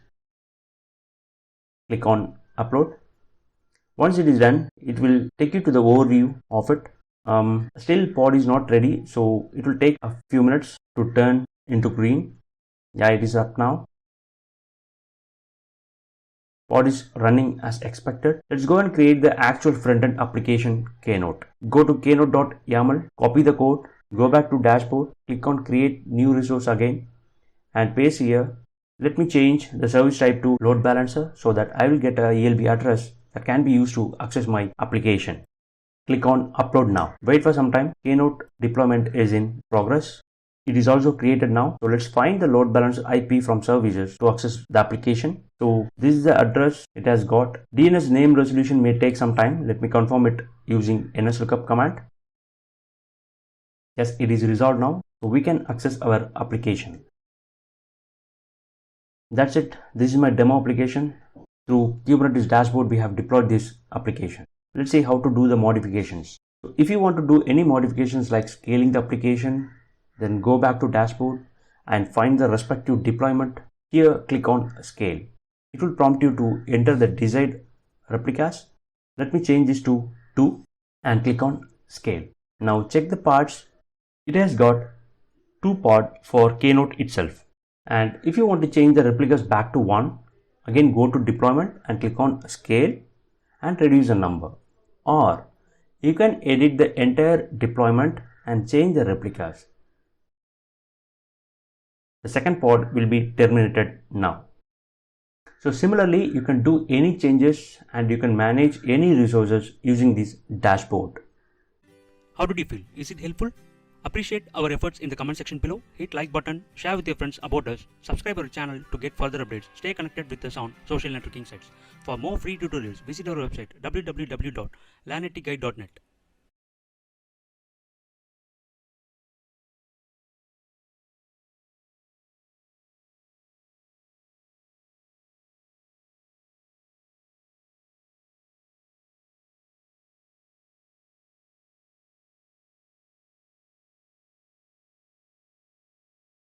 Click on upload. Once it is done, it will take you to the overview of it. Still pod is not ready, so it will take a few minutes to turn into green. Yeah, it is up now. Pod is running as expected. Let's go and create the actual front-end application Knote. Go to knote.yaml, copy the code, go back to dashboard, click on create new resource again and paste here. Let me change the service type to load balancer so that I will get a ELB address that can be used to access my application. Click on upload now. Wait for some time. Knote deployment is in progress. It is also created now. So let's find the load balancer IP from services to access the application. So this is the address it has got. DNS name resolution may take some time. Let me confirm it using nslookup command. Yes, it is resolved now. So we can access our application. That's it. This is my demo application. Through Kubernetes dashboard, we have deployed this application. Let's see how to do the modifications. So if you want to do any modifications like scaling the application, then go back to dashboard and find the respective deployment. Here, click on scale. It will prompt you to enter the desired replicas. Let me change this to 2 and click on scale. Now check the parts. It has got 2 pod for Knote itself. And if you want to change the replicas back to 1, again go to deployment and click on scale and reduce the number. Or you can edit the entire deployment and change the replicas. The second pod will be terminated now. So similarly, you can do any changes and you can manage any resources using this dashboard. How did you feel? Is it helpful? Appreciate our efforts in the comment section below. Hit like button, share with your friends about us, subscribe our channel to get further updates. Stay connected with us on social networking sites. For more free tutorials, visit our website www.laneticguide.net.